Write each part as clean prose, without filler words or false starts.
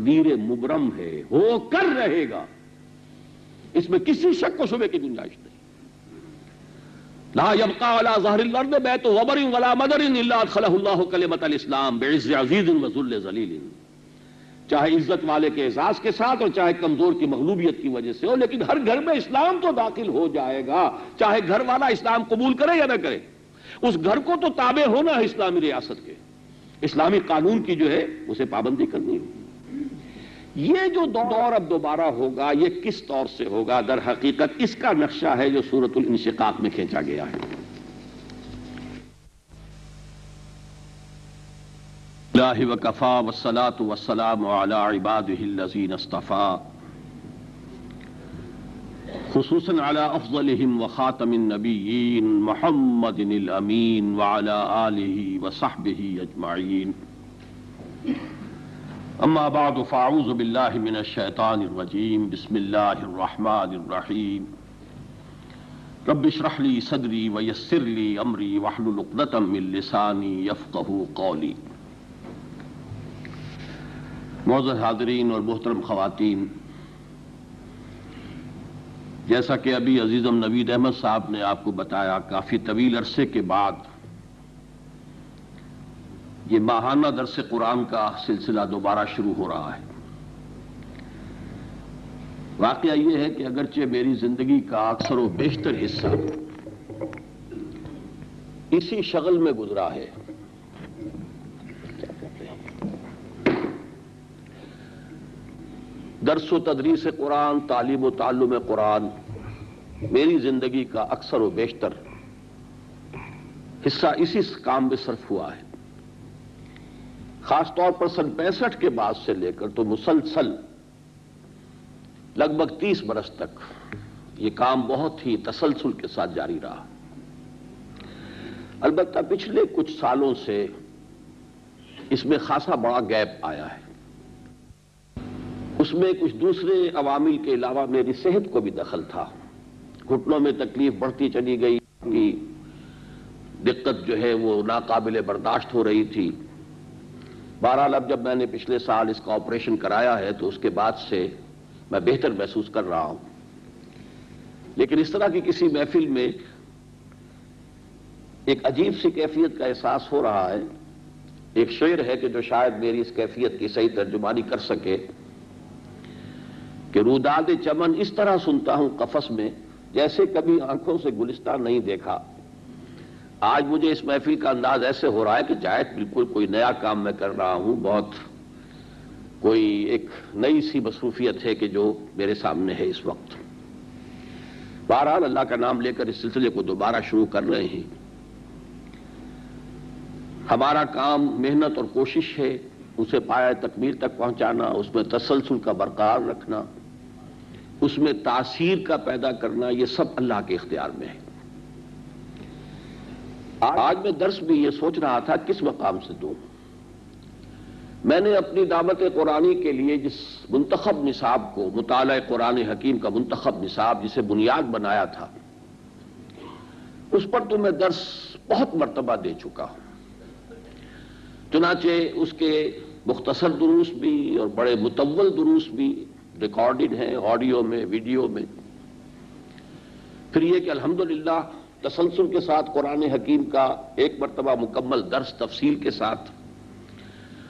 تقدیر مبرم ہے، ہو کر رہے گا، اس میں کسی شک و شبے کی گنجائش نہیں۔ لا يبقى على ظهر الارض بیت غبر ولا مدر الا ادخله الله کلمۃ الاسلام بعز عزیز وذل ذلیل، چاہے عزت والے کے اعزاز کے ساتھ اور چاہے کمزور کی مغلوبیت کی وجہ سے ہو، لیکن ہر گھر میں اسلام تو داخل ہو جائے گا، چاہے گھر والا اسلام قبول کرے یا نہ کرے۔ اس گھر کو تو تابع ہونا ہے اسلامی ریاست کے، اسلامی قانون کی جو ہے اسے پابندی کرنی ہے۔ یہ جو دور اب دوبارہ ہوگا یہ کس طور سے ہوگا؟ در حقیقت اس کا نقشہ ہے جو سورۃ الانشقاق میں کھینچا گیا ہے۔ اللہ وکفا والصلاة والسلام علی عبادہ الذین اصطفیٰ، خصوصاً علی افضلہم وخاتم النبیین محمد الامین وعلی آلہ وصحبہ اجمعین، اما بعد فاعوذ باللہ من الشیطان الرجیم، بسم اللہ الرحمن الرحیم، رب اشرح لی صدری ویسر لی امری واحلل عقدۃ من لسانی یفقہوا قولی۔ معزز حاضرین اور محترم خواتین، جیسا کہ ابھی عزیزم نوید احمد صاحب نے آپ کو بتایا، کافی طویل عرصے کے بعد یہ ماہانہ درس قرآن کا سلسلہ دوبارہ شروع ہو رہا ہے۔ واقعہ یہ ہے کہ اگرچہ میری زندگی کا اکثر و بیشتر حصہ اسی شغل میں گزرا ہے، درس و تدریس قرآن، تعلیم و تعلم قرآن، میری زندگی کا اکثر و بیشتر حصہ اسی کام میں صرف ہوا ہے۔ خاص طور پر سن 65 کے بعد سے لے کر تو مسلسل لگ بھگ 30 برس تک یہ کام بہت ہی تسلسل کے ساتھ جاری رہا۔ البتہ پچھلے کچھ سالوں سے اس میں خاصا بڑا گیپ آیا ہے، اس میں کچھ دوسرے عوامل کے علاوہ میری صحت کو بھی دخل تھا، گھٹنوں میں تکلیف بڑھتی چلی گئی، دقت جو ہے وہ ناقابل برداشت ہو رہی تھی۔ بہرحال اب جب میں نے پچھلے سال اس کا آپریشن کرایا ہے تو اس کے بعد سے میں بہتر محسوس کر رہا ہوں، لیکن اس طرح کی کسی محفل میں ایک عجیب سی کیفیت کا احساس ہو رہا ہے۔ ایک شعر ہے کہ جو شاید میری اس کیفیت کی صحیح ترجمانی کر سکے کہ روداد چمن اس طرح سنتا ہوں قفس میں، جیسے کبھی آنکھوں سے گلستان نہیں دیکھا۔ آج مجھے اس محفل کا انداز ایسے ہو رہا ہے کہ شاید بالکل کوئی نیا کام میں کر رہا ہوں، بہت کوئی ایک نئی سی مصروفیت ہے کہ جو میرے سامنے ہے اس وقت۔ بہرحال اللہ کا نام لے کر اس سلسلے کو دوبارہ شروع کر رہے ہیں۔ ہمارا کام محنت اور کوشش ہے اسے پایہ تکمیل تک پہنچانا، اس میں تسلسل کا برقرار رکھنا، اس میں تاثیر کا پیدا کرنا، یہ سب اللہ کے اختیار میں ہے۔ آج میں درس بھی یہ سوچ رہا تھا کس مقام سے دوں۔ میں نے اپنی دعوت قرآنی کے لیے جس منتخب نصاب کو، مطالعہ قرآن حکیم کا منتخب نصاب جسے بنیاد بنایا تھا، اس پر تو میں درس بہت مرتبہ دے چکا ہوں۔ چنانچہ اس کے مختصر دروس بھی اور بڑے مطول دروس بھی ریکارڈڈ ہیں، آڈیو میں، ویڈیو میں۔ پھر یہ کہ الحمدللہ تسلسل کے ساتھ قرآن حکیم کا ایک مرتبہ مکمل درس تفصیل کے ساتھ،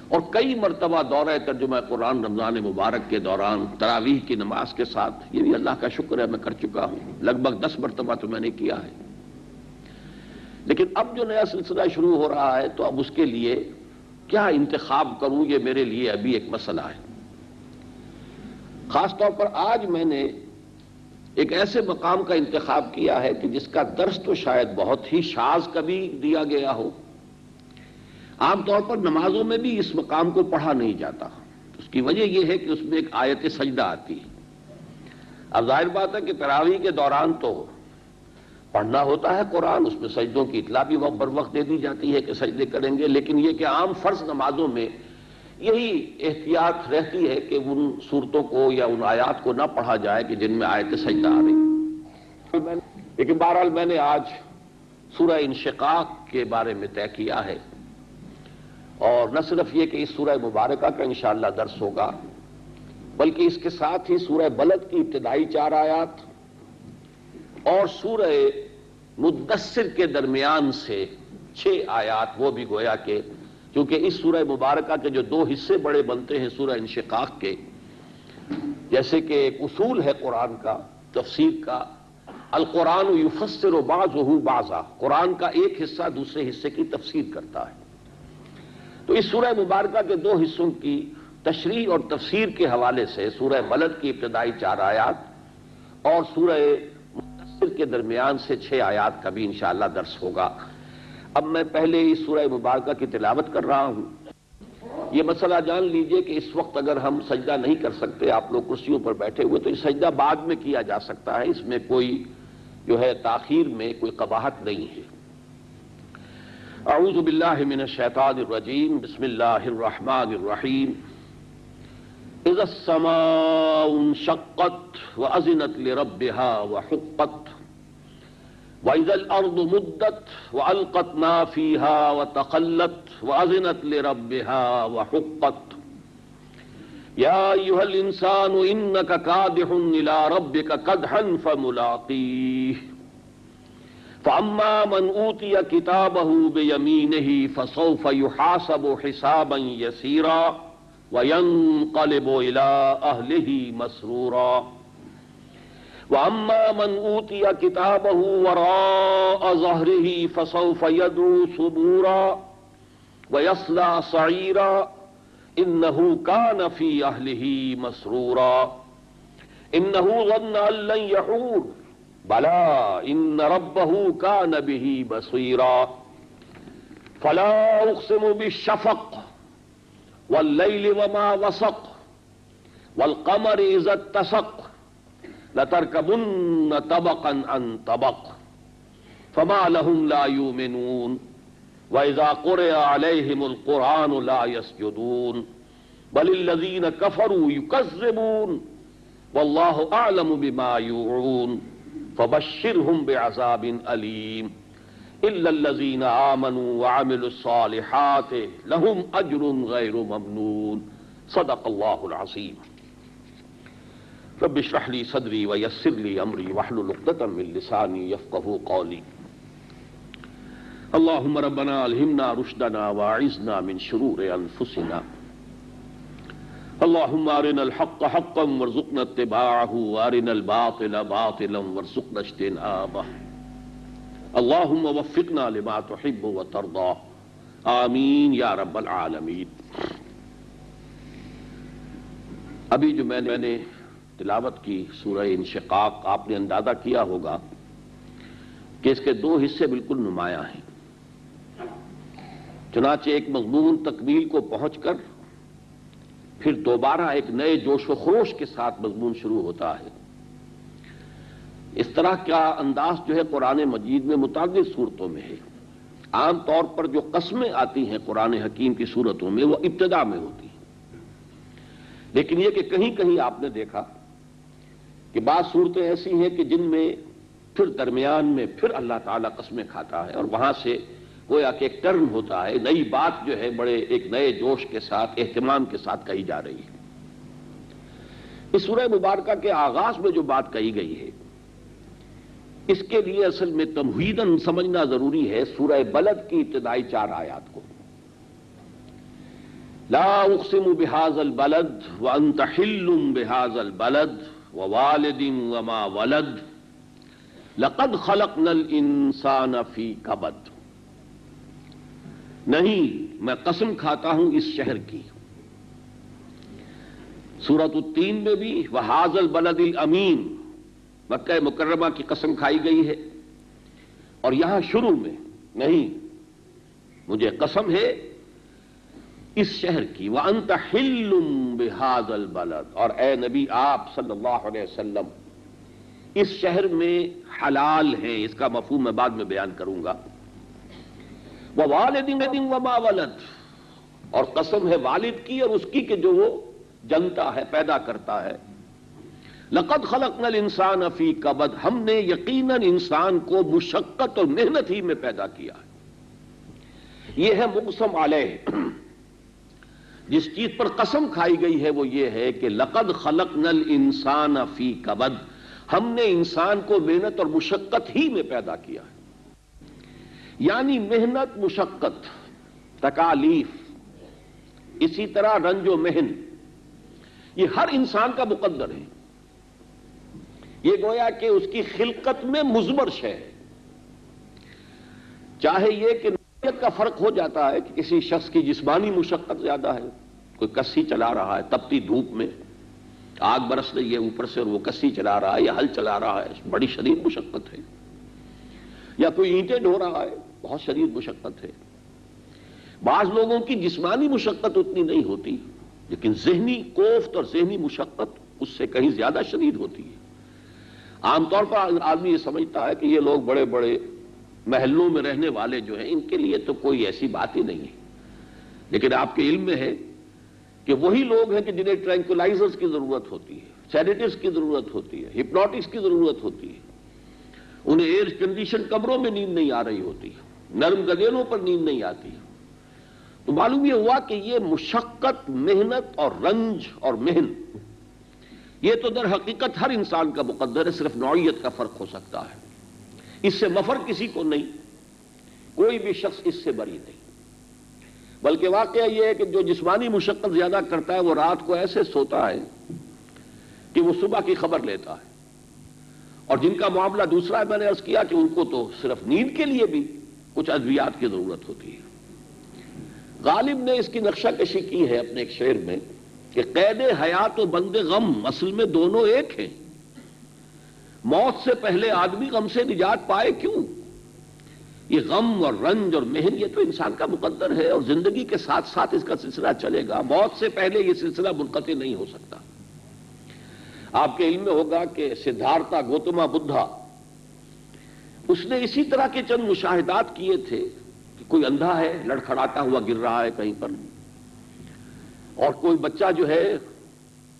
اور کئی مرتبہ دورہ ترجمہ قرآن رمضان مبارک کے دوران تراویح کی نماز کے ساتھ، یہ بھی اللہ کا شکر ہے میں کر چکا ہوں، لگ بھگ 10 مرتبہ تو میں نے کیا ہے۔ لیکن اب جو نیا سلسلہ شروع ہو رہا ہے تو اب اس کے لیے کیا انتخاب کروں، یہ میرے لیے ابھی ایک مسئلہ ہے۔ خاص طور پر آج میں نے ایک ایسے مقام کا انتخاب کیا ہے کہ جس کا درس تو شاید بہت ہی شاذ کبھی دیا گیا ہو۔ عام طور پر نمازوں میں بھی اس مقام کو پڑھا نہیں جاتا۔ اس کی وجہ یہ ہے کہ اس میں ایک آیت سجدہ آتی ہے۔ اب ظاہر بات ہے کہ تراویح کے دوران تو پڑھنا ہوتا ہے قرآن، اس میں سجدوں کی اطلاع بھی بر وقت دے دی جاتی ہے کہ سجدے کریں گے، لیکن یہ کہ عام فرض نمازوں میں یہی احتیاط رہتی ہے کہ ان صورتوں کو یا ان آیات کو نہ پڑھا جائے کہ جن میں آیت سجدہ آ رہی۔ لیکن بہرحال میں نے آج سورہ انشقاق کے بارے میں طے کیا ہے، اور نہ صرف یہ کہ اس سورہ مبارکہ کا انشاءاللہ درس ہوگا، بلکہ اس کے ساتھ ہی سورہ بلد کی ابتدائی 4 آیات اور سورہ مدثر کے درمیان سے 6 آیات، وہ بھی گویا کہ کیونکہ اس سورہ مبارکہ کے جو 2 حصے بڑے بنتے ہیں سورہ انشقاق کے، جیسے کہ ایک اصول ہے قرآن کا تفسیر کا، القرآن یفسر بعضہ بعضا، قرآن کا ایک حصہ دوسرے حصے کی تفسیر کرتا ہے۔ تو اس سورہ مبارکہ کے 2 حصوں کی تشریح اور تفسیر کے حوالے سے سورہ بلد کی ابتدائی 4 آیات اور سورہ مدثر کے درمیان سے 6 آیات کا بھی انشاءاللہ درس ہوگا۔ اب میں پہلے اس سورہ مبارکہ کی تلاوت کر رہا ہوں۔ یہ مسئلہ جان لیجئے کہ اس وقت اگر ہم سجدہ نہیں کر سکتے، آپ لوگ کرسیوں پر بیٹھے ہوئے، تو یہ سجدہ بعد میں کیا جا سکتا ہے، اس میں کوئی جو ہے تاخیر میں کوئی قباحت نہیں ہے۔ اعوذ باللہ من الشیطان الرجیم، بسم اللہ الرحمن الرحیم۔ اذا السماء انشقت واذنت لربها وحقت وإذا الأرض مدت وألقت ما فيها وتخلت وأذنت لربها وحقت يا أيها الإنسان إنك كادح إلى ربك كدحا فملاقيه فأما من أوتي كتابه بيمينه فسوف يحاسب حسابا يسيرا وينقلب إلى أهله مسرورا وَأَمَّا مَنْ أُوتِيَ كِتَابَهُ وَرَاءَ ظَهْرِهِ فَسَوْفَ يَدْعُو ثُبُورًا وَيَصْلَىٰ سَعِيرًا إِنَّهُ كَانَ فِي أَهْلِهِ مَسْرُورًا إِنَّهُ ظَنَّ أَن لَّن يَحُورَ بَلَىٰ إِنَّ رَبَّهُ كَانَ بِهِ بَصِيرًا فَلَا أُقْسِمُ بِالشَّفَقِ وَاللَّيْلِ وَمَا وَسَقَ وَالْقَمَرِ إِذَا اتَّسَقَ لَتَرْكَبُنَّ طَبَقًا عَن طَبَقٍ فَمَا لَهُمْ لَا يُؤْمِنُونَ وَإِذَا قُرِئَ عَلَيْهِمُ الْقُرْآنُ لَا يَسْجُدُونَ بَلِ الَّذِينَ كَفَرُوا يُكَذِّبُونَ وَاللَّهُ أَعْلَمُ بِمَا يُوعُونَ فَبَشِّرْهُم بِعَذَابٍ أَلِيمٍ إِلَّا الَّذِينَ آمَنُوا وَعَمِلُوا الصَّالِحَاتِ لَهُمْ أَجْرٌ غَيْرُ مَمْنُونٍ صدق اللہ العظیم۔ رب اشرح لي صدري ويسر لي امري واحلل عقدة من لساني يفقهوا قولي اللهم ربنا الهمنا رشدنا واعذنا من شرور انفسنا اللهم ارنا الحق حقا وارزقنا اتباعه وارنا الباطل باطلا وارزقنا اجتنابه اللهم وفقنا لما تحب وترضى آمین یا رب العالمین۔ ابھی جو میں نے تلاوت کی سورہ انشقاق، آپ نے اندازہ کیا ہوگا کہ اس کے 2 حصے بالکل نمایاں ہیں۔ چنانچہ ایک مضمون تکمیل کو پہنچ کر پھر دوبارہ ایک نئے جوش و خروش کے ساتھ مضمون شروع ہوتا ہے۔ اس طرح کا انداز جو ہے قرآن مجید میں متعدد صورتوں میں ہے۔ عام طور پر جو قسمیں آتی ہیں قرآن حکیم کی صورتوں میں وہ ابتدا میں ہوتی ہیں، لیکن یہ کہ کہیں کہیں آپ نے دیکھا کہ بعض صورتیں ایسی ہیں کہ جن میں پھر درمیان میں پھر اللہ تعالیٰ قسمیں کھاتا ہے اور وہاں سے گویا کہ ایک ٹرن ہوتا ہے، نئی بات جو ہے بڑے ایک نئے جوش کے ساتھ اہتمام کے ساتھ کہی جا رہی ہے۔ اس سورہ مبارکہ کے آغاز میں جو بات کہی گئی ہے اس کے لیے اصل میں تمہیداً سمجھنا ضروری ہے سورہ بلد کی ابتدائی 4 آیات کو۔ لا اقسم بهذا البلد وانت حل بهذا البلد ووالد وما ولد لقد خلقنا الانسان فی کبد۔ نہیں، میں قسم کھاتا ہوں اس شہر کی۔ سورۃ التین میں بھی وہذا البلد الامین، مکہ مکرمہ کی قسم کھائی گئی ہے، اور یہاں شروع میں نہیں، مجھے قسم ہے اس شہر کی، وَأَنْتَ حِلٌّ بِهَذَا الْبَلَدِ، اور اے نبی آپ صلی اللہ علیہ وسلم اس شہر میں حلال ہیں۔ اس کا مفہوم میں بعد میں بیان کروں گا۔ وَوَالِدٍ وَمَا وَلَدَ، اور قسم ہے والد کی اور اس کی کہ جو وہ جنتا ہے، پیدا کرتا ہے۔ لَقَدْ خَلَقْنَا الْإِنسَانَ فِي كَبَدٍ، ہم نے یقیناً انسان کو مشقت اور محنت ہی میں پیدا کیا ہے۔ یہ ہے مقسم علیہ، جس چیز پر قسم کھائی گئی ہے وہ یہ ہے کہ لقد خلقنا الانسان فی کبد، ہم نے انسان کو محنت اور مشقت ہی میں پیدا کیا ہے۔ یعنی محنت، مشقت، تکالیف، اسی طرح رنج و محن، یہ ہر انسان کا مقدر ہے۔ یہ گویا کہ اس کی خلقت میں مضمر شے ہے۔ چاہے یہ کہ نوعیت کا فرق ہو جاتا ہے کہ کسی شخص کی جسمانی مشقت زیادہ ہے، کوئی کسی چلا رہا ہے تپتی دھوپ میں، آگ برس رہی ہے اوپر سے اور وہ کسی چلا رہا ہے یا ہل چلا رہا ہے، بڑی شدید مشقت ہے، یا کوئی اینٹیں ڈھو رہا ہے، بہت شدید مشقت ہے۔ بعض لوگوں کی جسمانی مشقت اتنی نہیں ہوتی، لیکن ذہنی کوفت اور ذہنی مشقت اس سے کہیں زیادہ شدید ہوتی ہے۔ عام طور پر آدمی یہ سمجھتا ہے کہ یہ لوگ بڑے بڑے محلوں میں رہنے والے جو ہیں ان کے لیے تو کوئی ایسی بات ہی نہیں ہے، لیکن آپ کے علم میں ہے کہ وہی لوگ ہیں کہ جنہیں ٹرینکولائزرز کی ضرورت ہوتی ہے، سیڈیٹیوز کی ضرورت ہوتی ہے، ہپنوٹکس کی ضرورت ہوتی ہے، انہیں ایئر کنڈیشن کمروں میں نیند نہیں آ رہی ہوتی، نرم گدیلوں پر نیند نہیں آتی۔ تو معلوم یہ ہوا کہ یہ مشقت، محنت اور رنج اور محن، یہ تو در حقیقت ہر انسان کا مقدر ہے، صرف نوعیت کا فرق ہو سکتا ہے۔ اس سے مفر کسی کو نہیں، کوئی بھی شخص اس سے بری نہیں۔ بلکہ واقعہ یہ ہے کہ جو جسمانی مشقت زیادہ کرتا ہے وہ رات کو ایسے سوتا ہے کہ وہ صبح کی خبر لیتا ہے، اور جن کا معاملہ دوسرا ہے، میں نے عرض کیا کہ ان کو تو صرف نیند کے لیے بھی کچھ ادویات کی ضرورت ہوتی ہے۔ غالب نے اس کی نقشہ کشی کی ہے اپنے ایک شعر میں کہ قید حیات و بند غم اصل میں دونوں ایک ہیں، موت سے پہلے آدمی غم سے نجات پائے کیوں؟ یہ غم اور رنج اور محن یہ تو انسان کا مقدر ہے، اور زندگی کے ساتھ ساتھ اس کا سلسلہ چلے گا، موت سے پہلے یہ سلسلہ منقطع نہیں ہو سکتا۔ آپ کے علم میں ہوگا کہ سدھارتھا گوتما بدھا، اس نے اسی طرح کے چند مشاہدات کیے تھے کہ کوئی اندھا ہے، لڑکھڑاتا ہوا گر رہا ہے کہیں پر، اور کوئی بچہ جو ہے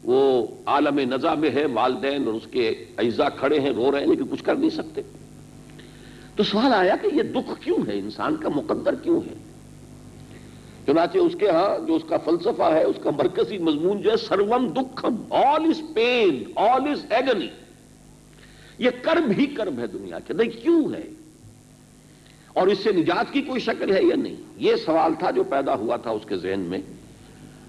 وہ عالم نزع میں ہے، والدین اور اس کے اعزاء کھڑے ہیں، رو رہے ہیں لیکن کچھ کر نہیں سکتے۔ تو سوال آیا کہ یہ دکھ کیوں ہے، انسان کا مقدر کیوں ہے؟ چنانچہ اس کے ہاں جو اس کا فلسفہ ہے، اس کا مرکزی مضمون جو ہے سروم دکھم، آل از پین، آل از ایگنی، یہ کرب ہی کرب ہے دنیا کے، نہیں کیوں ہے اور اس سے نجات کی کوئی شکل ہے یا نہیں؟ یہ سوال تھا جو پیدا ہوا تھا اس کے ذہن میں۔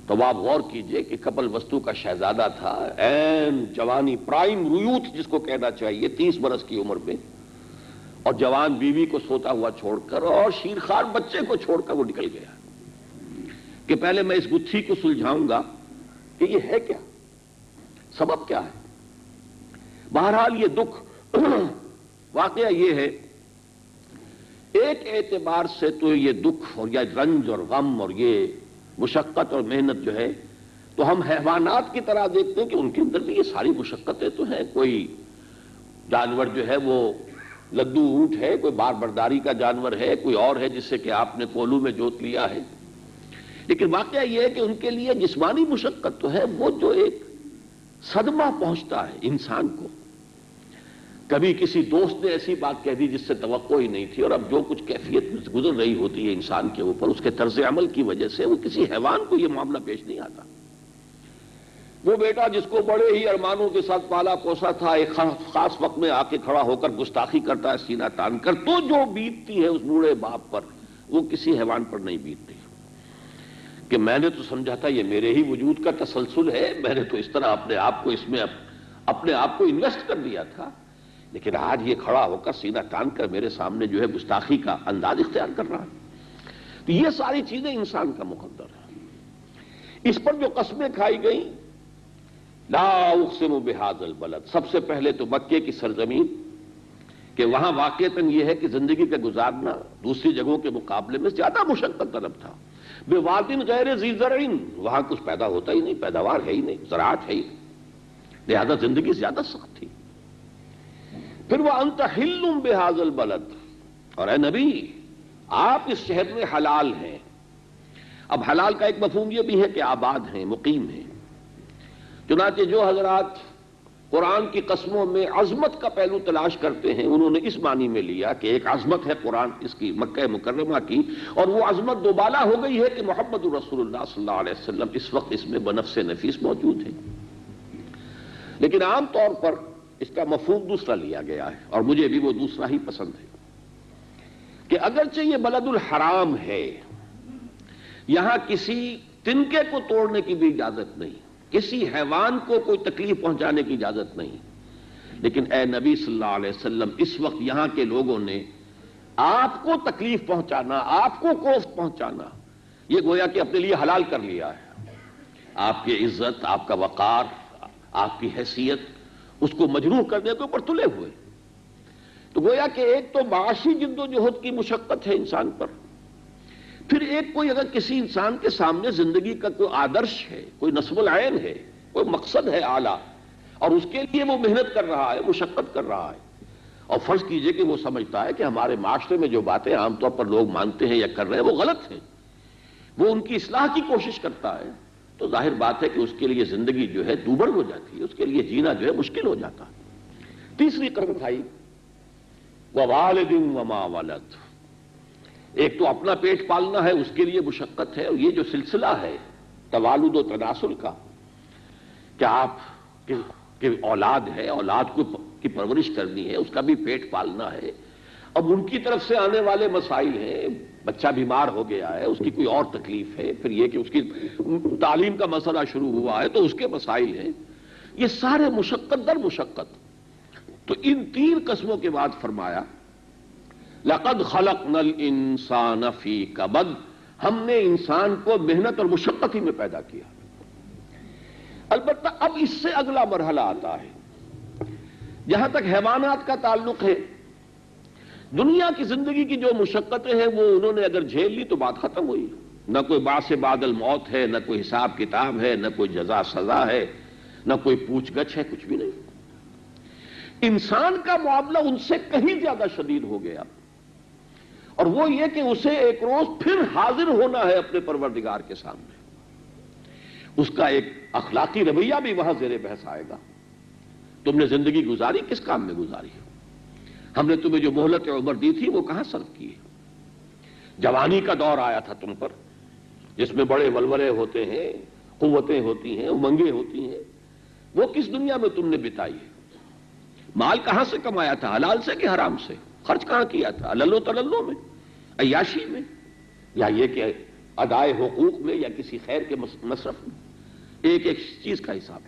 تو آپ غور کیجئے کہ کپل وستو کا شہزادہ تھا، این جوانی، پرائم ریوتھ جس کو کہنا چاہیے، 30 برس کی عمر میں، اور جوان بیوی کو سوتا ہوا چھوڑ کر اور شیرخوار بچے کو چھوڑ کر وہ نکل گیا کہ پہلے میں اس گتھی کو سلجھاؤں گا کہ یہ ہے کیا، سبب کیا ہے۔ بہرحال یہ دکھ واقعہ یہ ہے، ایک اعتبار سے تو یہ دکھ اور یہ رنج اور غم اور یہ مشقت اور محنت جو ہے تو ہم حیوانات کی طرح دیکھتے ہیں کہ ان کے اندر بھی یہ ساری مشقتیں تو ہیں۔ کوئی جانور جو ہے وہ لدو اونٹ ہے، کوئی بار برداری کا جانور ہے، کوئی اور ہے جس سے کہ آپ نے کولو میں جوت لیا ہے، لیکن واقعہ یہ ہے کہ ان کے لیے جسمانی مشقت تو ہے، وہ جو ایک صدمہ پہنچتا ہے انسان کو۔ کبھی کسی دوست نے ایسی بات کہہ دی جس سے توقع ہی نہیں تھی، اور اب جو کچھ کیفیت گزر رہی ہوتی ہے انسان کے اوپر اس کے طرز عمل کی وجہ سے، وہ کسی حیوان کو یہ معاملہ پیش نہیں آتا۔ وہ بیٹا جس کو بڑے ہی ارمانوں کے ساتھ پالا پوسا تھا، ایک خاص وقت میں آ کے کھڑا ہو کر گستاخی کرتا ہے سینہ تان کر، تو جو بیتتی ہے اس بوڑھے باپ پر وہ کسی حیوان پر نہیں بیتتی۔ کہ میں نے تو سمجھا تھا یہ میرے ہی وجود کا تسلسل ہے، میں نے تو اس طرح اپنے آپ کو اس میں اپنے آپ کو انویسٹ کر دیا تھا، لیکن آج یہ کھڑا ہو کر سینہ تان کر میرے سامنے جو ہے گستاخی کا انداز اختیار کر رہا ہے۔ تو یہ ساری چیزیں انسان کا مقدر ہے۔ اس پر جو قسمیں کھائی گئیں، لا اقسم بہذا البلد، سب سے پہلے تو مکے کی سرزمین، کہ وہاں واقعتاً یہ ہے کہ زندگی کا گزارنا دوسری جگہوں کے مقابلے میں زیادہ مشقت طلب تھا۔ بواد غیر ذی زرع، وہاں کچھ پیدا ہوتا ہی نہیں، پیداوار ہے ہی نہیں، زراعت ہے ہی نہیں، لہذا زندگی زیادہ سخت تھی۔ پھر وہ انت حل بہذا البلد، اور اے نبی آپ اس شہر میں حلال ہیں۔ اب حلال کا ایک مفہوم یہ بھی ہے کہ آباد ہیں، مقیم ہیں۔ چنانچہ جو حضرات قرآن کی قسموں میں عظمت کا پہلو تلاش کرتے ہیں، انہوں نے اس معنی میں لیا کہ ایک عظمت ہے قرآن اس کی مکہ مکرمہ کی، اور وہ عظمت دوبالا ہو گئی ہے کہ محمد رسول اللہ صلی اللہ علیہ وسلم اس وقت اس میں بنفس نفیس موجود ہے۔ لیکن عام طور پر اس کا مفہوم دوسرا لیا گیا ہے، اور مجھے بھی وہ دوسرا ہی پسند ہے، کہ اگرچہ یہ بلد الحرام ہے، یہاں کسی تنکے کو توڑنے کی بھی اجازت نہیں، کسی حیوان کو کوئی تکلیف پہنچانے کی اجازت نہیں، لیکن اے نبی صلی اللہ علیہ وسلم اس وقت یہاں کے لوگوں نے آپ کو تکلیف پہنچانا، آپ کو کوفت پہنچانا، یہ گویا کہ اپنے لیے حلال کر لیا ہے۔ آپ کی عزت، آپ کا وقار، آپ کی حیثیت اس کو مجروح کرنے کے اوپر تلے ہوئے۔ تو گویا کہ ایک تو معاشی جد و جہد کی مشقت ہے انسان پر، پھر ایک کوئی اگر کسی انسان کے سامنے زندگی کا کوئی آدرش ہے، کوئی نصب العین ہے، کوئی مقصد ہے اعلیٰ، اور اس کے لیے وہ محنت کر رہا ہے، مشقت کر رہا ہے، اور فرض کیجئے کہ وہ سمجھتا ہے کہ ہمارے معاشرے میں جو باتیں عام طور پر لوگ مانتے ہیں یا کر رہے ہیں وہ غلط ہیں، وہ ان کی اصلاح کی کوشش کرتا ہے، تو ظاہر بات ہے کہ اس کے لیے زندگی جو ہے دوبڑ ہو جاتی ہے، اس کے لیے جینا جو ہے مشکل ہو جاتا ہے۔ تیسری قسم کھائی ووالد وما ولد، ایک تو اپنا پیٹ پالنا ہے، اس کے لیے مشقت ہے، اور یہ جو سلسلہ ہے توالد و تناسل کا کہ آپ کہ اولاد ہے، اولاد کی پرورش کرنی ہے، اس کا بھی پیٹ پالنا ہے، اب ان کی طرف سے آنے والے مسائل ہیں، بچہ بیمار ہو گیا ہے، اس کی کوئی اور تکلیف ہے، پھر یہ کہ اس کی تعلیم کا مسئلہ شروع ہوا ہے تو اس کے مسائل ہیں، یہ سارے مشقت در مشقت۔ تو ان تین قسموں کے بعد فرمایا لَقَدْ خَلَقْنَا الْإِنسَانَ فِي كَبَدٍ، ہم نے انسان کو محنت اور مشقت ہی میں پیدا کیا۔ البتہ اب اس سے اگلا مرحلہ آتا ہے، جہاں تک حیوانات کا تعلق ہے، دنیا کی زندگی کی جو مشقتیں ہیں وہ انہوں نے اگر جھیل لی تو بات ختم ہوئی، نہ کوئی بعث بعد الموت ہے، نہ کوئی حساب کتاب ہے، نہ کوئی جزا سزا ہے، نہ کوئی پوچھ گچھ ہے، کچھ بھی نہیں۔ انسان کا معاملہ ان سے کہیں زیادہ شدید ہو گیا، اور وہ یہ کہ اسے ایک روز پھر حاضر ہونا ہے اپنے پروردگار کے سامنے، اس کا ایک اخلاقی رویہ بھی وہاں زیر بحث آئے گا۔ تم نے زندگی گزاری کس کام میں گزاری؟ ہم نے تمہیں جو مہلت عمر دی تھی وہ کہاں صرف کی؟ جوانی کا دور آیا تھا تم پر، جس میں بڑے ولولے ہوتے ہیں، قوتیں ہوتی ہیں، امنگیں ہوتی ہیں، وہ کس دنیا میں تم نے بتائی ہے؟ مال کہاں سے کمایا تھا؟ حلال سے کہ حرام سے؟ خرچ کہاں کیا تھا؟ للو تللو میں، عیاشی میں، یا یہ کہ ادائے حقوق میں، یا کسی خیر کے مصرف میں؟ ایک ایک چیز کا حساب۔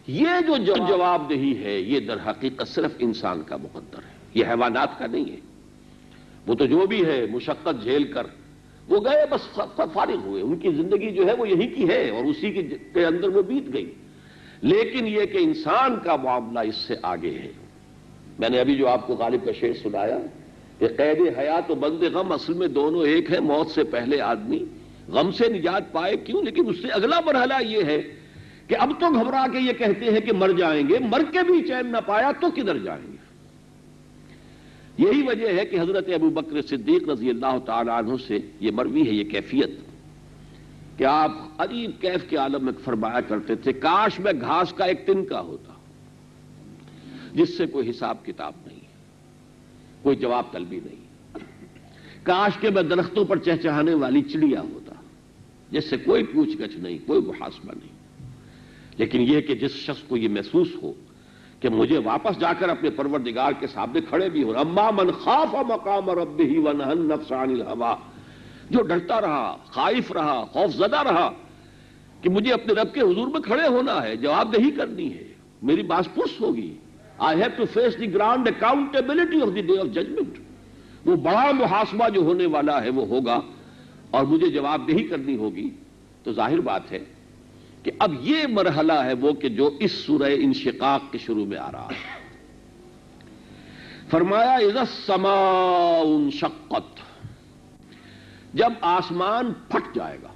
یہ جو جواب دہی ہے یہ در حقیقت صرف انسان کا مقدر ہے، یہ حیوانات کا نہیں ہے۔ وہ تو جو بھی ہے مشقت جھیل کر وہ گئے، بس فارغ ہوئے، ان کی زندگی جو ہے وہ یہی کی ہے اور اسی کے اندر وہ بیت گئی۔ لیکن یہ کہ انسان کا معاملہ اس سے آگے ہے۔ میں نے ابھی جو آپ کو غالب کا شعر سنایا کہ قید حیات و بند غم اصل میں دونوں ایک ہے، موت سے پہلے آدمی غم سے نجات پائے کیوں، لیکن اس سے اگلا مرحلہ یہ ہے کہ اب تو گھبرا کے یہ کہتے ہیں کہ مر جائیں گے، مر کے بھی چین نہ پایا تو کدھر جائیں گے۔ یہی وجہ ہے کہ حضرت ابو بکر صدیق رضی اللہ تعالیٰ عنہ سے یہ مروی ہے یہ کیفیت کہ آپ عجیب کیف کے عالم میں فرمایا کرتے تھے، کاش میں گھاس کا ایک تنکا ہوتا جس سے کوئی حساب کتاب نہیں، کوئی جواب طلبی نہیں، کاش کہ میں درختوں پر چہچہانے والی چڑیا ہوتا جس سے کوئی پوچھ گچھ نہیں، کوئی محاسبہ نہیں۔ لیکن یہ کہ جس شخص کو یہ محسوس ہو کہ مجھے واپس جا کر اپنے پروردگار کے سامنے کھڑے بھی ہو، اما من خاف مقام ربہ ونہى النفس عن الہویٰ، جو ڈرتا رہا، خائف رہا، خوف زدہ رہا کہ مجھے اپنے رب کے حضور میں کھڑے ہونا ہے، جواب دہی کرنی ہے، میری باس پرس ہوگی، I have to face the grand accountability of the day of judgment، وہ بڑا محاسبہ جو ہونے والا ہے وہ ہوگا اور مجھے جواب دہی کرنی ہوگی۔ تو ظاہر بات ہے کہ اب یہ مرحلہ ہے وہ کہ جو اس سورہ انشقاق کے شروع میں آ رہا ہے۔ فرمایا اذا السماء انشقت، جب آسمان پھٹ جائے گا۔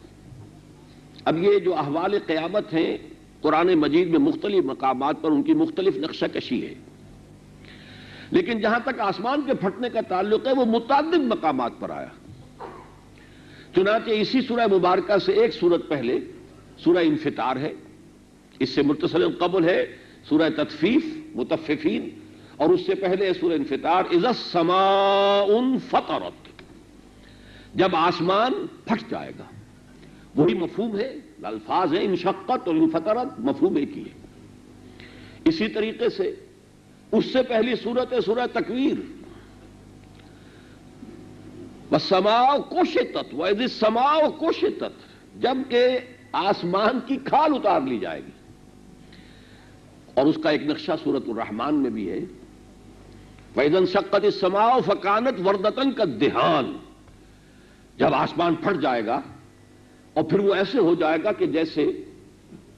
اب یہ جو احوال قیامت ہیں قرآن مجید میں مختلف مقامات پر ان کی مختلف نقشہ کشی ہے، لیکن جہاں تک آسمان کے پھٹنے کا تعلق ہے وہ متعدد مقامات پر آیا۔ چنانچہ اسی سورہ مبارکہ سے ایک سورت پہلے سورہ انفطار ہے، اس سے متصل قبل ہے سورہ تطفیف مطففین، اور اس سے پہلے ہے سورہ انفطار اذا السماء انفطرت، جب آسمان پھٹ جائے گا. وہی مفہوم ہے، الفاظ ہیں انشقت اور انفطرت، مفہوم ایک ہی ہے. اسی طریقے سے اس سے پہلی سورت ہے سورہ تکویر، والسماء کشطت واذا السماء کشطت، جبکہ آسمان کی کھال اتار لی جائے گی. اور اس کا ایک نقشہ سورۃ الرحمن میں بھی ہے، وَإِذَا انشَقَّتِ السَّمَاءُ فَكَانَتْ وَرْدَةً كَالدِّهَانِ، جب آسمان پھٹ جائے گا اور پھر وہ ایسے ہو جائے گا کہ جیسے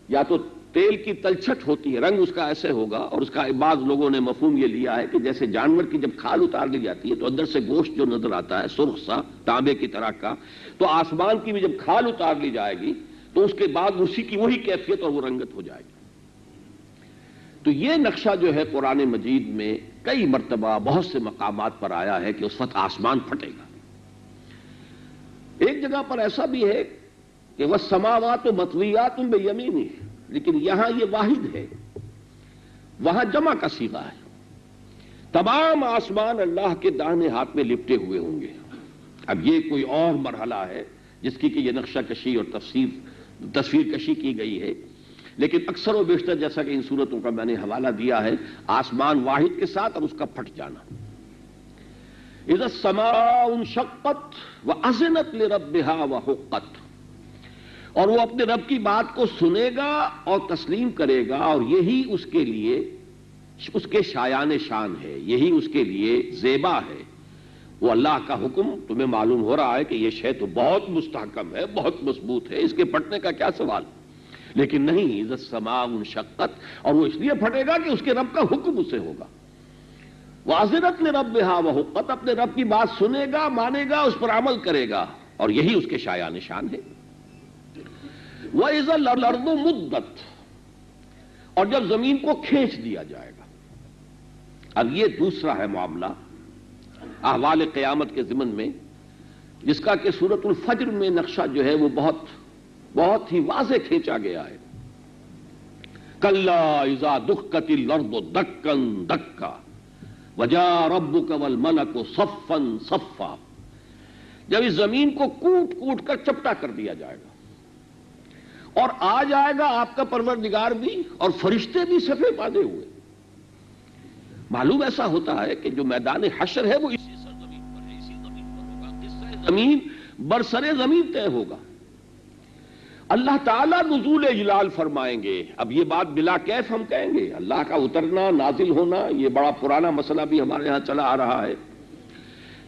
یا تو تیل کی تلچھٹ ہوتی ہے، رنگ اس کا ایسے ہوگا، اور اس کا بعض لوگوں نے مفہوم یہ لیا ہے کہ جیسے جانور کی جب کھال اتار لی جاتی ہے تو اندر سے گوشت جو نظر آتا ہے سرخ سا تانبے کی طرح کا، تو آسمان کی بھی جب کھال اتار لی جائے گی تو اس کے بعد اسی کی وہی کیفیت اور وہ رنگت ہو جائے گی. تو یہ نقشہ جو ہے قرآن مجید میں کئی مرتبہ بہت سے مقامات پر آیا ہے کہ اس وقت آسمان پھٹے گا. ایک جگہ پر ایسا بھی ہے کہ وَالسَّمَاوَاتُ مَطْوِيَّاتٌ بِيَمِينِهِ، لیکن یہاں یہ واحد ہے، وہاں جمع کا صیغہ ہے. تمام آسمان اللہ کے داہنے ہاتھ میں لپٹے ہوئے ہوں گے. اب یہ کوئی اور مرحلہ ہے جس کی کہ یہ نقشہ کشی اور تصویر کشی کی گئی ہے، لیکن اکثر و بیشتر جیسا کہ ان صورتوں کا میں نے حوالہ دیا ہے، آسمان واحد کے ساتھ اور اس کا پھٹ جانا. اذا السماء انشقت واذنت لربها وحقت، اور وہ اپنے رب کی بات کو سنے گا اور تسلیم کرے گا، اور یہی اس کے لیے اس کے شایان شان ہے، یہی اس کے لیے زیبا ہے. وہ اللہ کا حکم تمہیں معلوم ہو رہا ہے کہ یہ شے تو بہت مستحکم ہے، بہت مضبوط ہے، اس کے پھٹنے کا کیا سوال، لیکن نہیں. اذا السماء انشقت، اور وہ اس لیے پھٹے گا کہ اس کے رب کا حکم اسے ہوگا. واذنت لربها وحقت، اپنے رب کی بات سنے گا، مانے گا، اس پر عمل کرے گا، اور یہی اس کے شایان شان ہے. وَإِذَا الْأَرْضُ مُدَّتْ، اور جب زمین کو کھینچ دیا جائے گا. اب یہ دوسرا ہے معاملہ احوال قیامت کے ضمن میں، جس کا کہ سورۃ الفجر میں نقشہ جو ہے وہ بہت ہی واضح کھینچا گیا ہے. كَلَّا إِذَا دُكَّتِ الْأَرْضُ دَكًّا دَكًّا وَجَاءَ رَبُّكَ وَالْمَلَكُ صَفًّا صَفًّا، جب اس زمین کو کوٹ کوٹ کر چپٹا کر دیا جائے گا اور آ جائے گا آپ کا پروردگار بھی اور فرشتے بھی صفے باندھے ہوئے. معلوم ایسا ہوتا ہے کہ جو میدان حشر ہے وہ اسی سرزمین پر ہے، اسی زمین پر ہوگا، قصہ زمین برسر زمین طے ہوگا. اللہ تعالیٰ نزول اجلال فرمائیں گے. اب یہ بات بلا کیف ہم کہیں گے، اللہ کا اترنا نازل ہونا یہ بڑا پرانا مسئلہ بھی ہمارے ہاں چلا آ رہا ہے،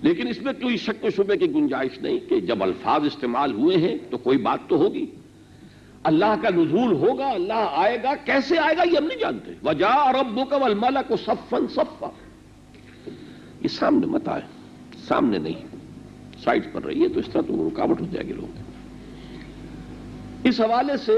لیکن اس میں کوئی شک و شبے کی گنجائش نہیں کہ جب الفاظ استعمال ہوئے ہیں تو کوئی بات تو ہوگی. اللہ کا نزول ہوگا، اللہ آئے گا، کیسے آئے گا یہ ہم نہیں جانتے. وَجَاءَ رَبُّكَ وَالْمَلَكُ صَفًّا صَفًّا، یہ سامنے مت آئے، سامنے نہیں، سائٹ پر رہیے، تو اس طرح تو رکاوٹ ہو جائے گی لوگ. اس حوالے سے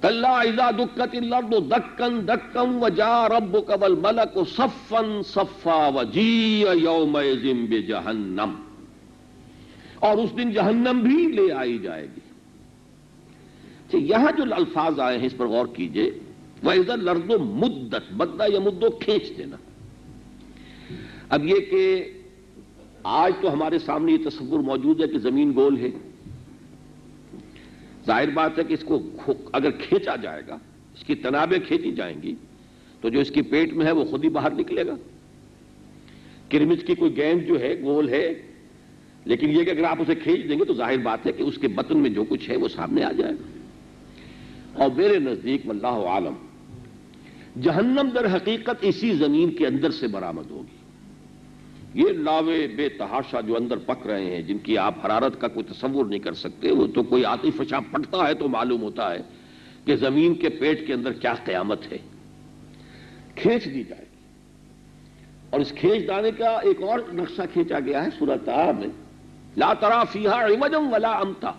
كَلَّا إِذَا دُكَّتِ الْأَرْضُ دَكًّا دَكًّا وَجَاءَ رَبُّكَ وَالْمَلَكُ صَفًّا صَفًّا وَجِيءَ يَوْمَئِذٍ بِجَهَنَّمَ، اور اس دن جہنم بھی لے آئی جائے گی. یہاں جو الفاظ آئے ہیں اس پر غور کیجئے. وَإِذَا الْأَرْضُ مُدَّتْ، مدّ یمد کھینچ دینا. اب یہ کہ آج تو ہمارے سامنے یہ تصور موجود ہے کہ زمین گول ہے. ظاہر بات ہے کہ اس کو اگر کھینچا جائے گا، اس کی تنابیں کھینچی جائیں گی تو جو اس کی پیٹ میں ہے وہ خود ہی باہر نکلے گا. کرمچ کی کوئی گیند جو ہے گول ہے، لیکن یہ کہ اگر آپ اسے کھینچ دیں گے تو ظاہر بات ہے کہ اس کے بطن میں جو کچھ ہے وہ سامنے آ جائے گا. اور میرے نزدیک واللہ عالم جہنم در حقیقت اسی زمین کے اندر سے برآمد ہوگی. یہ لاوے بے تحاشا جو اندر پک رہے ہیں، جن کی آپ حرارت کا کوئی تصور نہیں کر سکتے، وہ تو کوئی آتش فشاں پھٹتا ہے تو معلوم ہوتا ہے کہ زمین کے پیٹ کے اندر کیا قیامت ہے. کھینچ دی جائے گی. اور اس کھینچ دانے کا ایک اور نقشہ کھینچا گیا ہے سورہ طٰہٰ میں، لا تری فیہا عوجا ولا امتا،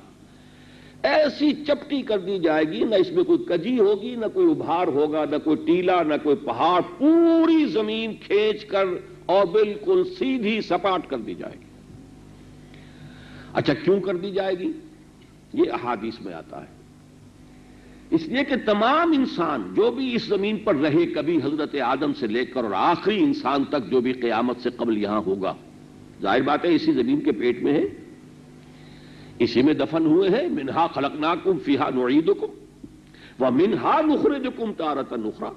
ایسی چپٹی کر دی جائے گی، نہ اس میں کوئی کجی ہوگی، نہ کوئی ابھار ہوگا، نہ کوئی ٹیلا، نہ کوئی پہاڑ. پوری زمین کھینچ کر اور بالکل سیدھی سپاٹ کر دی جائے گی. اچھا کیوں کر دی جائے گی؟ یہ احادیث میں آتا ہے. اس لیے کہ تمام انسان جو بھی اس زمین پر رہے، کبھی حضرت آدم سے لے کر اور آخری انسان تک جو بھی قیامت سے قبل یہاں ہوگا، ظاہر بات ہے اسی زمین کے پیٹ میں ہے، اسی میں دفن ہوئے ہیں۔ منہا خلقناکم فیہا نعیدکم ومنہا نخرجکم تارۃ اخری،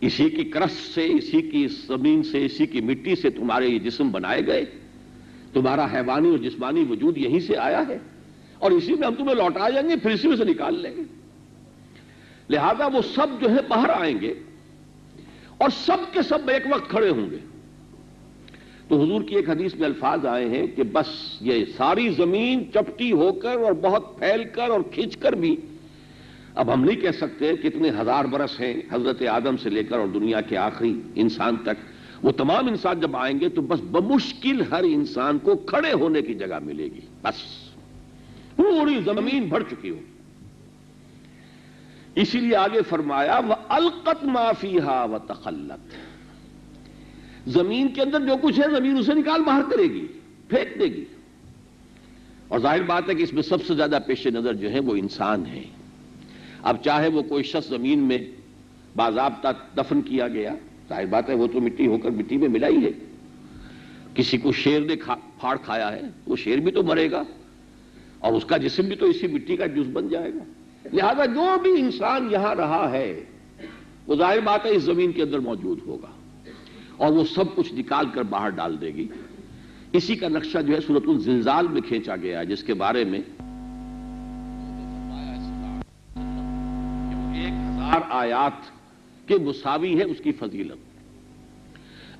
اسی کی کرس سے، اسی کی زمین سے، اسی کی مٹی سے تمہارے یہ جسم بنائے گئے، تمہارا حیوانی اور جسمانی وجود یہیں سے آیا ہے، اور اسی میں ہم تمہیں لوٹا جائیں گے، پھر اسی میں سے نکال لیں گے۔ لہذا وہ سب جو ہے باہر آئیں گے اور سب کے سب ایک وقت کھڑے ہوں گے۔ تو حضور کی ایک حدیث میں الفاظ آئے ہیں کہ بس یہ ساری زمین چپٹی ہو کر اور بہت پھیل کر اور کھنچ کر بھی، اب ہم نہیں کہہ سکتے کتنے ہزار برس ہیں حضرت آدم سے لے کر اور دنیا کے آخری انسان تک، وہ تمام انسان جب آئیں گے تو بس بمشکل ہر انسان کو کھڑے ہونے کی جگہ ملے گی، بس پوری زمین بھر چکی ہو۔ اسی لیے آگے فرمایا وَأَلْقَتْ مَا فِيهَا وَتَخَلَّتْ، زمین کے اندر جو کچھ ہے زمین اسے نکال باہر کرے گی، پھینک دے گی۔ اور ظاہر بات ہے کہ اس میں سب سے زیادہ پیش نظر جو ہے وہ انسان ہے۔ اب چاہے وہ کوئی شخص زمین میں باضابطہ دفن کیا گیا، ظاہر بات ہے وہ تو مٹی ہو کر مٹی میں ملا ہی ہے، کسی کو شیر نے پھاڑ کھایا ہے، وہ شیر بھی تو مرے گا اور اس کا جسم بھی تو اسی مٹی کا جز بن جائے گا۔ لہذا جو بھی انسان یہاں رہا ہے وہ ظاہر بات ہے اس زمین کے اندر موجود ہوگا اور وہ سب کچھ نکال کر باہر ڈال دے گی۔ اسی کا نقشہ جو ہے سورۃ الزلزال میں کھینچا گیا ہے، جس کے بارے میں 1000 آیات کے مساوی ہے اس کی فضیلت۔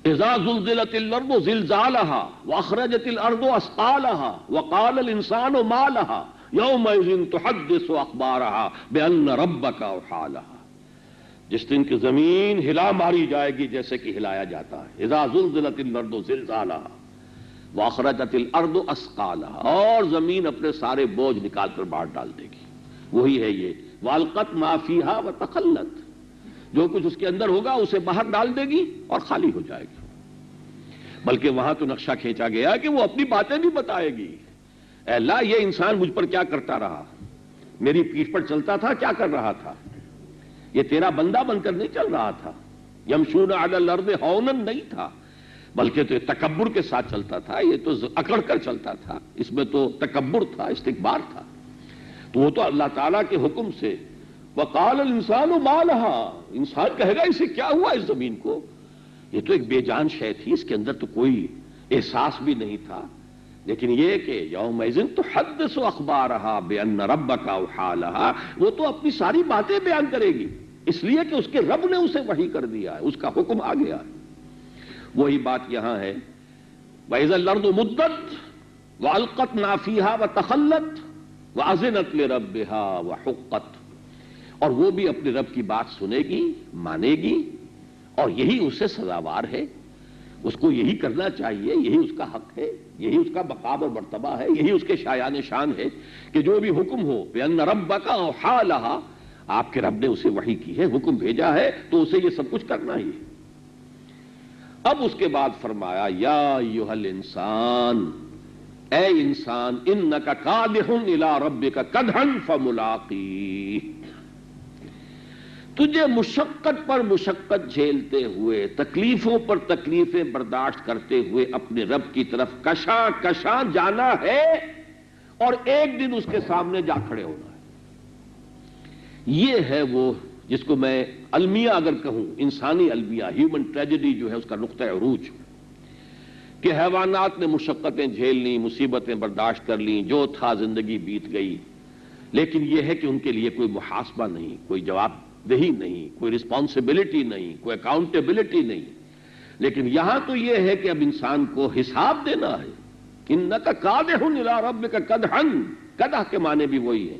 اذا زلزلت الارض زلزالها واخرجت الارض اثقالها وقال الانسان ما لها یومئذ تحدث اخبارها بان ربک اوحی لها، جس دن کی زمین ہلا ماری جائے گی جیسے کہ ہلایا جاتا ہے۔ اذا زلزلت الارض زلزالها واخرجت الارض اثقالها، اور زمین اپنے سارے بوجھ نکال کر باہر ڈال دے گی۔ وہی ہے یہ والقت ما فیہا وتخلت، جو کچھ اس کے اندر ہوگا اسے باہر ڈال دے گی اور خالی ہو جائے گی۔ بلکہ وہاں تو نقشہ کھینچا گیا کہ وہ اپنی باتیں بھی بتائے گی، اے اللہ یہ انسان مجھ پر کیا کرتا رہا، میری پیٹھ پر چلتا تھا، کیا کر رہا تھا، یہ تیرا بندہ بن کر نہیں چل رہا تھا، یمشون علی الارض ہونا نہیں تھا، بلکہ تو تکبر کے ساتھ چلتا تھا، یہ تو اکڑ کر چلتا تھا، اس میں تو تکبر تھا، استکبار تھا۔ تو وہ تو اللہ تعالیٰ کے حکم سے وقال الانسان ما لها، انسان کہے گا اسے کیا ہوا اس زمین کو، یہ تو ایک بے جان شے تھی، اس کے اندر تو کوئی احساس بھی نہیں تھا، لیکن یہ کہ یومئذ تحدث اخبارها بان ربک اوحی لها، وہ تو اپنی ساری باتیں بیان کرے گی، اس لیے کہ اس کے رب نے اسے وحی کر دیا ہے، اس کا حکم آ گیا ہے۔ وہی بات یہاں ہے وَإِذَا الْأَرْضُ مُدَّتْ وَأَلْقَتْ مَا فِيهَا وَتَخَلَّتْ وَأَذِنَتْ لِرَبِّهَا وَحُقَّتْ، اور وہ بھی اپنے رب کی بات سنے گی، مانے گی، اور یہی اسے سزاوار ہے، اس کو یہی کرنا چاہیے، یہی اس کا حق ہے، یہی اس کا مقام اور مرتبہ ہے، یہی اس کے شایان شان ہے کہ جو بھی حکم ہو بِأَنَّ رَبَّكَ أَوْحَىٰ لَهَا، آپ کے رب نے اسے وحی کی ہے، حکم بھیجا ہے، تو اسے یہ سب کچھ کرنا ہی ہے۔ اب اس کے بعد فرمایا یا ایھا الانسان، اے انسان، انک کادح الی ربک کدحا فملاقیہ، تجھے مشقت پر مشقت جھیلتے ہوئے، تکلیفوں پر تکلیفیں برداشت کرتے ہوئے اپنے رب کی طرف کشاں کشاں جانا ہے، اور ایک دن اس کے سامنے جا کھڑے ہونا ہے۔ یہ ہے وہ جس کو میں المیہ اگر کہوں، انسانی المیہ، ہیومن ٹریجڈی جو ہے اس کا نقطہ عروج، کہ حیوانات نے مشقتیں جھیل لیں، مصیبتیں برداشت کر لیں، جو تھا زندگی بیت گئی، لیکن یہ ہے کہ ان کے لیے کوئی محاسبہ نہیں، کوئی جواب دہی نہیں، کوئی رسپانسبلٹی نہیں، کوئی اکاؤنٹیبلٹی نہیں۔ لیکن یہاں تو یہ ہے کہ اب انسان کو حساب دینا ہے۔ انک کادح الی ربک کدحا، کدح کے معنی بھی وہی ہے،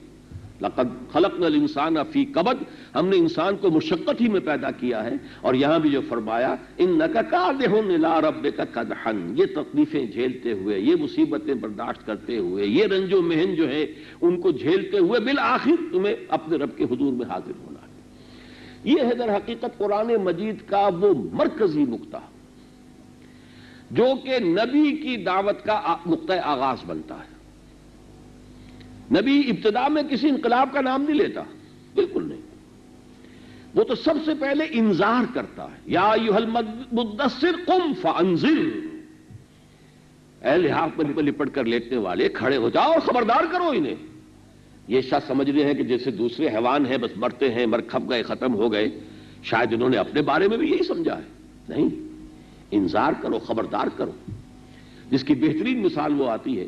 لقد خلقنا الانسان فی کبد، ہم نے انسان کو مشقت ہی میں پیدا کیا ہے، اور یہاں بھی جو فرمایا انک کادح الی ربک کدحا، یہ تکلیفیں جھیلتے ہوئے، یہ مصیبتیں برداشت کرتے ہوئے، یہ رنج و محن جو ہے ان کو جھیلتے ہوئے بالآخر تمہیں اپنے رب کے حضور میں حاضر ہونا ہے۔ یہ ہے در حقیقت قرآن مجید کا وہ مرکزی نقطہ جو کہ نبی کی دعوت کا نقطہ آغاز بنتا ہے۔ نبی ابتدا میں کسی انقلاب کا نام نہیں لیتا، بالکل نہیں. وہ تو سب سے پہلے انذار کرتا ہے، یا ایھا المدثر قم فانذر، اے لحاف پر لپٹ کر لیٹنے والے کھڑے ہو جاؤ اور خبردار کرو انہیں. یہ شاہ سمجھ رہے ہیں کہ جیسے دوسرے حیوان ہیں بس مرتے ہیں، مر کھپ گئے، ختم ہو گئے. شاید انہوں نے اپنے بارے میں بھی یہی سمجھا ہے. نہیں، انذار کرو، خبردار کرو. جس کی بہترین مثال وہ آتی ہے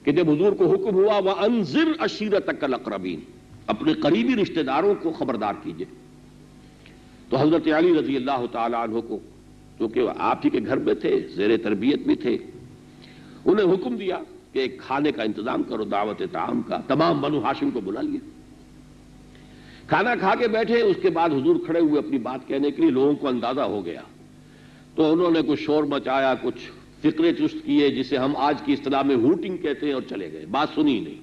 کہ جب حضور کو حکم ہوا وَأَنذِرْ عَشِيرَتَكَ الْأَقْرَبِينَ، اپنے قریبی رشتہ داروں کو خبردار کیجئے، تو حضرت علی رضی اللہ تعالی عنہ کو، کیونکہ آپ ہی کے گھر میں تھے، زیر تربیت بھی تھے، انہیں حکم دیا کہ ایک کھانے کا انتظام کرو، دعوت طعام کا. تمام بنو ہاشم کو بلا لیا، کھانا کھا کے بیٹھے. اس کے بعد حضور کھڑے ہوئے اپنی بات کہنے کے لیے. لوگوں کو اندازہ ہو گیا تو انہوں نے کچھ شور مچایا، کچھ فقرے چست کیے جسے ہم آج کی اصطلاح میں ہوٹنگ کہتے ہیں، اور چلے گئے. بات سنی نہیں.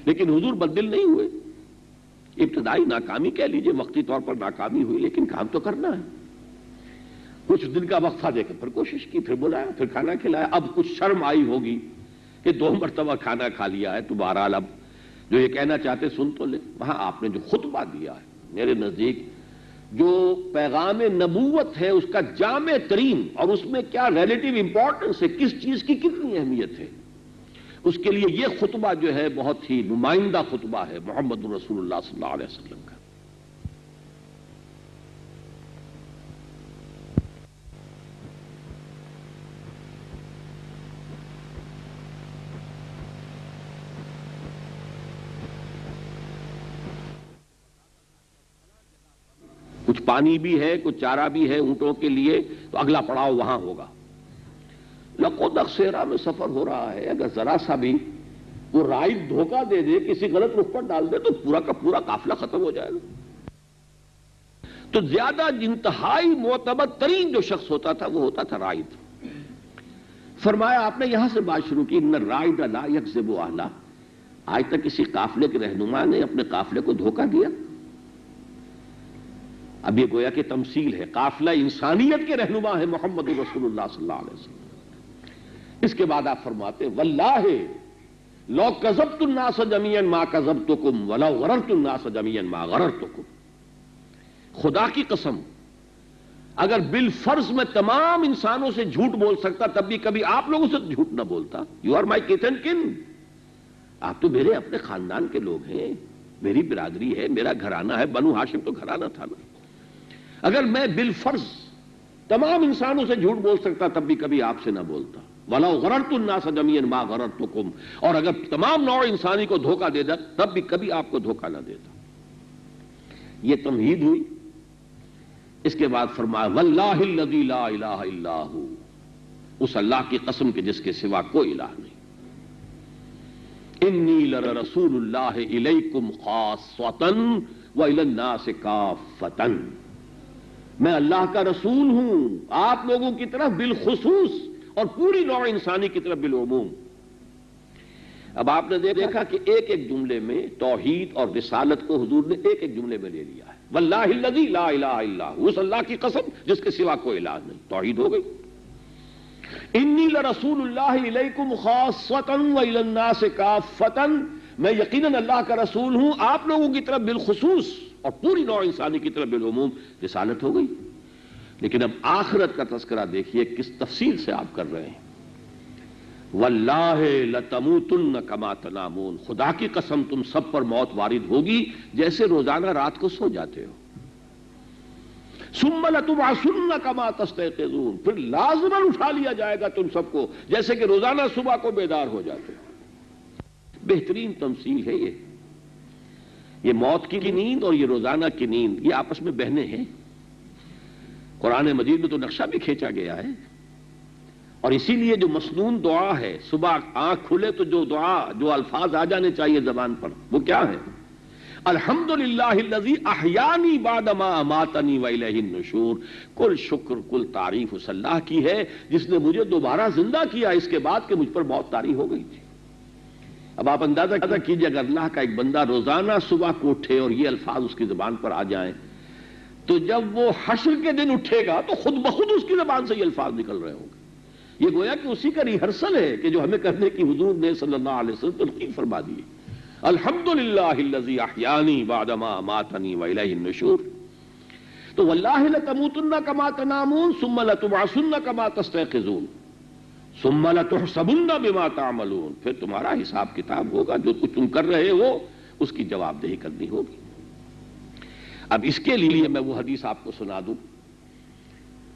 لیکن حضور بددل نہیں ہوئے. ابتدائی ناکامی کہہ لیجئے، وقتی طور پر ناکامی ہوئی، لیکن کام تو کرنا ہے. کچھ دن کا وقفہ دے کے پھر کوشش کی، پھر بلایا، پھر کھانا کھلایا. اب کچھ شرم آئی ہوگی کہ 2 مرتبہ کھانا کھا لیا ہے، تو بہرحال اب جو یہ کہنا چاہتے سن تو لے. وہاں آپ نے جو خطبہ دیا ہے، میرے نزدیک جو پیغام نبوت ہے اس کا جامع ترین، اور اس میں کیا ریلیٹیو امپورٹنس ہے، کس چیز کی کتنی اہمیت ہے، اس کے لیے یہ خطبہ جو ہے بہت ہی نمائندہ خطبہ ہے محمد رسول اللہ صلی اللہ علیہ وسلم کا. کچھ پانی بھی ہے، کچھ چارہ بھی ہے اونٹوں کے لیے، تو اگلا پڑاؤ وہاں ہوگا. لقودق صحرا میں سفر ہو رہا ہے، اگر ذرا سا بھی وہ رائد دھوکہ دے دے، کسی غلط رخ پر ڈال دے، تو پورا کا پورا قافلہ ختم ہو جائے گا. تو زیادہ انتہائی معتبر ترین جو شخص ہوتا تھا وہ ہوتا تھا رائد. فرمایا آپ نے یہاں سے بات شروع کی، ان الرائد لا یکذب اہلہ. آج تک کسی قافلے کے رہنما نے اپنے قافلے کو دھوکہ دیا؟ اب یہ گویا کہ تمثیل ہے. قافلہ انسانیت کے رہنما ہے محمد رسول اللہ صلی اللہ علیہ وسلم. اس کے بعد آپ فرماتے واللہ لو کذبت الناس جميعا ما کذبتکم ولو غررت الناس جميعا ما غررتکم. خدا کی قسم اگر بالفرض میں تمام انسانوں سے جھوٹ بول سکتا تب بھی کبھی آپ لوگوں سے جھوٹ نہ بولتا. You are my kith and kin. آپ تو میرے اپنے خاندان کے لوگ ہیں، میری برادری ہے، میرا گھرانہ ہے. بنو ہاشم تو گھرانہ تھا نا. اگر میں بالفرض تمام انسانوں سے جھوٹ بول سکتا تب بھی کبھی آپ سے نہ بولتا. وَلَوْ غَرَرْتُ النَّاسَ جَمِيعًا مَا غَرَرْتُكُمْ. اور اگر تمام نوع انسانی کو دھوکہ دے دا تب بھی کبھی آپ کو دھوکہ نہ دیتا. یہ تمہید ہوئی. اس کے بعد فرمایا وَاللَّهِ الَّذِي لَا إِلَٰهَ إِلَّا هُوَ. اس اللہ کی قسم کے جس کے سوا کوئی الہ نہیں. إِنِّي لَرَسُولُ اللَّهِ إِلَيْكُمْ خَاصَّةً وَإِلَى النَّاسِ كَافَّةً. میں اللہ کا رسول ہوں آپ لوگوں کی طرف بالخصوص اور پوری نوع انسانی کی طرف بالعموم. اب آپ نے دیکھا کہ ایک ایک جملے میں توحید اور رسالت کو حضور نے ایک ایک جملے میں لے لیا ہے. واللہ الذی لا الہ الا ہو. اس اللہ کی قسم جس کے سوا کوئی الہ نہیں. توحید ہو گئی. انی لرسول اللہ الیکم خاصۃ والی الناس کافۃ. میں یقیناً اللہ کا رسول ہوں آپ لوگوں کی طرف بالخصوص اور پوری نوع انسانی کی طرف بالعموم. رسالت ہو گئی. لیکن اب آخرت کا تذکرہ دیکھیے کس تفصیل سے آپ کر رہے ہیں. واللہ لتموتن کما تنامون. خدا کی قسم تم سب پر موت وارد ہوگی جیسے روزانہ رات کو سو جاتے ہو. ثم لتبعثن کما تستيقظون. پھر لازماً اٹھا لیا جائے گا تم سب کو جیسے کہ روزانہ صبح کو بیدار ہو جاتے ہو. بہترین تمثیل ہے یہ موت کی نیند اور یہ روزانہ کی نیند، یہ آپس میں بہنے ہیں. قرآن مجید میں تو نقشہ بھی کھینچا گیا ہے. اور اسی لیے جو مسنون دعا ہے، صبح آنکھ کھلے تو جو دعا، جو الفاظ آ جانے چاہیے زبان پر، وہ کیا ہے؟ الحمدللہ الذی احیانی بعد ما اماتنی والیہ النشور. کل شکر کل تعریف اس اللہ کی ہے جس نے مجھے دوبارہ زندہ کیا اس کے بعد کہ مجھ پر موت طاری ہو گئی تھی. اب آپ اندازہ کیجیے اگر اللہ کا ایک بندہ روزانہ صبح کو اٹھے اور یہ الفاظ اس کی زبان پر آ جائیں تو جب وہ حشر کے دن اٹھے گا تو خود بخود اس کی زبان سے یہ الفاظ نکل رہے ہوں گے. یہ گویا کہ اسی کا ریہرسل ہے کہ جو ہمیں کرنے کی حضور نے صلی اللہ علیہ وسلم تلقین فرما دی. الحمدللہ الذی احیانی بعد ما اماتنی والیہ النشور. تو واللہ لتموتن کما تنامون ثم لتبعثن کما تستيقظون ثم لتحسبن بما تعملون. پھر تمہارا حساب کتاب ہوگا، جو کچھ تم کر رہے ہو اس کی جواب دہی کرنی ہوگی. اب اس کے لیے میں وہ حدیث آپ کو سنا دوں،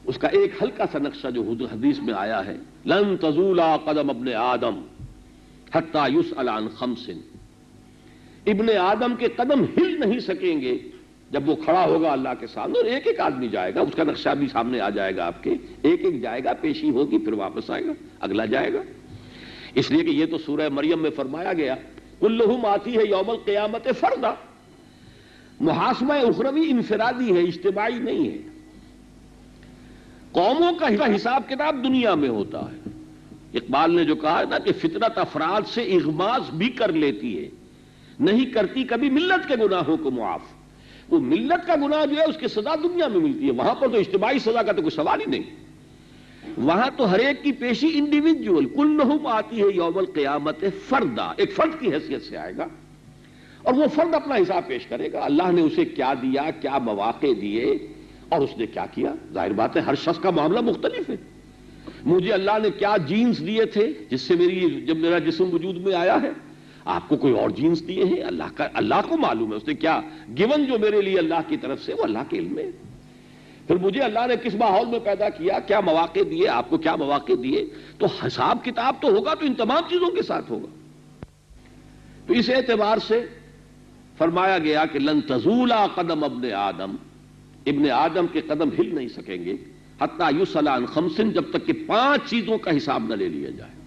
اس کا ایک ہلکا سا نقشہ جو حدیث میں آیا ہے، لن تزول قدم ابن آدم حتی یسأل عن خمس. ابن آدم کے قدم ہل نہیں سکیں گے جب وہ کھڑا ہوگا اللہ کے سامنے، اور ایک ایک آدمی جائے گا، اس کا نقشہ بھی سامنے آ جائے گا آپ کے، ایک ایک جائے گا، پیشی ہوگی، پھر واپس آئے گا، اگلا جائے گا. اس لیے کہ یہ تو سورہ مریم میں فرمایا گیا کلہم آتی ہے یوم القیامت فردا. محاسبہ اخروی انفرادی ہے، اجتماعی نہیں ہے. قوموں کا حساب کتاب دنیا میں ہوتا ہے. اقبال نے جو کہا ہے نا کہ فطرت افراد سے اغماز بھی کر لیتی ہے، نہیں کرتی کبھی ملت کے گناہوں کو معاف. وہ ملت کا گناہ جو ہے اس کی سزا دنیا میں ملتی ہے، وہاں پر تو اجتماعی سزا کا تو کوئی سوال ہی نہیں. وہاں تو ہر ایک کی پیشی انڈیویجول، کلہم آتی ہے یوم القیامت فردا، ایک فرد کی حیثیت سے آئے گا اور وہ فرد اپنا حساب پیش کرے گا. اللہ نے اسے کیا دیا، کیا مواقع دیے اور اس نے کیا کیا. ظاہر بات ہے ہر شخص کا معاملہ مختلف ہے. مجھے اللہ نے کیا جینز دیے تھے جس سے جب میرا جسم وجود میں آیا ہے، آپ کو کوئی اور جینز دیے ہیں، اللہ کو معلوم ہے اس نے کیا گیون جو میرے لیے اللہ کی طرف سے، وہ اللہ کے علم میں. پھر مجھے اللہ نے کس ماحول میں پیدا کیا، کیا مواقع دیے، آپ کو کیا مواقع دیے، تو حساب کتاب تو ہوگا، تو ان تمام چیزوں کے ساتھ ہوگا. تو اس اعتبار سے فرمایا گیا کہ لن تزولا قدم ابن آدم، ابن آدم کے قدم ہل نہیں سکیں گے حتی یسأل عن خمس، جب تک کہ 5 چیزوں کا حساب نہ لے لیا جائے.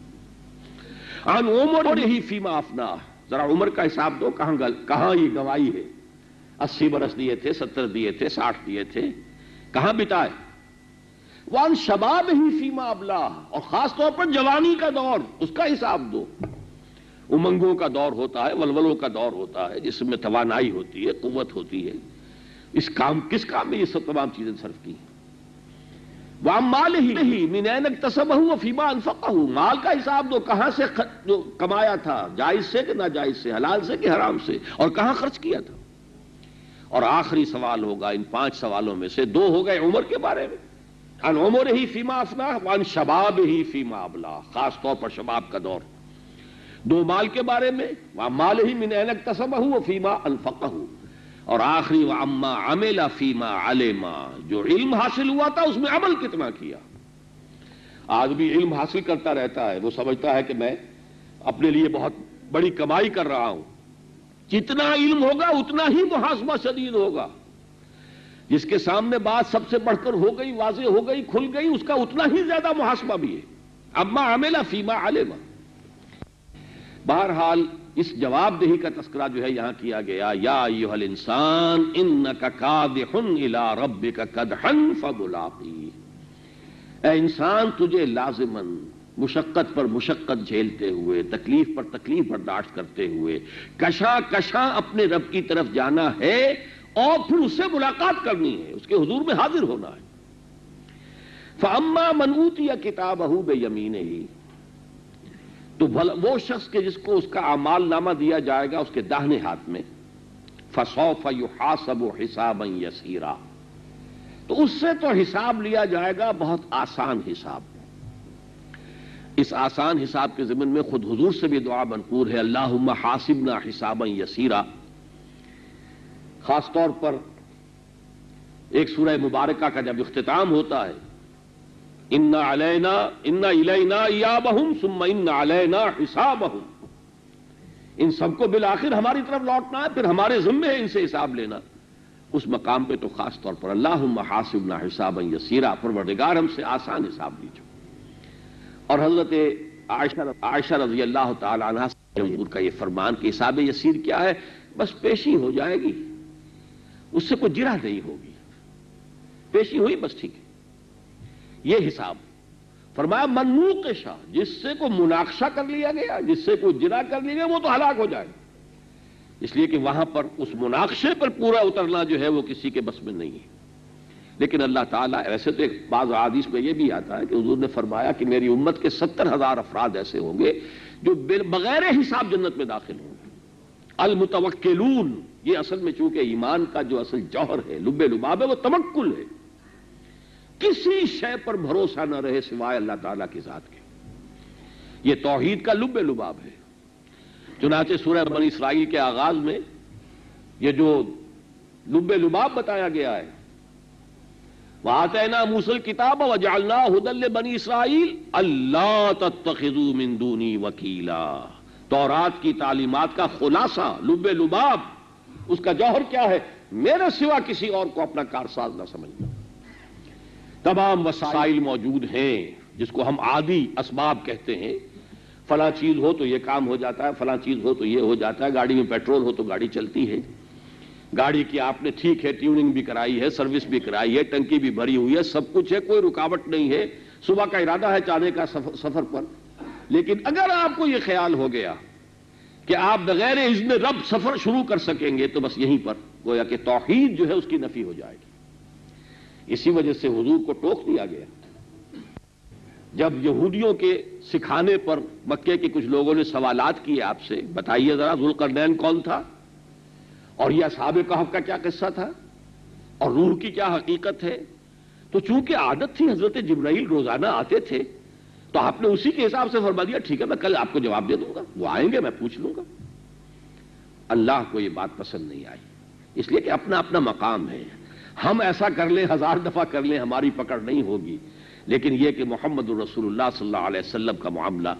عن عمرہ فیما افناہ، ذرا عمر کا حساب دو، کہاں یہ گواہی ہے. 80 برس دیے تھے، 70 دیے تھے، 60 دیے تھے، کہاں بتائے. وعن شبابہ فیما ابلاہ، اور خاص طور پر جوانی کا دور، اس کا حساب دو. امنگوں کا دور ہوتا ہے، ولولوں کا دور ہوتا ہے، جس میں توانائی ہوتی ہے، قوت ہوتی ہے. کس کام میں یہ سب تمام چیزیں صرف کی ہیں. وعن مالہ من این اکتسبہ وفیما انفقہ، مال کا حساب دو، کہاں سے جو کمایا تھا، جائز سے کہ ناجائز سے، حلال سے کہ حرام سے، اور کہاں خرچ کیا تھا. اور آخری سوال ہوگا ان 5 سوالوں میں سے 2 ہو گئے عمر کے بارے میں، عن عمرہ فیما افناہ وعن شبابہ فیما ابلاہ، خاص طور پر شباب کا دور. 2 مال کے بارے میں، وعن مالہ من این اکتسبہ وفیما انفقہ، اور آخری وعما عمل فیما علم، جو علم حاصل ہوا تھا اس میں عمل کتنا کیا. آدمی علم حاصل کرتا رہتا ہے، وہ سمجھتا ہے کہ میں اپنے لیے بہت بڑی کمائی کر رہا ہوں. جتنا علم ہوگا اتنا ہی محاسبہ شدید ہوگا. جس کے سامنے بات سب سے بڑھ کر ہو گئی، واضح ہو گئی، کھل گئی، اس کا اتنا ہی زیادہ محاسبہ بھی ہے. اما عمل فیما علم. بہرحال اس جواب دہی کا تذکرہ جو ہے یہاں کیا گیا، یا ایھا الانسان انک کادح الی ربک کدحا فملاقیہ. اے انسان، تجھے لازماً مشقت پر مشقت جھیلتے ہوئے، تکلیف پر تکلیف برداشت کرتے ہوئے کشاں کشاں اپنے رب کی طرف جانا ہے اور پھر اس سے ملاقات کرنی ہے، اس کے حضور میں حاضر ہونا ہے. فاما من اوتی کتابہ بیمینہ، تو وہ شخص کے جس کو اس کا اعمال نامہ دیا جائے گا اس کے داہنے ہاتھ میں، فسوف یحاسب حسابا یسیرا، تو اس سے تو حساب لیا جائے گا بہت آسان حساب. اس آسان حساب کے ضمن میں خود حضور سے بھی دعا منقور ہے، اللہم حاسبنا حسابا یسیرا. خاص طور پر ایک سورہ مبارکہ کا جب اختتام ہوتا ہے، ان الینا ایابہم ثم ان علینا حسابہم، ان سب کو بالآخر ہماری طرف لوٹنا ہے، پھر ہمارے ذمے ہے ان سے حساب لینا. اس مقام پہ تو خاص طور پر اللہم حاسبنا حسابا یسیرا، پروردگار ہم سے آسان حساب لیجو. اور حضرت عائشہ رضی اللہ تعالی عنہ حضور کا یہ فرمان کہ حساب یسیر کیا ہے، بس پیشی ہو جائے گی، اس سے کوئی جرح نہیں ہوگی، پیشی ہوئی بس ٹھیک ہے. یہ حساب فرمایا من نوقشا، جس سے کوئی مناقشہ کر لیا گیا، جس سے کوئی جرح کر لیا گیا، وہ تو ہلاک ہو جائے. اس لیے کہ وہاں پر اس مناقشے پر پورا اترنا جو ہے وہ کسی کے بس میں نہیں ہے. لیکن اللہ تعالیٰ، ایسے تو ایک بعض احادیث میں یہ بھی آتا ہے کہ حضور نے فرمایا کہ میری امت کے 70,000 افراد ایسے ہوں گے جو بغیر حساب جنت میں داخل ہوں گے. المتوکلون، یہ اصل میں چونکہ ایمان کا جو اصل جوہر ہے، لب لباب ہے، وہ توکل ہے، کسی شے پر بھروسہ نہ رہے سوائے اللہ تعالیٰ کی ذات کے، یہ توحید کا لب لباب ہے۔ چنانچہ سورہ بنی اسرائیل کے آغاز میں یہ جو لب لباب بتایا گیا ہے، وَآتَيْنَا مُوسَى الْكِتَابَ وَجَعَلْنَاهُ هُدًى لِّبَنِي إِسْرَائِيلَ أَلَّا تَتَّخِذُوا مِن دُونِي وَكِيلًا، تورات کی تعلیمات کا خلاصہ، لب لباب، اس کا جوہر کیا ہے؟ میرے سوا کسی اور کو اپنا کارساز نہ سمجھنا۔ تمام وسائل موجود ہیں جس کو ہم عادی اسباب کہتے ہیں، فلاں چیز ہو تو یہ کام ہو جاتا ہے، فلاں چیز ہو تو یہ ہو جاتا ہے، گاڑی میں پیٹرول ہو تو گاڑی چلتی ہے، گاڑی کی آپ نے ٹھیک ہے ٹیوننگ بھی کرائی ہے، سروس بھی کرائی ہے، ٹنکی بھی بھری ہوئی ہے، سب کچھ ہے، کوئی رکاوٹ نہیں ہے، صبح کا ارادہ ہے جانے کا سفر پر، لیکن اگر آپ کو یہ خیال ہو گیا کہ آپ بغیر اذن رب سفر شروع کر سکیں گے تو بس یہیں پر گویا کہ توحید جو ہے اس کی نفی ہو جائے گی۔ اسی وجہ سے حضور کو ٹوک دیا گیا جب یہودیوں کے سکھانے پر مکے کے کچھ لوگوں نے سوالات کیے آپ سے، بتائیے ذرا ذوالقرنین کون تھا اور یہ اصحاب کہف کا کیا قصہ تھا اور روح کی کیا حقیقت ہے، تو چونکہ عادت تھی حضرت جبرائیل روزانہ آتے تھے تو آپ نے اسی کے حساب سے فرما دیا ٹھیک ہے میں کل آپ کو جواب دے دوں گا، وہ آئیں گے میں پوچھ لوں گا۔ اللہ کو یہ بات پسند نہیں آئی، اس لیے کہ اپنا اپنا مقام ہے، ہم ایسا کر لیں 1000 دفعہ کر لیں ہماری پکڑ نہیں ہوگی، لیکن یہ کہ محمد الرسول اللہ صلی اللہ علیہ وسلم کا معاملہ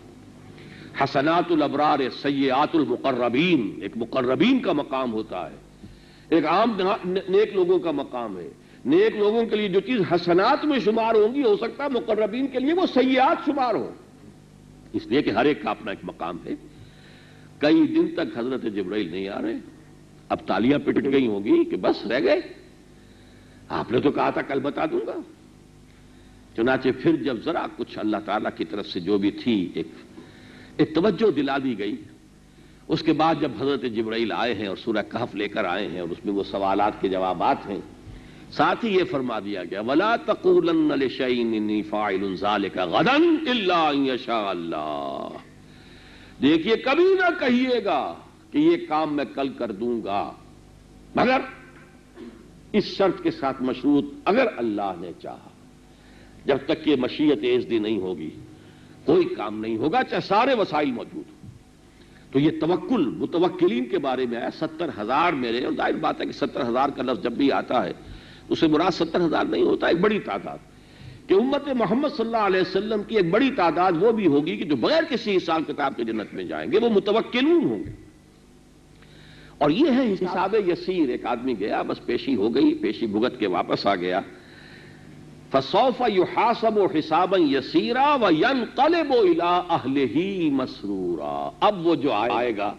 حسنات الابرار سیئات المقربین، ایک مقربین کا مقام ہوتا ہے، ایک عام نیک لوگوں کا مقام ہے۔ نیک لوگوں کے لیے جو چیز حسنات میں شمار ہوں گی ہو سکتا ہے مقربین کے لیے وہ سیئات شمار ہوں، اس لیے کہ ہر ایک کا اپنا ایک مقام ہے۔ کئی دن تک حضرت جبرائیل نہیں آ رہے، اب تالیاں پٹ گئی ہوں گی کہ بس رہ گئے، آپ نے تو کہا تھا کل بتا دوں گا۔ چنانچہ پھر جب ذرا کچھ اللہ تعالیٰ کی طرف سے جو بھی تھی ایک توجہ دلا دی گئی، اس کے بعد جب حضرت جبرائیل آئے ہیں اور سورہ کہف لے کر آئے ہیں اور اس میں وہ سوالات کے جوابات ہیں، ساتھ ہی یہ فرما دیا گیا وَلَا تَقُولَنَّ لِشَيْءٍ إِنِّي فَاعِلٌ ذَلِكَ غَدًا إِلَّا أَن يَشَاءَ اللَّهُ، دیکھیے کبھی نہ کہیے گا کہ یہ کام میں کل کر دوں گا، مگر اس شرط کے ساتھ مشروط اگر اللہ نے چاہا۔ جب تک یہ مشیت عزدی نہیں ہوگی کوئی کام نہیں ہوگا، چاہے سارے وسائل موجود ہوں۔ تو یہ توکل متوکلین کے بارے میں آیا 70,000 میرے، اور ظاہر بات ہے کہ 70,000 کا لفظ جب بھی آتا ہے اس سے مراد 70,000 نہیں ہوتا، ایک بڑی تعداد، کہ امت محمد صلی اللہ علیہ وسلم کی ایک بڑی تعداد وہ بھی ہوگی کہ جو بغیر کسی حساب کتاب کے جنت میں جائیں گے، وہ متوکلون ہوں گے۔ اور یہ ہے حساب یسیر، ایک آدمی گیا بس پیشی ہو گئی، پیشی بھگت کے واپس آ گیا، فَسَوْفَ يُحَاسَبُ حِسَابًا يَسِيرًا وَيَنْقَلِبُ إِلَىٰ أَهْلِهِ مَسْرُورًا، اب وہ جو آئے گا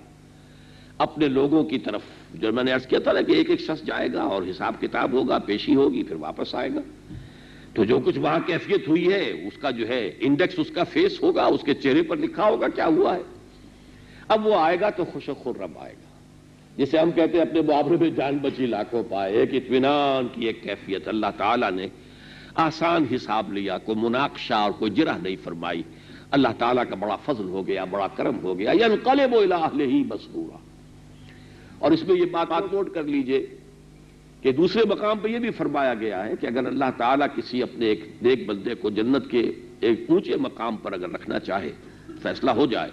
اپنے لوگوں کی طرف، جو میں نے عرض کیا تھا نا کہ ایک ایک شخص جائے گا اور حساب کتاب ہوگا، پیشی ہوگی، پھر واپس آئے گا، تو جو کچھ وہاں کیفیت ہوئی ہے اس کا جو ہے انڈیکس اس کا فیس ہوگا، اس کے چہرے پر لکھا ہوگا کیا ہوا ہے۔ اب وہ آئے گا تو خوش و خرم آئے گا، جسے ہم کہتے ہیں اپنے معاملے میں جان بچی لاکھوں پائے، ایک اطمینان کی ایک کیفیت، اللہ تعالیٰ نے آسان حساب لیا، کوئی مناقشہ اور کوئی جرح نہیں فرمائی، اللہ تعالیٰ کا بڑا فضل ہو گیا، بڑا کرم ہو گیا، ينقلب إلى أهله مسرورا۔ اور اس میں یہ بات نوٹ کر لیجئے کہ دوسرے مقام پہ یہ بھی فرمایا گیا ہے کہ اگر اللہ تعالیٰ کسی اپنے ایک نیک بندے کو جنت کے ایک اونچے مقام پر اگر رکھنا چاہے، فیصلہ ہو جائے،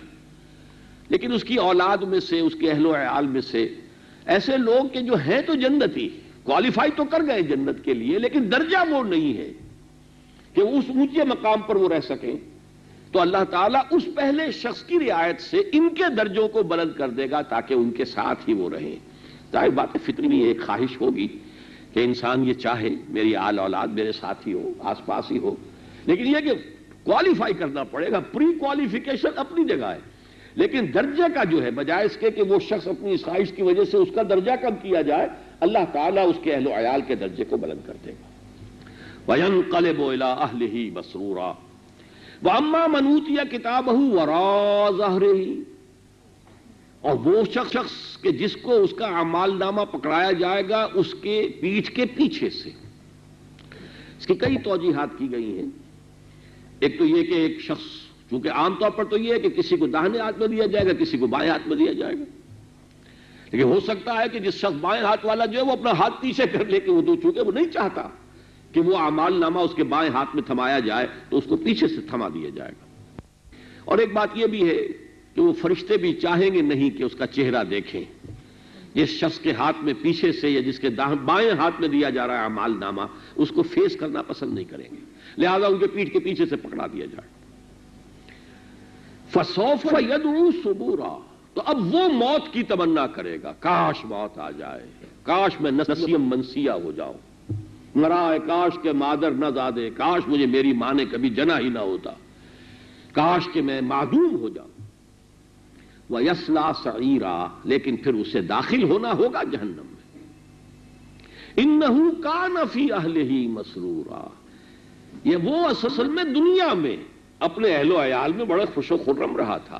لیکن اس کی اولاد میں سے، اس کے اہل و عیال میں سے ایسے لوگ کہ جو ہیں تو جنتی، کوالیفائی تو کر گئے جنت کے لیے، لیکن درجہ وہ نہیں ہے کہ اس اونچے مقام پر وہ رہ سکیں، تو اللہ تعالیٰ اس پہلے شخص کی رعایت سے ان کے درجوں کو بلند کر دے گا تاکہ ان کے ساتھ ہی وہ رہیں۔ ظاہر بات ہے فطری بھی ایک خواہش ہوگی کہ انسان یہ چاہے میری آل اولاد میرے ساتھ ہی ہو، آس پاس ہی ہو، لیکن یہ کہ کوالیفائی کرنا پڑے گا، پری کوالیفیکیشن اپنی جگہ ہے، لیکن درجے کا جو ہے بجائے اس کے کہ وہ شخص اپنی خواہش کی وجہ سے اس کا درجہ کم کیا جائے، اللہ تعالیٰ اس کے اہل و عیال کے درجے کو بلند کر دے گا۔ وَيَنْقَلِبُ إِلَىٰ أَهْلِهِ مَسْرُورًا وَأَمَّا مَنْ أُوتِيَ كِتَابَهُ وَرَاءَ ظَهْرِهِ، اور وہ شخص کہ جس کو اس کا اعمال نامہ پکڑایا جائے گا اس کے پیٹھ کے پیچھے سے۔ اس کی کئی توجیحات کی گئی ہیں، ایک تو یہ کہ ایک شخص، چونکہ عام طور پر تو یہ ہے کہ کسی کو داہنے ہاتھ میں دیا جائے گا، کسی کو بائیں ہاتھ میں دیا جائے گا، لیکن ہو سکتا ہے کہ جس شخص بائیں ہاتھ والا جو ہے وہ اپنا ہاتھ پیچھے کر لے کے وضو، چونکہ وہ نہیں چاہتا کہ وہ اعمال نامہ اس کے بائیں ہاتھ میں تھمایا جائے تو اس کو پیچھے سے تھما دیا جائے گا۔ اور ایک بات یہ بھی ہے کہ وہ فرشتے بھی چاہیں گے نہیں کہ اس کا چہرہ دیکھیں، جس شخص کے ہاتھ میں پیچھے سے یا جس کے بائیں ہاتھ میں دیا جا رہا ہے اعمال نامہ، اس کو فیس کرنا پسند نہیں کریں گے، لہذا ان کے پیٹھ کے پیچھے سے پکڑا دیا جائے۔ فَسَوْفَ يَدْعُو ثُبُورًا، تو اب وہ موت کی تمنا کرے گا، کاش موت آ جائے، کاش میں نسیم منسیہ ہو جاؤں، مرائے کاش کے مادر نہ زادے، کاش مجھے میری ماں نے کبھی جنا ہی نہ ہوتا، کاش کہ میں معدوم ہو جاؤں۔ وَيَصْلَىٰ سَعِيرًا، لیکن پھر اسے داخل ہونا ہوگا جہنم میں۔ إِنَّهُ كَانَ فِي أَهْلِهِ مَسْرُورًا، یہ وہ اصل میں دنیا میں اپنے اہل و عیال میں بڑا خوش و خرم رہا تھا،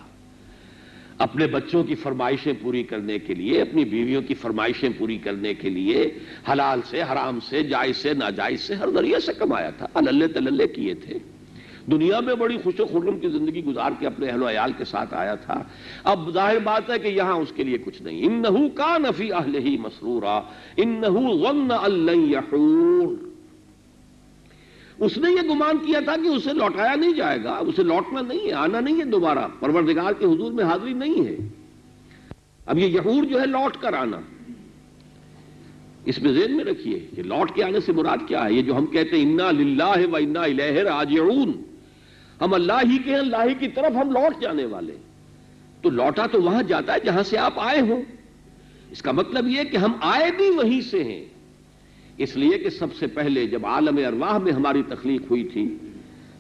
اپنے بچوں کی فرمائشیں پوری کرنے کے لیے، اپنی بیویوں کی فرمائشیں پوری کرنے کے لیے حلال سے، حرام سے، جائز سے، ناجائز سے، ہر ذریعے سے کمایا تھا، اللے تللے کیے تھے، دنیا میں بڑی خوش و خرم کی زندگی گزار کے اپنے اہل و عیال کے ساتھ آیا تھا۔ اب ظاہر بات ہے کہ یہاں اس کے لیے کچھ نہیں۔ انہ کان فی اہلہ مسرورا انہ ظن ان لن یحور، اس نے یہ گمان کیا تھا کہ اسے لوٹایا نہیں جائے گا، اسے لوٹنا نہیں ہے، آنا نہیں ہے دوبارہ، پروردگار کے حضور میں حاضری نہیں ہے۔ اب یہ یحور جو ہے لوٹ کر آنا، اس میں ذہن میں رکھیے کہ لوٹ کے آنے سے مراد کیا ہے۔ یہ جو ہم کہتے ہیں انا للہ و انا الیہ راجعون، ہم اللہ ہی کے ہیں، اللہ ہی کی طرف ہم لوٹ جانے والے، تو لوٹا تو وہاں جاتا ہے جہاں سے آپ آئے ہوں۔ اس کا مطلب یہ کہ ہم آئے بھی وہیں سے ہیں، اس لیے کہ سب سے پہلے جب عالم ارواح میں ہماری تخلیق ہوئی تھی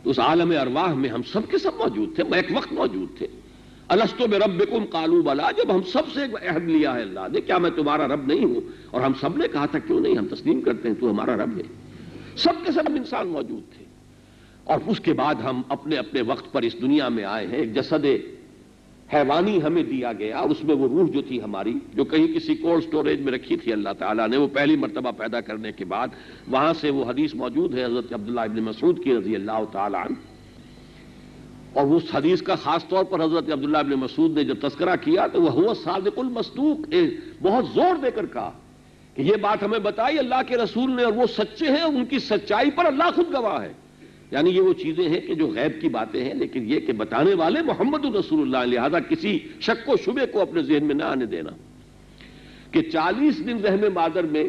تو اس عالم ارواح میں ہم سب کے سب موجود تھے، ایک وقت موجود تھے۔ الستو بربکم قالوا بلا، جب ہم سب سے عہد لیا ہے اللہ نے، کیا میں تمہارا رب نہیں ہوں؟ اور ہم سب نے کہا تھا کیوں نہیں، ہم تسلیم کرتے ہیں تو ہمارا رب ہے۔ سب کے سب انسان موجود تھے، اور اس کے بعد ہم اپنے اپنے وقت پر اس دنیا میں آئے ہیں۔ ایک جسد حیوانی ہمیں دیا گیا، اس میں وہ روح جو تھی ہماری، جو کہیں کسی کولڈ سٹوریج میں رکھی تھی اللہ تعالیٰ نے، وہ پہلی مرتبہ پیدا کرنے کے بعد وہاں سے وہ حدیث موجود ہے حضرت عبداللہ ابن مسعود کی رضی اللہ تعالیٰ عنہ، اور اس حدیث کا خاص طور پر حضرت عبداللہ ابن مسعود نے جب تذکرہ کیا تو وہ ہوا صادق المصدوق، بہت زور دے کر کہا کہ یہ بات ہمیں بتائی اللہ کے رسول نے، اور وہ سچے ہیں، ان کی سچائی پر اللہ خود گواہ ہے۔ یعنی یہ وہ چیزیں ہیں کہ جو غیب کی باتیں ہیں، لیکن یہ کہ بتانے والے محمد رسول اللہ، لہذا کسی شک و شبے کو اپنے ذہن میں نہ آنے دینا کہ 40 دن رحم مادر میں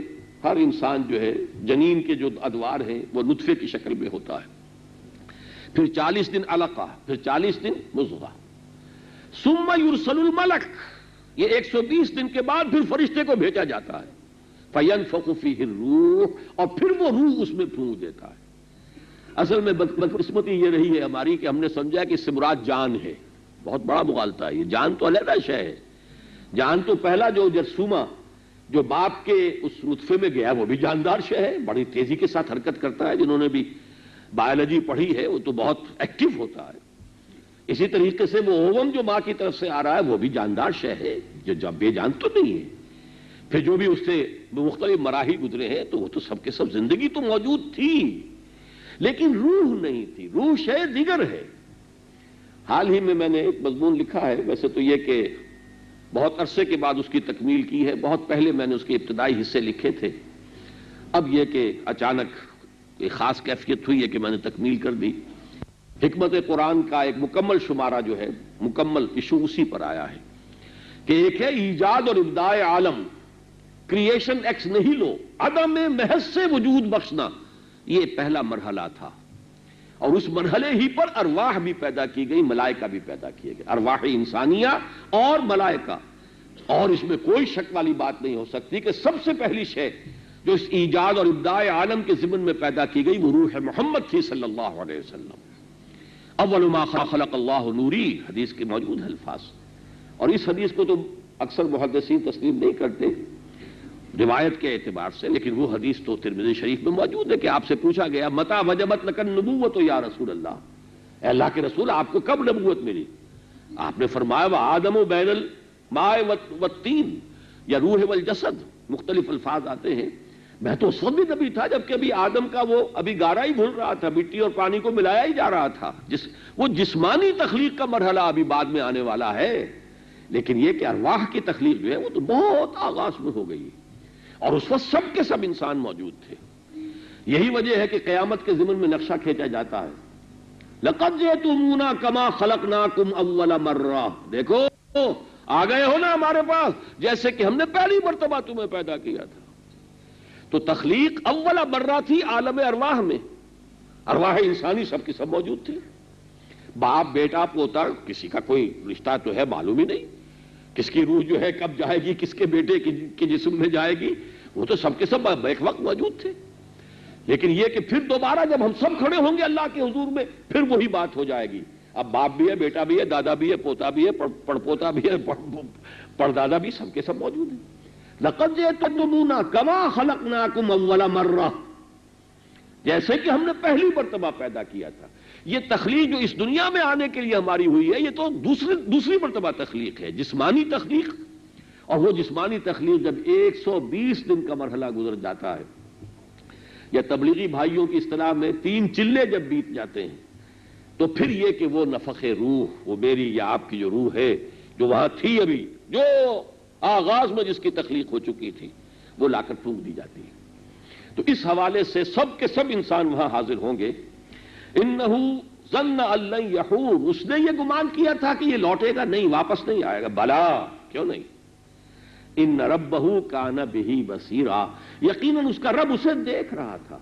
ہر انسان جو ہے، جنین کے جو ادوار ہیں وہ نطفے کی شکل میں ہوتا ہے، پھر 40 دن علقہ، پھر 40 دن مضغہ، ثم یرسل الملک، یہ 120 دن کے بعد پھر فرشتے کو بھیجا جاتا ہے، فینفخ فیہ الروح، اور پھر وہ روح اس میں پھونک دیتا ہے۔ اصل میں بدقسمتی یہ رہی ہے ہماری کہ ہم نے سمجھا کہ اس سے مراد جان ہے، بہت بڑا مغالطہ ہے، یہ جان تو علیحدہ شے ہے، جان تو پہلا جو جرثومہ جو باپ کے اس نطفے میں گیا وہ بھی جاندار شے ہے، بڑی تیزی کے ساتھ حرکت کرتا ہے، جنہوں نے بھی بایولوجی پڑھی ہے وہ تو بہت ایکٹیو ہوتا ہے۔ اسی طریقے سے وہ اووم جو ماں کی طرف سے آ رہا ہے وہ بھی جاندار شے ہے، جو جب بے جان تو نہیں ہے۔ پھر جو بھی اس سے مختلف مراحل گزرے ہیں تو وہ تو سب کے سب زندگی تو موجود تھی، لیکن روح نہیں تھی، روح شے دیگر ہے۔ حال ہی میں نے ایک مضمون لکھا ہے، ویسے تو یہ کہ بہت عرصے کے بعد اس کی تکمیل کی ہے، بہت پہلے میں نے اس کے ابتدائی حصے لکھے تھے، اب یہ کہ اچانک ایک خاص کیفیت ہوئی ہے کہ میں نے تکمیل کر دی۔ حکمت قرآن کا ایک مکمل شمارہ جو ہے، مکمل ایشو اسی پر آیا ہے کہ ایک ہے ایجاد اور ابداع عالم، کریشن ایکس نہیلو، عدم محض سے وجود بخشنا، یہ پہلا مرحلہ تھا، اور اس مرحلے ہی پر ارواح بھی پیدا کی گئی، ملائکہ بھی پیدا کیے گئے، ارواح انسانیہ اور ملائکہ، اور اس میں کوئی شک والی بات نہیں ہو سکتی کہ سب سے پہلی شے جو اس ایجاد اور ابداع عالم کے ضمن میں پیدا کی گئی وہ روح محمد تھی صلی اللہ علیہ وسلم۔ اول ما خلق اللہ نوری، حدیث کے موجود ہے الفاظ، اور اس حدیث کو تو اکثر محدثین تسلیم نہیں کرتے روایت کے اعتبار سے، لیکن وہ حدیث تو ترمذی شریف میں موجود ہے کہ آپ سے پوچھا گیا متى وجبت لك النبوۃ یا رسول اللہ، اے اللہ کے رسول آپ کو کب نبوت ملی؟ آپ نے فرمایا وآدم بین الماء والطین، یا روح والجسد، مختلف الفاظ آتے ہیں۔ میں تو اس وقت بھی نبی تھا جبکہ ابھی آدم کا وہ ابھی گارا ہی بھول رہا تھا، مٹی اور پانی کو ملایا ہی جا رہا تھا، وہ جسمانی تخلیق کا مرحلہ ابھی بعد میں آنے والا ہے، لیکن یہ کہ ارواح کی تخلیق جو ہے وہ تو بہت آغاز میں ہو گئی اور اس وقت سب کے سب انسان موجود تھے. یہی وجہ ہے کہ قیامت کے ضمن میں نقشہ کھینچا جاتا ہے لَقَدْ جِئْتُمُونَا كَمَا خَلَقْنَاكُمْ أَوَّلَ مَرَّةٍ. دیکھو آ گئے ہو نا ہمارے پاس جیسے کہ ہم نے پہلی مرتبہ تمہیں پیدا کیا تھا. تو تخلیق اول مرہ تھی عالم ارواح میں. ارواح انسانی سب کی سب موجود تھی. باپ بیٹا پوتا کسی کا کوئی رشتہ تو ہے معلوم ہی نہیں. کس کی روح جو ہے کب جائے گی, کس کے بیٹے کی جسم میں جائے گی, وہ تو سب کے سب ایک وقت موجود تھے. لیکن یہ کہ پھر دوبارہ جب ہم سب کھڑے ہوں گے اللہ کے حضور میں پھر وہی بات ہو جائے گی. اب باپ بھی ہے, بیٹا بھی ہے, دادا بھی ہے, پوتا بھی ہے, پڑپوتا بھی ہے, پردادا بھی, سب کے سب موجود ہیں. لَقَدْ جِئْتُمُونَا كَمَا خَلَقْنَاكُمْ أَوَّلَ مَرَّةٍ, جیسے کہ ہم نے پہلی مرتبہ پیدا کیا تھا. یہ تخلیق جو اس دنیا میں آنے کے لیے ہماری ہوئی ہے یہ تو دوسری مرتبہ تخلیق ہے, جسمانی تخلیق. اور وہ جسمانی تخلیق جب 120 دن کا مرحلہ گزر جاتا ہے, یا تبلیغی بھائیوں کی اصطلاح میں 3 چلے جب بیت جاتے ہیں, تو پھر یہ کہ وہ نفخ روح, وہ میری یا آپ کی جو روح ہے جو وہاں تھی ابھی, جو آغاز میں جس کی تخلیق ہو چکی تھی, وہ لا کر پھونک دی جاتی ہے. تو اس حوالے سے سب کے سب انسان وہاں حاضر ہوں گے. انہو ظن ان لن یحور, اس نے یہ گمان کیا تھا کہ یہ لوٹے گا نہیں, واپس نہیں آئے گا. بلا, کیوں نہیں. ان ربہ کان بہ بصیرا, یقیناً اس کا رب اسے دیکھ رہا تھا.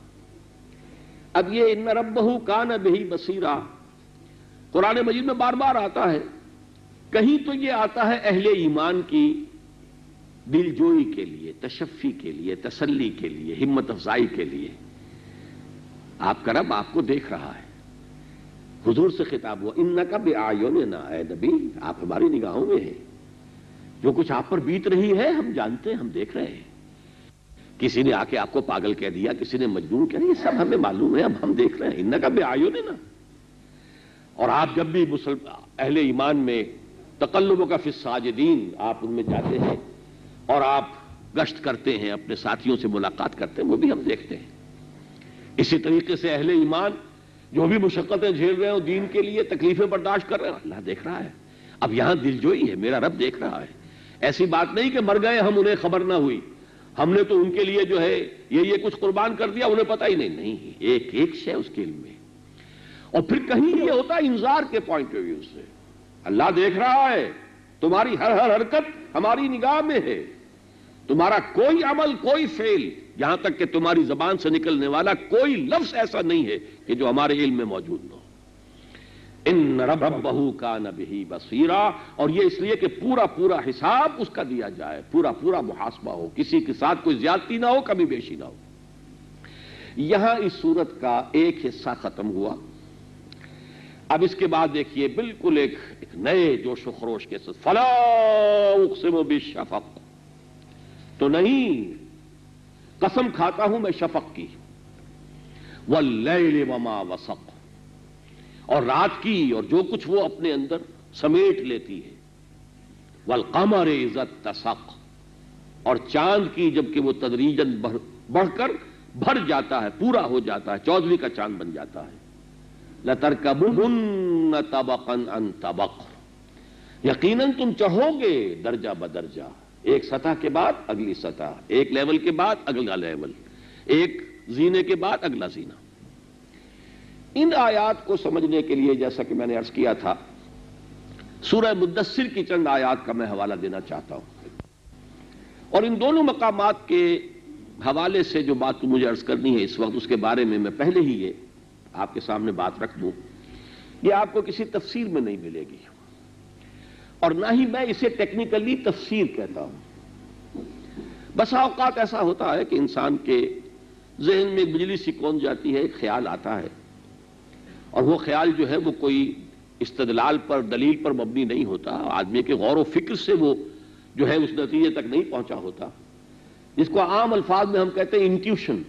اب یہ ان ربہ کان بہ بصیرا قرآن مجید میں بار بار آتا ہے. کہیں تو یہ آتا ہے اہل ایمان کی دل جوئی کے لیے, تشفی کے لیے, تسلی کے لیے, ہمت افزائی کے لیے. آپ کا رب آپ کو دیکھ رہا ہے. حضور سے خطاب ہوا انک بأعیننا, اے نبی آپ ہماری نگاہوں میں ہیں, جو کچھ آپ پر بیت رہی ہے ہم جانتے ہیں, ہم دیکھ رہے ہیں. کسی نے آ کے آپ کو پاگل کہہ دیا, کسی نے مجنون کہہ دیا, یہ سب ہمیں معلوم ہے, اب ہم دیکھ رہے ہیں. انک بأعیننا. اور آپ جب بھی اہل ایمان میں تقلبک فی الساجدین, آپ ان میں جاتے ہیں اور آپ گشت کرتے ہیں, اپنے ساتھیوں سے ملاقات کرتے ہیں, وہ بھی ہم دیکھتے ہیں. اسی طریقے سے اہل ایمان جو بھی مشقتیں جھیل رہے ہوں دین کے لیے, تکلیفیں برداشت کر رہے ہیں, اللہ دیکھ رہا ہے. اب یہاں دل جوئی ہے, میرا رب دیکھ رہا ہے. ایسی بات نہیں کہ مر گئے ہم, انہیں خبر نہ ہوئی, ہم نے تو ان کے لیے جو ہے یہ کچھ قربان کر دیا, انہیں پتہ ہی نہیں. نہیں, ایک ایک شے اس کے علم میں. اور پھر کہیں یہ ہوتا ہے انذار کے پوائنٹ آف ویو سے, اللہ دیکھ رہا ہے, تمہاری ہر حرکت ہماری نگاہ میں ہے. تمہارا کوئی عمل, کوئی فعل, یہاں تک کہ تمہاری زبان سے نکلنے والا کوئی لفظ ایسا نہیں ہے کہ جو ہمارے علم میں موجود نہ ہو. ان ربہ کان بہ بصیرا, اور یہ اس لیے کہ پورا حساب اس کا دیا جائے, پورا محاسبہ ہو, کسی کے ساتھ کوئی زیادتی نہ ہو, کمی بیشی نہ ہو. یہاں اس سورت کا ایک حصہ ختم ہوا. اب اس کے بعد دیکھیے بالکل ایک نئے جوش و خروش کے ساتھ, فلا اقسم بالشفق, تو نہیں, قسم کھاتا ہوں میں شفق کی, واللیل وما وسق, اور رات کی اور جو کچھ وہ اپنے اندر سمیٹ لیتی ہے, والقمر اذا اتسق, اور چاند کی جبکہ وہ تدریجاً بڑھ کر بھر جاتا ہے, پورا ہو جاتا ہے, 14ویں کا چاند بن جاتا ہے. لَتَرْكَبُنَّ طَبَقًا عَنْ طَبَقٍ, یقیناً تم چڑھو گے درجہ بدرجہ, ایک سطح کے بعد اگلی سطح, ایک لیول کے بعد اگلا لیول, ایک زینے کے بعد اگلا زینہ. ان آیات کو سمجھنے کے لیے جیسا کہ میں نے عرض کیا تھا, سورہ مدثر کی چند آیات کا میں حوالہ دینا چاہتا ہوں. اور ان دونوں مقامات کے حوالے سے جو بات مجھے عرض کرنی ہے اس وقت, اس کے بارے میں میں پہلے ہی یہ آپ کے سامنے بات رکھ دوں. یہ آپ کو کسی تفسیر میں نہیں ملے گی, اور نہ ہی میں اسے ٹیکنیکلی تفسیر کہتا ہوں. بسا اوقات ایسا ہوتا ہے کہ انسان کے ذہن میں ایک بجلی سی کون جاتی ہے, ایک خیال آتا ہے, اور وہ خیال جو ہے وہ کوئی استدلال پر, دلیل پر مبنی نہیں ہوتا, آدمی کے غور و فکر سے وہ جو ہے اس نتیجے تک نہیں پہنچا ہوتا, جس کو عام الفاظ میں ہم کہتے ہیں انٹیوشن.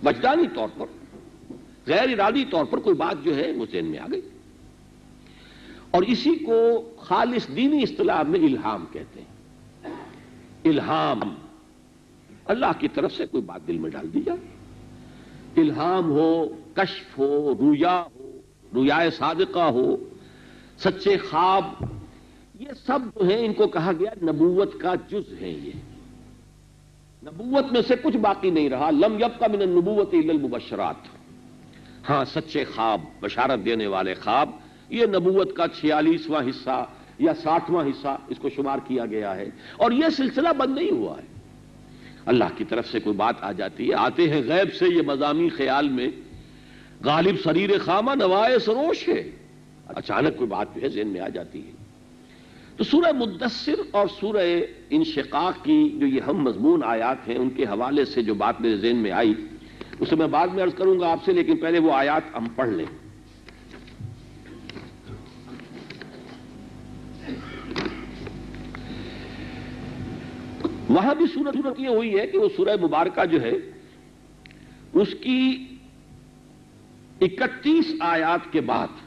وجدانی طور پر, غیر ارادی طور پر کوئی بات جو ہے وہ ذہن میں آ گئی, اور اسی کو خالص دینی اصطلاح میں الہام کہتے ہیں. الہام, اللہ کی طرف سے کوئی بات دل میں ڈال دی جائے, الہام ہو, کشف ہو, رویا ہو, رویائے صادقہ ہو, سچے خواب, یہ سب جو ہیں ان کو کہا گیا نبوت کا جز ہیں. یہ نبوت میں سے کچھ باقی نہیں رہا. لم یبق من النبوت الا المبشرات. ہاں سچے خواب، بشارت دینے والے خواب، یہ نبوت کا 46واں حصہ یا 60واں حصہ اس کو شمار کیا گیا ہے. اور یہ سلسلہ بند نہیں ہوا ہے. اللہ کی طرف سے کوئی بات آ جاتی ہے، آتے ہیں غیب سے یہ مضامین خیال میں، غالب سریر خامہ نوائے سروش ہے، اچانک کوئی بات جو ہے ذہن میں آ جاتی ہے. تو سورہ مدثر اور سورہ انشقاق کی جو یہ ہم مضمون آیات ہیں ان کے حوالے سے جو بات میرے ذہن میں آئی اسے میں بعد میں عرض کروں گا آپ سے، لیکن پہلے وہ آیات ہم پڑھ لیں. وہاں بھی صورت یہ ہوئی ہے کہ وہ سورہ مبارکہ جو ہے اس کی 31 آیات کے بعد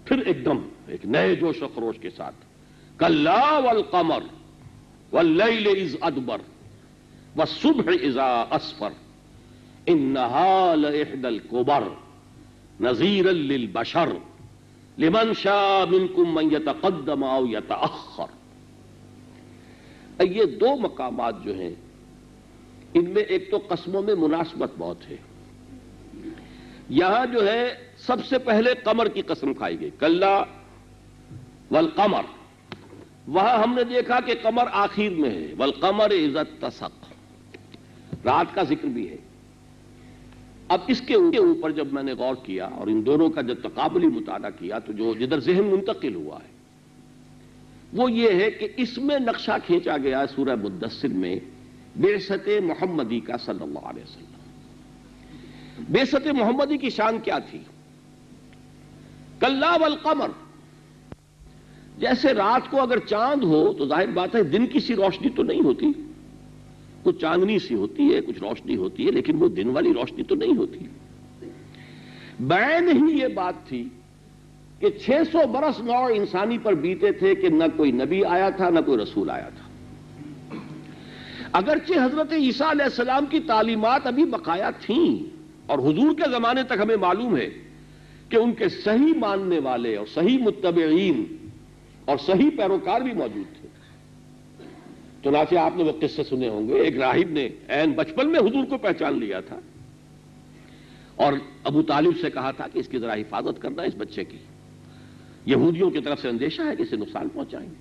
پھر ایک دم ایک نئے جوش و خروش کے ساتھ کلا والقمر واللیل اذ ادبر والصبح اذا اسفر انہا لإحدى الكبر نذیرا للبشر لمن شاء منکم من یتقدم او یتأخر. یہ دو مقامات جو ہیں ان میں ایک تو قسموں میں مناسبت بہت ہے. یہاں جو ہے سب سے پہلے قمر کی قسم کھائی گئی، کلا والقمر. وہاں ہم نے دیکھا کہ قمر آخر میں ہے، والقمر اذا اتسق، رات کا ذکر بھی ہے. اب اس کے اوپر جب میں نے غور کیا اور ان دونوں کا جب تقابلی مطالعہ کیا تو جو جدھر ذہن منتقل ہوا ہے وہ یہ ہے کہ اس میں نقشہ کھینچا گیا سورہ مدثر میں بعثت محمدی کا صلی اللہ علیہ وسلم. بعثت محمدی کی شان کیا تھی؟ کلا والقمر، جیسے رات کو اگر چاند ہو تو ظاہر بات ہے دن کی سی روشنی تو نہیں ہوتی، کچھ چاندنی سی ہوتی ہے، کچھ روشنی ہوتی ہے، لیکن وہ دن والی روشنی تو نہیں ہوتی. بعین ہی یہ بات تھی کہ 600 برس نوع انسانی پر بیتے تھے کہ نہ کوئی نبی آیا تھا نہ کوئی رسول آیا تھا. اگرچہ حضرت عیسیٰ علیہ السلام کی تعلیمات ابھی بقایا تھیں اور حضور کے زمانے تک ہمیں معلوم ہے کہ ان کے صحیح ماننے والے اور صحیح متبعین اور صحیح پیروکار بھی موجود تھے. چنانچہ آپ نے وہ قصے سنے ہوں گے، ایک راہب نے عین بچپن میں حضور کو پہچان لیا تھا اور ابو طالب سے کہا تھا کہ اس کی ذرا حفاظت کرنا اس بچے کی، یہودیوں کی طرف سے اندیشہ ہے کہ اسے نقصان پہنچائیں گے.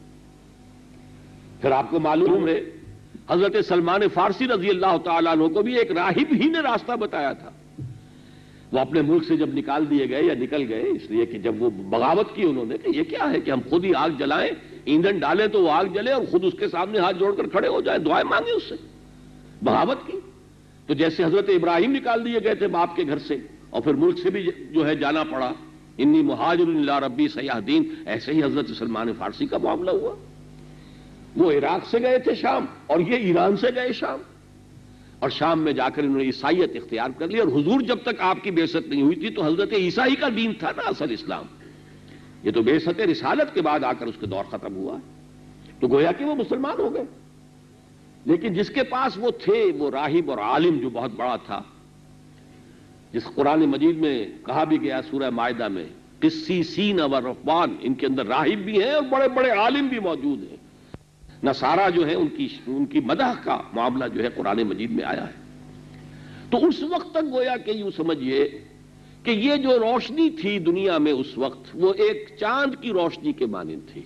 پھر آپ کو معلوم ہے حضرت سلمان فارسی رضی اللہ تعالیٰ عنہ کو بھی ایک راہب ہی نے راستہ بتایا تھا. وہ اپنے ملک سے جب نکال دیے گئے یا نکل گئے اس لیے کہ جب وہ بغاوت کی انہوں نے کہ یہ کیا ہے کہ ہم خود ہی آگ جلائیں، ایندھن ڈالیں تو وہ آگ جلے اور خود اس کے سامنے ہاتھ جوڑ کر کھڑے ہو جائیں، دعائیں مانگیں اس سے، بغاوت کی. تو جیسے حضرت ابراہیم نکال دیے گئے تھے باپ کے گھر سے اور پھر ملک سے بھی جو ہے جانا پڑا، انی مہاجر الی ربی سیہدین، ایسے ہی حضرت سلمان فارسی کا معاملہ ہوا. وہ عراق سے گئے تھے شام اور یہ ایران سے گئے شام، اور شام میں جا کر انہوں نے عیسائیت اختیار کر لی. اور حضور جب تک آپ کی بعثت نہیں ہوئی تھی تو حضرت عیسائی کا دین تھا نا اصل اسلام. یہ تو بعثت رسالت کے بعد آ کر اس کے دور ختم ہوا تو گویا کہ وہ مسلمان ہو گئے. لیکن جس کے پاس وہ تھے وہ راہب اور عالم جو بہت بڑا تھا، جس قرآن مجید میں کہا بھی گیا سورہ مائدہ میں قسیسین و رہبان، ان کے اندر راہب بھی ہیں اور بڑے بڑے عالم بھی موجود ہیں. نصارہ جو ہے ان کی مدح کا معاملہ جو ہے قرآن مجید میں آیا ہے. تو اس وقت تک گویا کہ یوں سمجھئے کہ یہ جو روشنی تھی دنیا میں اس وقت وہ ایک چاند کی روشنی کے مانند تھی.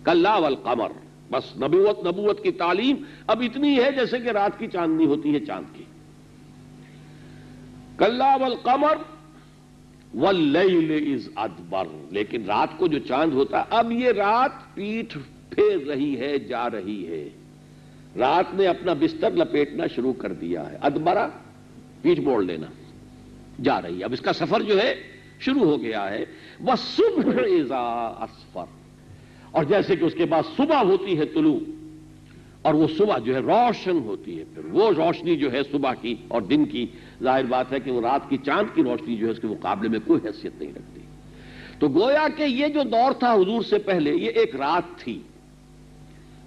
کلا والقمر، بس نبوت کی تعلیم اب اتنی ہے جیسے کہ رات کی چاندنی ہوتی ہے چاند کی. کلا والقمر واللیل اذ ادبر، لیکن رات کو جو چاند ہوتا اب یہ رات پیٹھ پھیر رہی ہے، جا رہی ہے. رات نے اپنا بستر لپیٹنا شروع کر دیا ہے. ادبرا پیٹھ موڑ لینا، جا رہی ہے. اب اس کا سفر جو ہے شروع ہو گیا ہے. والصبح اذا اسفر، اور جیسے کہ اس کے بعد صبح ہوتی ہے طلوع، اور وہ صبح جو ہے روشن ہوتی ہے. پھر وہ روشنی جو ہے صبح کی اور دن کی، ظاہر بات ہے کہ وہ رات کی چاند کی روشنی جو ہے اس کے مقابلے میں کوئی حیثیت نہیں رکھتی. تو گویا کہ یہ جو دور تھا حضور سے پہلے یہ ایک رات تھی.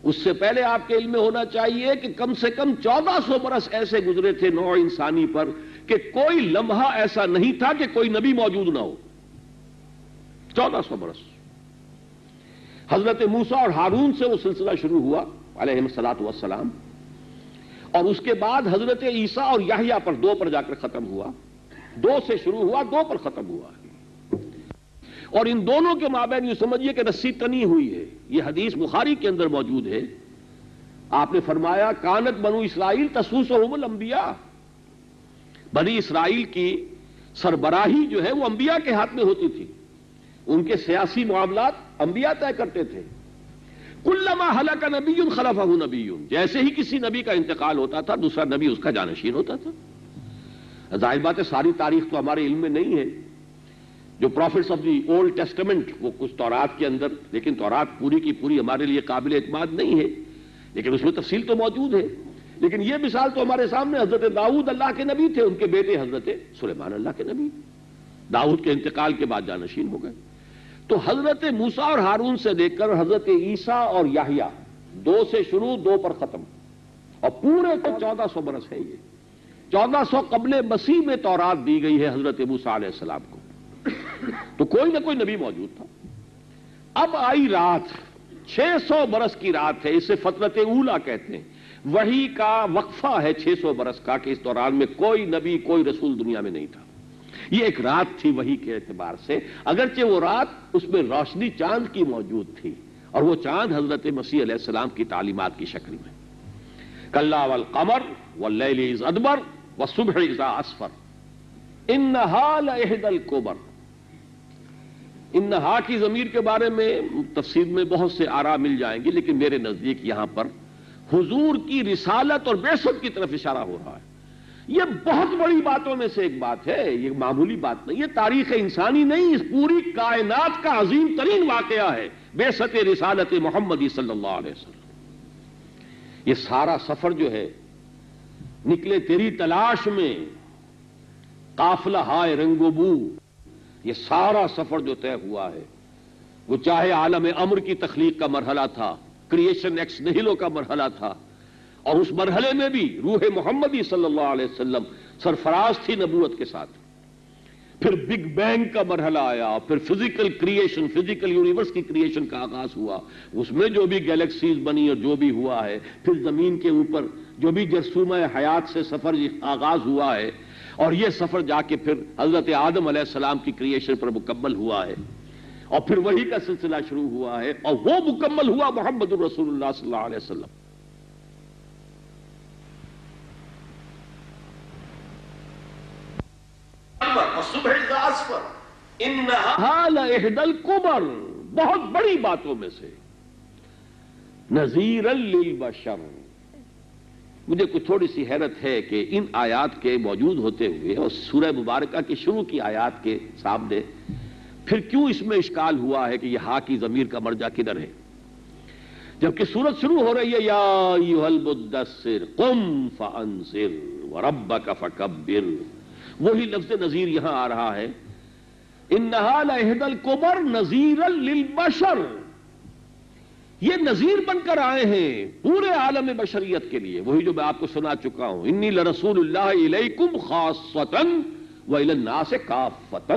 اس سے پہلے آپ کے علم میں ہونا چاہیے کہ کم سے کم 1400 برس ایسے گزرے تھے نوع انسانی پر کہ کوئی لمحہ ایسا نہیں تھا کہ کوئی نبی موجود نہ ہو. 1400 برس. حضرت موسیٰ اور ہارون سے وہ سلسلہ شروع ہوا علیہم الصلاۃ والسلام، اور اس کے بعد حضرت عیسیٰ اور یحییٰ پر 2 پر جا کر ختم ہوا، 2 سے شروع ہوا 2 پر ختم ہوا، اور ان دونوں کے مابین یہ سمجھیے کہ رسی تنی ہوئی ہے۔ یہ حدیث بخاری کے اندر موجود ہے، آپ نے فرمایا کانت بنو اسرائیل تسوسہم الانبیاء، بنی اسرائیل کی سربراہی جو ہے وہ انبیاء کے ہاتھ میں ہوتی تھی، ان کے سیاسی معاملات انبیاء طے کرتے تھے۔ کلما ہلک نبی خلفہ نبی، جیسے ہی کسی نبی کا انتقال ہوتا تھا دوسرا نبی اس کا جانشین ہوتا تھا۔ ظاہر بات ہے ساری تاریخ تو ہمارے علم میں نہیں ہے، جو prophets of the Old Testament وہ کچھ تورات کے اندر، لیکن تورات پوری کی پوری ہمارے لیے قابل اعتماد نہیں ہے، لیکن اس میں تفصیل تو موجود ہے۔ لیکن یہ مثال تو ہمارے سامنے، حضرت داؤد اللہ کے نبی تھے، ان کے بیٹے حضرت سلیمان اللہ کے نبی، داؤد کے انتقال کے بعد جانشین ہو گئے۔ تو حضرت موسیٰ اور ہارون سے لے کر حضرت عیسیٰ اور یحییٰ 2 سے شروع 2 پر ختم، اور پورے کو 1400 برس ہے۔ یہ 1400 قبل مسیح میں تورات دی گئی ہے حضرت موسیٰ علیہ السلام کو، تو کوئی نہ کوئی نبی موجود تھا۔ اب آئی رات، 600 برس کی رات ہے، اسے فترت اولا کہتے ہیں، وحی کا وقفہ ہے 600 برس کا، کہ اس دوران میں کوئی نبی کوئی رسول دنیا میں نہیں تھا۔ یہ ایک رات تھی وحی کے اعتبار سے، اگرچہ وہ رات اس میں روشنی چاند کی موجود تھی، اور وہ چاند حضرت مسیح علیہ السلام کی تعلیمات کی شکل میں، کلا والقمر واللیل اذ ادبر والصبح اذا اسفر انہا لإحدی الکبر۔ انہا کی ضمیر کے بارے میں تفسیر میں بہت سے آراء مل جائیں گے، لیکن میرے نزدیک یہاں پر حضور کی رسالت اور بعثت کی طرف اشارہ ہو رہا ہے۔ یہ بہت بڑی باتوں میں سے ایک بات ہے، یہ معمولی بات نہیں، یہ تاریخ انسانی نہیں، اس پوری کائنات کا عظیم ترین واقعہ ہے، بعثت رسالت محمدی صلی اللہ علیہ وسلم۔ یہ سارا سفر جو ہے، نکلے تیری تلاش میں، قافلہ ہائے رنگ و بو، یہ سارا سفر جو طے ہوا ہے، وہ چاہے عالم امر کی تخلیق کا مرحلہ تھا، کریشن ایکس نہیلو کا مرحلہ تھا، اور اس مرحلے میں بھی روح محمدی صلی اللہ علیہ وسلم سرفراز تھی نبوت کے ساتھ، پھر بگ بینگ کا مرحلہ آیا، پھر فزیکل کریشن، فزیکل یونیورس کی کریشن کا آغاز ہوا، اس میں جو بھی گیلیکسیز بنی اور جو بھی ہوا ہے، پھر زمین کے اوپر جو بھی جرثومہ حیات سے سفر آغاز ہوا ہے، اور یہ سفر جا کے پھر حضرت آدم علیہ السلام کی کریشن پر مکمل ہوا ہے، اور پھر وہی کا سلسلہ شروع ہوا ہے، اور وہ مکمل ہوا محمد الرسول اللہ صلی اللہ علیہ وسلم۔ انہا لإحدی الکبر، بہت بڑی باتوں میں سے، نذیرا للبشر۔ مجھے کچھ تھوڑی سی حیرت ہے کہ ان آیات کے موجود ہوتے ہوئے اور سورہ مبارکہ کی شروع کی آیات کے سامنے پھر کیوں اس میں اشکال ہوا ہے کہ یہ ہا کی ضمیر کا مرجع کدھر ہے، جبکہ سورت شروع ہو رہی ہے یا ایھا المدثر قم فانذر وربک فکبر، وہی لفظ نذیر یہاں آ رہا ہے، انہا لإحدی الکبر نذیرا للبشر۔ یہ نذیر بن کر آئے ہیں پورے عالم بشریت کے لیے، وہی جو میں آپ کو سنا چکا ہوں، انی لرسول اللہ الیکم خاصۃ وإلی الناس کافۃ۔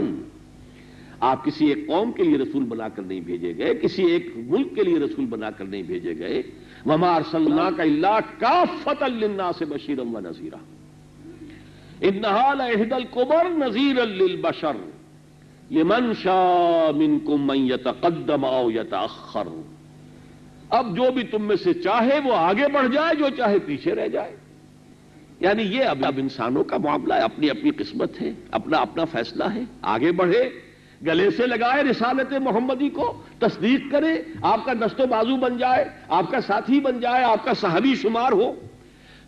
آپ کسی ایک قوم کے لیے رسول بنا کر نہیں بھیجے گئے، کسی ایک ملک کے لیے رسول بنا کر نہیں بھیجے گئے، وما ارسلناک الا کافۃ للناس بشیرا ونذیرا، انہا لإحدی الکبر نذیرا للبشر لمن شاء منکم من یتقدم او یتأخر۔ اب جو بھی تم میں سے چاہے وہ آگے بڑھ جائے، جو چاہے پیچھے رہ جائے، یعنی یہ اب انسانوں کا معاملہ ہے، اپنی اپنی قسمت ہے، اپنا اپنا فیصلہ ہے، آگے بڑھے، گلے سے لگائے رسالت محمدی کو، تصدیق کرے، آپ کا دست و بازو بن جائے، آپ کا ساتھی بن جائے، آپ کا صحابی شمار ہو،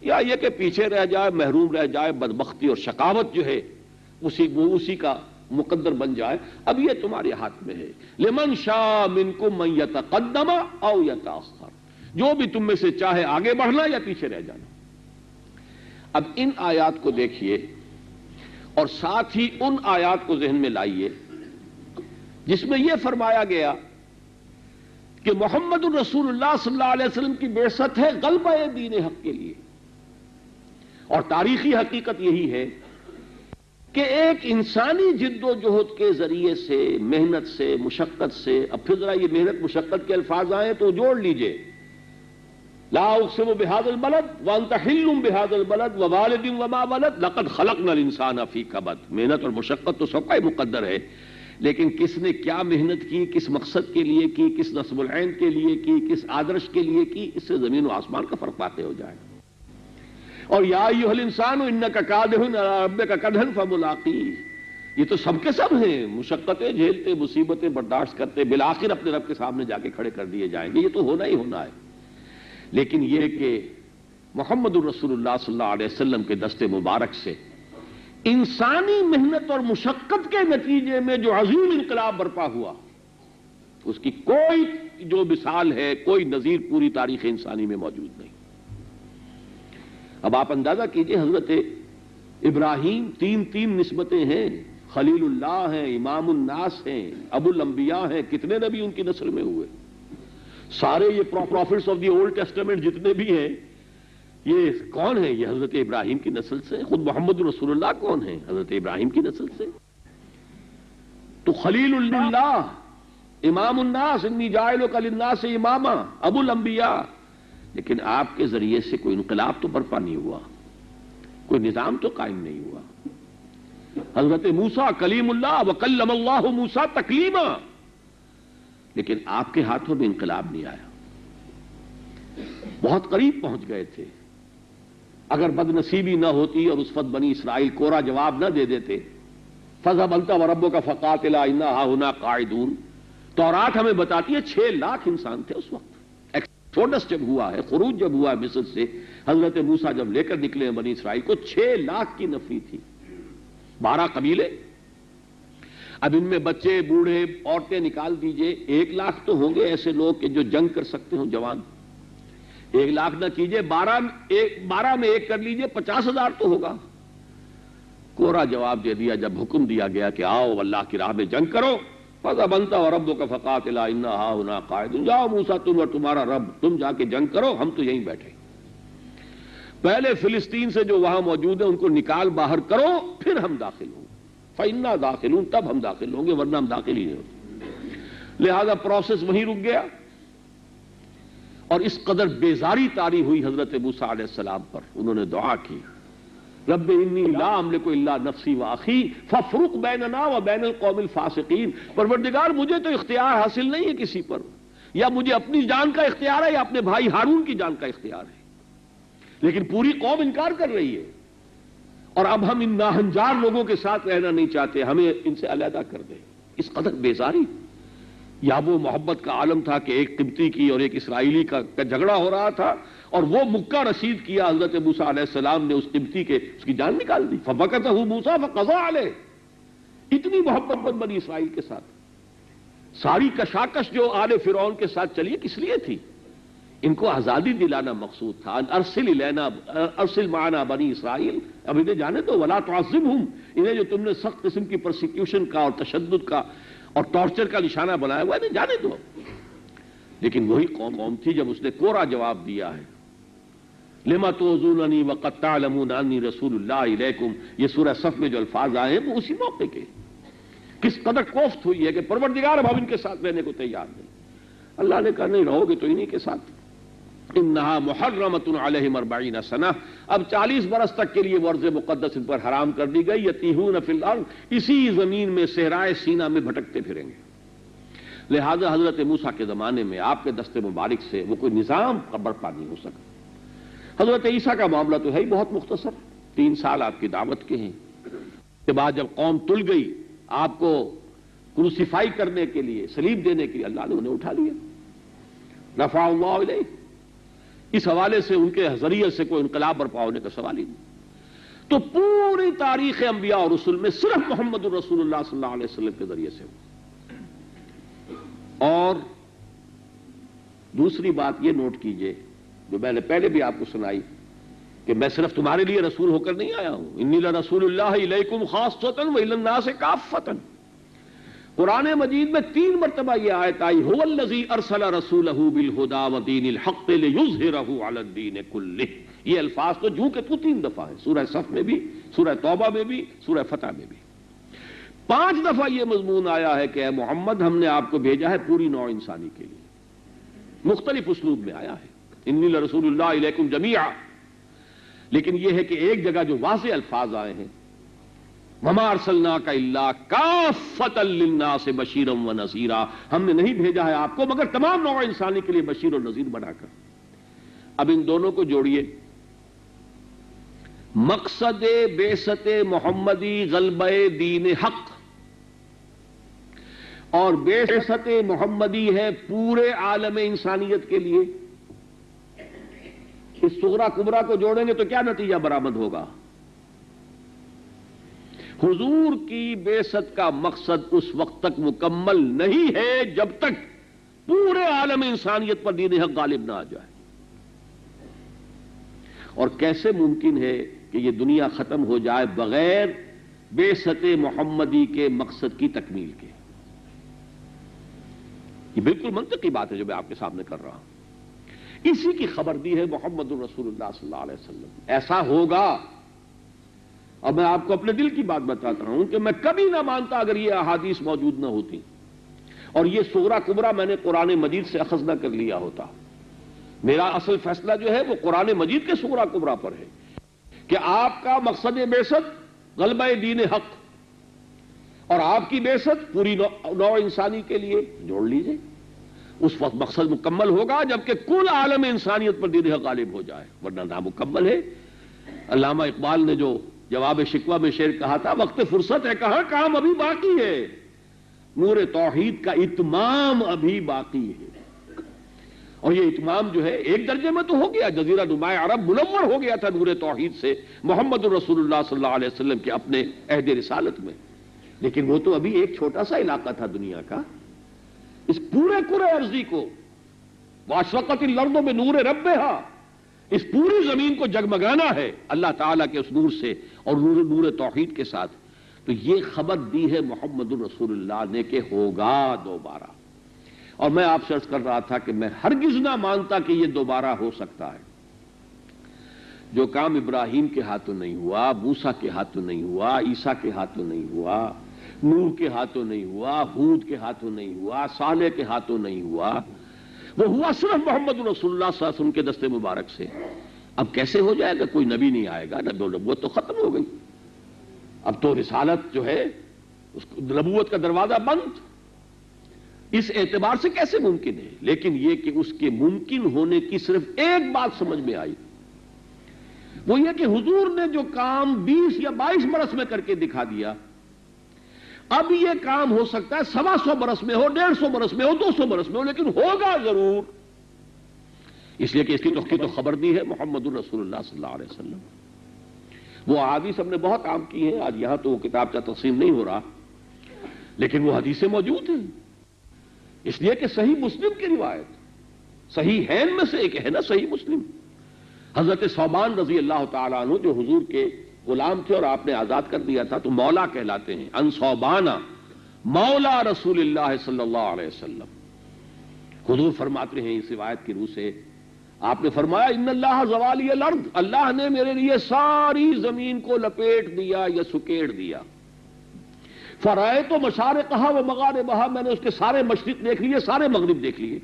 یا یہ کہ پیچھے رہ جائے، محروم رہ جائے، بدبختی اور شقاوت جو ہے اسی کا مقدر بن جائے، اب یہ تمہارے ہاتھ میں ہے۔ لمن شاء منکم من یتقدم او یتأخر، جو بھی تم میں سے چاہے آگے بڑھنا یا پیچھے رہ جانا۔ اب ان آیات کو دیکھیے اور ساتھ ہی ان آیات کو ذہن میں لائیے جس میں یہ فرمایا گیا کہ محمد الرسول اللہ صلی اللہ علیہ وسلم کی بعثت ہے غلبہ دین حق کے لیے، اور تاریخی حقیقت یہی ہے کہ ایک انسانی جد و جہد کے ذریعے سے، محنت سے، مشقت سے، اب پھر ذرا یہ محنت مشقت کے الفاظ آئے تو جوڑ لیجئے، لا اقسم بهذا البلد وانت حل بهذا البلد ووالد وما ولد لقد خلقنا الانسان فی کبد۔ محنت اور مشقت تو سب کا مقدر ہے، لیکن کس نے کیا محنت کی، کس مقصد کے لیے کی، کس نصب العین کے لیے کی، کس آدرش کے لیے کی، اس سے زمین و آسمان کا فرق واقع ہو جائے۔ اور یا ایھا الانسان انک کادح الی ربک کدحا فملاقیہ، یہ تو سب کے سب ہیں، مشقتیں جھیلتے، مصیبتیں برداشت کرتے، بالآخر اپنے رب کے سامنے جا کے کھڑے کر دیے جائیں گے، یہ تو ہونا ہی ہونا ہے۔ لیکن یہ کہ محمد الرسول اللہ صلی اللہ علیہ وسلم کے دست مبارک سے انسانی محنت اور مشقت کے نتیجے میں جو عظیم انقلاب برپا ہوا، اس کی کوئی جو مثال ہے، کوئی نظیر پوری تاریخ انسانی میں موجود نہیں۔ اب آپ اندازہ کیجئے، حضرت ابراہیم تین نسبتیں ہیں، خلیل اللہ ہیں، امام الناس ہیں، ابو الانبیاء ہیں، کتنے نبی ان کی نسل میں ہوئے؟ سارے یہ prophets of the Old Testament جتنے بھی ہیں، یہ کون ہیں؟ یہ حضرت ابراہیم کی نسل سے۔ خود محمد رسول اللہ کون ہیں؟ حضرت ابراہیم کی نسل سے۔ تو خلیل اللہ، امام الناس، انی جاعلک للناس اماما، ابو الانبیاء، لیکن آپ کے ذریعے سے کوئی انقلاب تو برپا نہیں ہوا، کوئی نظام تو قائم نہیں ہوا۔ حضرت موسیٰ کلیم اللہ، وکلم اللہ موسیٰ تکلیما، لیکن آپ کے ہاتھوں میں انقلاب نہیں آیا۔ بہت قریب پہنچ گئے تھے، اگر بد نصیبی نہ ہوتی اور اس وقت بنی اسرائیل کوڑا جواب نہ دے دیتے، فَاذْهَبْ أَنْتَ وَرَبُّكَ فَقَاتِلَا إِنَّا هَاهُنَا قَاعِدُونَ، تورات ہمیں بتاتی ہے 6 لاکھ انسان تھے اس وقت۔ ایکسوڈس جب ہوا ہے، خروج جب ہوا ہے مصر سے، حضرت موسیٰ جب لے کر نکلے ہیں بنی اسرائیل کو، 6 لاکھ کی نفری تھی، 12 قبیلے۔ اب ان میں بچے، بوڑھے، عورتیں نکال دیجئے، 1 لاکھ تو ہوں گے ایسے لوگ کہ جو جنگ کر سکتے ہوں، جوان۔ 1 لاکھ نہ کیجئے، 12 میں 1 کر لیجئے، 50,000 تو ہوگا۔ کوڑا جواب دے دیا جب حکم دیا گیا کہ آؤ اللہ کی راہ میں جنگ کرو، فَاذْهَبْ أَنْتَ وَرَبُّكَ فَقَاتِلَا إِنَّا هَاهُنَا قَاعِدُونَ، جاؤ موسیٰ تم اور تمہارا رب، تم جا کے جنگ کرو، ہم تو یہیں بیٹھے۔ پہلے فلسطین سے جو وہاں موجود ہیں ان کو نکال باہر کرو، پھر ہم داخل ہوں، فَإِنَّا دَاخِلُونَ، تب ہم داخل ہوں گے، ورنہ ہم داخل ہی نہیں ہوتے۔ لہذا پروسیس وہیں رک گیا، اور اس قدر بیزاری طاری ہوئی حضرت موسیٰ علیہ السلام پر، انہوں نے دعا کی، رب انی لا املک الا نفسی واخی فافرق بیننا وبین القوم الفاسقین، پروردگار مجھے تو اختیار حاصل نہیں ہے کسی پر، یا مجھے اپنی جان کا اختیار ہے یا اپنے بھائی ہارون کی جان کا اختیار ہے، لیکن پوری قوم انکار کر رہی ہے، اور اب ہم ان ناہنجار لوگوں کے ساتھ رہنا نہیں چاہتے، ہمیں ان سے علیحدہ کر دیں۔ اس قدر بیزاری، یا وہ محبت کا عالم تھا کہ ایک قبطی کی اور ایک اسرائیلی کا جھگڑا ہو رہا تھا، اور وہ مکہ رشید کیا حضرت موسیٰ علیہ السلام نے اس قبطی کے، اس کی جان نکال دی، فَفَقَتَهُ مُوسَىٰ فَقَضَىٰ عَلَيْهِ۔ اتنی محبت بنی اسرائیل کے ساتھ، ساری کشاکش جو آل فرعون کے ساتھ چلی کس لیے تھی؟ ان کو آزادی دلانا مقصود تھا، ارسل معنا بنی اسرائیل، اب انہیں جانے دو، ولا تعذبہم، انہیں جو تم نے سخت قسم کی پرسیکیوشن کا اور تشدد کا اور ٹارچر کا نشانہ بنایا ہوا ہے، انہیں جانے دو۔ لیکن وہی قوم تھی جب اس نے کوڑا جواب دیا ہے، لما تؤذوننی وقد تعلمون انی رسول اللہ الیکم، یہ سورہ صف میں جو الفاظ آئے ہیں وہ اسی موقع کے، کس قدر کوفت ہوئی ہے کہ پروردگار اب ہم ان کے ساتھ رہنے کو تیار نہیں۔ اللہ نے کہا نہیں رہو گے تو انہی کے ساتھ، انہا محرمۃ علیہم 40 سنہ، اب 40 برس تک کے لیے وہ ارض مقدس ان پر حرام کر دی گئی، یتیہون فی الارض، اسی زمین میں صحرائے سینا میں بھٹکتے پھریں گے۔ لہذا حضرت موسیٰ کے زمانے میں آپ کے دست مبارک سے وہ کوئی نظام برپا نہیں ہو سکا۔ حضرت عیسیٰ کا معاملہ تو ہے ہی بہت مختصر، 3 سال آپ کی دعوت کے ہیں، اس کے بعد جب قوم تل گئی آپ کو کروسیفائی کرنے کے لیے، صلیب دینے کے لیے، اللہ نے انہیں اٹھا لیا، رفع اللہ الیہ۔ اس حوالے سے ان کے ذریعے سے کوئی انقلاب برپا ہونے کا سوال ہی نہیں۔ تو پوری تاریخ انبیاء اور رسل میں صرف محمد الرسول اللہ صلی اللہ علیہ وسلم کے ذریعے سے ہوا۔ اور دوسری بات یہ نوٹ کیجئے جو میں نے پہلے بھی آپ کو سنائی، کہ میں صرف تمہارے لیے رسول ہو کر نہیں آیا ہوں، انی لرسول اللہ الیکم خاصۃ والی الناس کافۃ۔ قرآن مجید میں 3 مرتبہ یہ آیت آئی، هو الذی ارسل رسولہ بالہدی ودین الحق لیظہرہ علی الدین کلہ، یہ الفاظ تو جو کہ تو 3 دفعہ ہیں، سورہ صف میں بھی، سورہ توبہ میں بھی، سورہ فتح میں بھی 5 دفعہ یہ مضمون آیا ہے کہ اے محمد ہم نے آپ کو بھیجا ہے پوری نوع انسانی کے لیے، مختلف اسلوب میں آیا ہے، انی لرسول اللہ الیکم جمیعا، لیکن یہ ہے کہ ایک جگہ جو واضح الفاظ آئے ہیں وما ارسلناک الا کافۃ للناس بشیرا ونذیرا، ہم نے نہیں بھیجا ہے آپ کو مگر تمام نوع انسانی کے لیے بشیر اور نذیر بنا کر۔ اب ان دونوں کو جوڑیے، مقصد بعثت محمدی غلبہ دین حق اور بعثت محمدی ہے پورے عالم انسانیت کے لیے، اس صغرا کبرا کو جوڑیں گے تو کیا نتیجہ برآمد ہوگا؟ حضور کی بعثت کا مقصد اس وقت تک مکمل نہیں ہے جب تک پورے عالم انسانیت پر دین حق غالب نہ آ جائے۔ اور کیسے ممکن ہے کہ یہ دنیا ختم ہو جائے بغیر بعثت محمدی کے مقصد کی تکمیل کے؟ یہ بالکل منطقی بات ہے جو میں آپ کے سامنے کر رہا ہوں۔ اسی کی خبر دی ہے محمد الرسول اللہ صلی اللہ علیہ وسلم۔ ایسا ہوگا، اور میں آپ کو اپنے دل کی بات بتاتا ہوں کہ میں کبھی نہ مانتا اگر یہ احادیث موجود نہ ہوتی اور یہ صغرا کبرا میں نے قرآن مجید سے اخذ نہ کر لیا ہوتا۔ میرا اصل فیصلہ جو ہے وہ قرآن مجید کے صغرا کبرا پر ہے کہ آپ کا مقصد بعثت غلبہ دین حق اور آپ کی بعثت پوری نوع انسانی کے لیے، جوڑ لیجئے، اس وقت مقصد مکمل ہوگا جبکہ کل عالم انسانیت پر دین حق غالب ہو جائے، ورنہ نامکمل ہے۔ علامہ اقبال نے جو جواب شکوہ میں شعر کہا تھا، وقت فرصت ہے کہاں، کام ابھی باقی ہے، نور توحید کا اتمام ابھی باقی ہے۔ اور یہ اتمام جو ہے ایک درجے میں تو ہو گیا، جزیرہ نما عرب منور ہو گیا تھا نور توحید سے محمد الرسول اللہ صلی اللہ علیہ وسلم کے اپنے عہد رسالت میں، لیکن وہ تو ابھی ایک چھوٹا سا علاقہ تھا دنیا کا۔ اس پورے کرۂ ارضی کو واشرقت الارض بنور ربہا، اس پوری زمین کو جگمگانا ہے اللہ تعالیٰ کے اس نور سے اور نور توحید کے ساتھ۔ تو یہ خبر دی ہے محمد الرسول اللہ نے کہ ہوگا دوبارہ، اور میں آپ سے عرض کر رہا تھا کہ میں ہرگز نہ مانتا کہ یہ دوبارہ ہو سکتا ہے۔ جو کام ابراہیم کے ہاتھوں نہیں ہوا، موسیٰ کے ہاتھوں نہیں ہوا، عیسیٰ کے ہاتھوں نہیں ہوا، نوح کے ہاتھوں نہیں ہوا، ہود کے ہاتھوں نہیں ہوا، صالح کے ہاتھوں نہیں ہوا، وہ ہوا صرف محمد رسول اللہ صلی اللہ علیہ وسلم کے دست مبارک سے۔ اب کیسے ہو جائے گا؟ کوئی نبی نہیں آئے گا، نبوت تو ختم ہو گئی، اب تو رسالت جو ہے اس نبوت کا دروازہ بند۔ اس اعتبار سے کیسے ممکن ہے؟ لیکن یہ کہ اس کے ممکن ہونے کی صرف ایک بات سمجھ میں آئی، وہ یہ کہ حضور نے جو کام 20 یا 22 برس میں کر کے دکھا دیا، اب یہ کام ہو سکتا ہے 125 برس میں ہو، 150 برس میں ہو، 200 برس میں ہو، لیکن ہوگا ضرور، اس لیے کہ اس کی تو خبر دی ہے محمد الرسول اللہ صلی اللہ علیہ وسلم۔ وہ احادیث ہم نے بہت عام کی ہیں، آج یہاں تو وہ کتاب کا تقسیم نہیں ہو رہا، لیکن وہ حدیثیں موجود ہیں، اس لیے کہ صحیح مسلم کی روایت، صحیح ہین میں سے ایک ہے نا صحیح مسلم، حضرت ثوبان رضی اللہ تعالیٰ عنہ جو حضور کے غلام تھے اور آپ نے آزاد کر دیا تھا تو مولا کہلاتے ہیں، ان ثوبان مولا رسول اللہ صلی اللہ علیہ وسلم۔ حضور فرماتے ہیں اس روایت کی روح سے، آپ نے فرمایا ان اللہ زوالی الارض، اللہ نے میرے لیے ساری زمین کو لپیٹ دیا یا سکیڑ دیا، فرأیت مشارقہا و مغاربہا، میں نے اس کے سارے مشرق دیکھ لیے، سارے مغرب دیکھ لیے،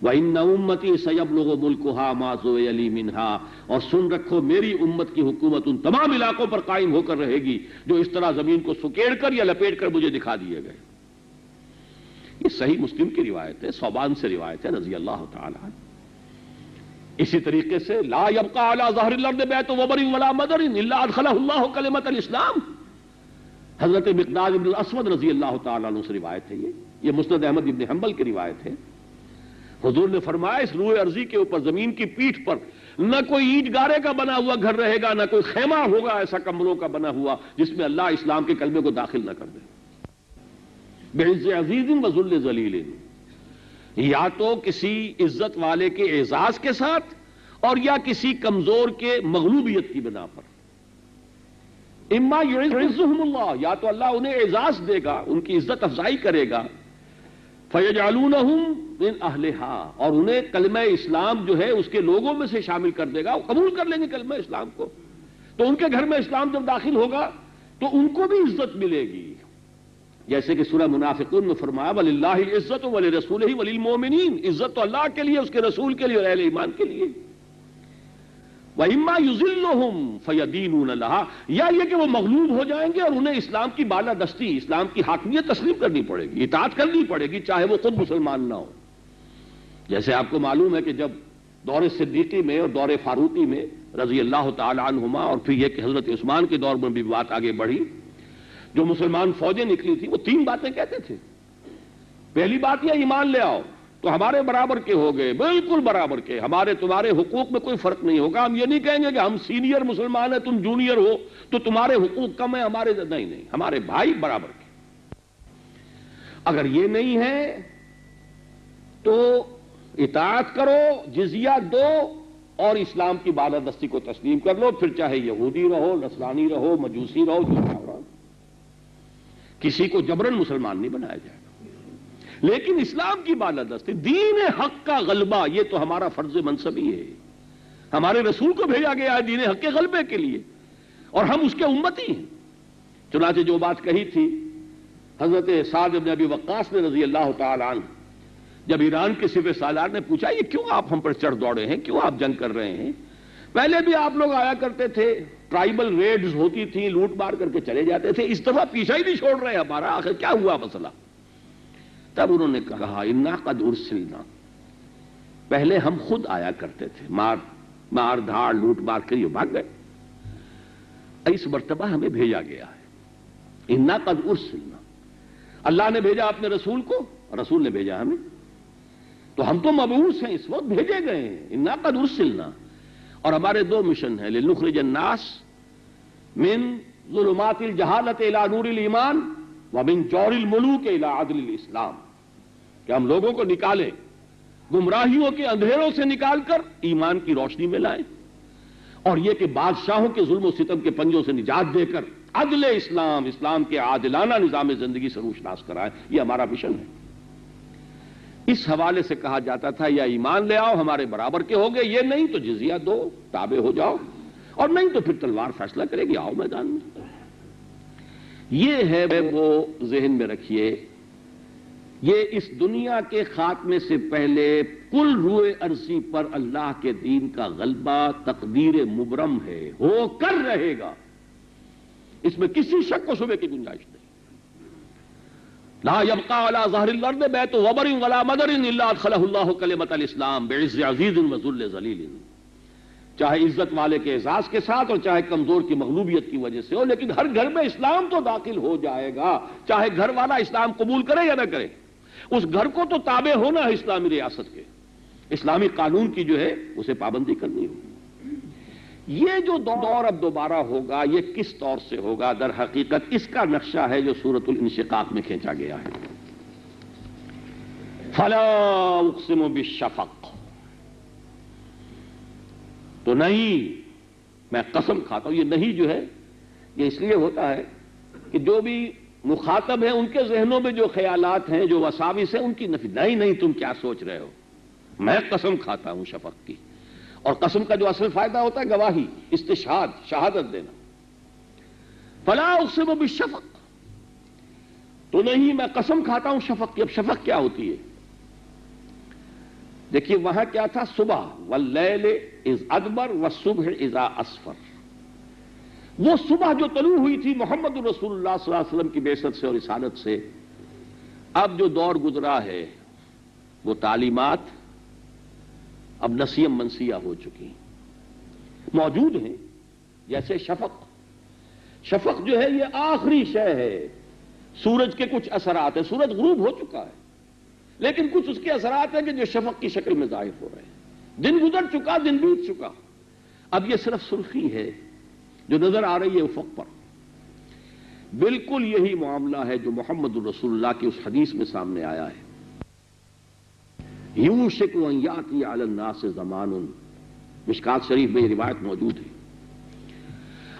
وَإِنَّ أُمَّتِي سَيَبْلُغُ مُلْكُهَا مَا زُوِيَ لِي مِنْهَا، اور سن رکھو میری امت کی حکومت ان تمام علاقوں پر قائم ہو کر رہے گی جو اس طرح زمین کو سکیڑ کر یا لپیٹ کر مجھے دکھا دیے گئے۔ یہ صحیح مسلم کی روایت ہے، ثوبان سے روایت ہے رضی اللہ تعالیٰ عنہ۔ اسی طریقے سے لا يبقى على ظهر الارض بیت وبر ولا مدر الا ادخلہ اللہ کلمۃ الاسلام، حضرت مقداد بن الاسود رضی اللہ تعالیٰ عنہ سے روایت ہے، یہ مسند احمد بن حنبل کی روایت ہے۔ حضور نے فرمایا اس روئے ارضی کے اوپر زمین کی پیٹھ پر نہ کوئی اینٹ گارے کا بنا ہوا گھر رہے گا، نہ کوئی خیمہ ہوگا ایسا کمروں کا بنا ہوا جس میں اللہ اسلام کے کلمے کو داخل نہ کر دے۔ بعز عزیز و ذل ذلیل، یا تو کسی عزت والے کے اعزاز کے ساتھ اور یا کسی کمزور کے مغلوبیت کی بنا پر، اما یعزهم اللہ، یا تو اللہ انہیں اعزاز دے گا، ان کی عزت افزائی کرے گا، فَيَجْعَلُونَهُمْ مِنْ أَهْلِهَا، اور انہیں کلمہ اسلام جو ہے اس کے لوگوں میں سے شامل کر دے گا، وہ قبول کر لیں گے کلمہ اسلام کو، تو ان کے گھر میں اسلام جب داخل ہوگا تو ان کو بھی عزت ملے گی، جیسے کہ سورہ منافقون میں فرمایا وَلِلَّهِ الْعِزَّةُ وَلِرَسُولِهِ وَلِلْمُؤْمِنِينَ، عزت تو اللہ کے لیے، اس کے رسول کے لیے اور اہل ایمان کے لیے۔ وَإِمَّا يُذِلُّهُمْ فَيَدِينُونَ لَهَا، یا یہ کہ وہ مغلوب ہو جائیں گے اور انہیں اسلام کی بالادستی، اسلام کی حاکمیت تسلیم کرنی پڑے گی، اطاعت کرنی پڑے گی، چاہے وہ خود مسلمان نہ ہو۔ جیسے آپ کو معلوم ہے کہ جب دور صدیقی میں اور دور فاروقی میں رضی اللہ تعالی عنہما، اور پھر یہ کہ حضرت عثمان کے دور میں بھی بات آگے بڑھی، جو مسلمان فوجیں نکلی تھی وہ 3 باتیں کہتے تھے۔ پہلی بات یہ ایمان لے آؤ تو ہمارے برابر کے ہو گئے، بالکل برابر کے، ہمارے تمہارے حقوق میں کوئی فرق نہیں ہوگا، ہم یہ نہیں کہیں گے کہ ہم سینئر مسلمان ہیں تم جونیئر ہو تو تمہارے حقوق کم ہیں ہمارے، نہیں، ہمارے بھائی برابر کے۔ اگر یہ نہیں ہے تو اطاعت کرو، جزیہ دو اور اسلام کی بالادستی کو تسلیم کر لو، پھر چاہے یہودی رہو، نصرانی رہو، مجوسی رہو، جو رہو، کسی کو جبرن مسلمان نہیں بنایا جائے گا۔ لیکن اسلام کی بالادستی، دین حق کا غلبہ، یہ تو ہمارا فرض منصبی ہے، ہمارے رسول کو بھیجا گیا ہے دین حق کے غلبے کے لیے، اور ہم اس کے امتی ہیں۔ چنانچہ جو بات کہی تھی حضرت سعد بن ابی وقاص نے رضی اللہ تعالی عنہ، جب ایران کے سپہ سالار نے پوچھا یہ کیوں آپ ہم پر چڑھ دوڑے ہیں، کیوں آپ جنگ کر رہے ہیں، پہلے بھی آپ لوگ آیا کرتے تھے، ٹرائبل ریڈز ہوتی تھیں، لوٹ مار کر کے چلے جاتے تھے، اس دفعہ پیچھا ہی نہیں چھوڑ رہے ہمارا، آخر کیا ہوا مسئلہ؟ تب انہوں نے کہا انا قد ارسلنا، پہلے ہم خود آیا کرتے تھے، مار دھاڑ لوٹ مار کر یہ بھاگ گئے، اس مرتبہ ہمیں بھیجا گیا ہے، انا قد ارسلنا، اللہ نے بھیجا اپنے رسول کو، رسول نے بھیجا ہمیں، تو ہم تو مبعوث ہیں، اس وقت بھیجے گئے ہیں، انا قد ارسلنا، اور ہمارے 2 مشن ہیں، لنخرج الناس من ظلمات الجہالۃ الی نور الایمان ومن جور الملوک الی عدل الاسلام، کہ ہم لوگوں کو نکالیں گمراہیوں کے اندھیروں سے نکال کر ایمان کی روشنی میں لائیں، اور یہ کہ بادشاہوں کے ظلم و ستم کے پنجوں سے نجات دے کر عدل اسلام، اسلام کے عادلانہ نظام زندگی سے روشناس کرائیں، یہ ہمارا مشن ہے۔ اس حوالے سے کہا جاتا تھا یا ایمان لے آؤ ہمارے برابر کے ہوگے، یہ نہیں تو جزیہ دو، تابع ہو جاؤ، اور نہیں تو پھر تلوار فیصلہ کرے گی، آؤ میدان میں۔ یہ ہے وہ ذہن میں رکھیے، یہ اس دنیا کے خاتمے سے پہلے کل روئے ارضی پر اللہ کے دین کا غلبہ تقدیر مبرم ہے، ہو کر رہے گا، اس میں کسی شک و شبے کی گنجائش نہیں۔ لا يبقى على ظهر الارض بيت وبر ولا مدر الا ادخله الله كلمة الاسلام بعز عزيز وذل ذليل، چاہے عزت والے کے اعزاز کے ساتھ اور چاہے کمزور کی مغلوبیت کی وجہ سے ہو، لیکن ہر گھر میں اسلام تو داخل ہو جائے گا، چاہے گھر والا اسلام قبول کرے یا نہ کرے، اس گھر کو تو تابع ہونا ہے اسلامی ریاست کے، اسلامی قانون کی جو ہے اسے پابندی کرنی ہوگی۔ یہ جو دور اب دوبارہ ہوگا یہ کس طور سے ہوگا؟ در حقیقت اس کا نقشہ ہے جو سورۃ الانشقاق میں کھینچا گیا ہے، فلا اقسم بالشفق، تو نہیں، میں قسم کھاتا ہوں، یہ نہیں جو ہے یہ اس لیے ہوتا ہے کہ جو بھی مخاطب ہیں ان کے ذہنوں میں جو خیالات ہیں، جو وساوس ہیں، ان کی نفی، نہیں تم کیا سوچ رہے ہو، میں قسم کھاتا ہوں شفق کی، اور قسم کا جو اصل فائدہ ہوتا ہے گواہی، استشہاد، شہادت دینا۔ فلا اقسم بالشفق، تو نہیں میں قسم کھاتا ہوں شفق کی۔ اب شفق کیا ہوتی ہے؟ دیکھیے وہاں کیا تھا، صبح واللیل اذ ادبر والصبح اذا اسفر، وہ صبح جو طلوع ہوئی تھی محمد رسول اللہ صلی اللہ علیہ وسلم کی بعثت سے اور رسالت سے، اب جو دور گزرا ہے وہ تعلیمات اب نسیم منسیہ ہو چکی ہیں، موجود ہیں، جیسے شفق جو ہے یہ آخری شے ہے، سورج کے کچھ اثرات ہیں، سورج غروب ہو چکا ہے لیکن کچھ اس کے اثرات ہیں کہ جو شفق کی شکل میں ظاہر ہو رہے ہیں، دن گزر چکا، دن بیت چکا، اب یہ صرف سرخی ہے جو نظر آ رہی ہے افق پر۔ بالکل یہی معاملہ ہے جو محمد الرسول اللہ کی اس حدیث میں سامنے آیا ہے، یوشک ان یاتی علی الناس زمان، مشکات شریف میں یہ روایت موجود ہے،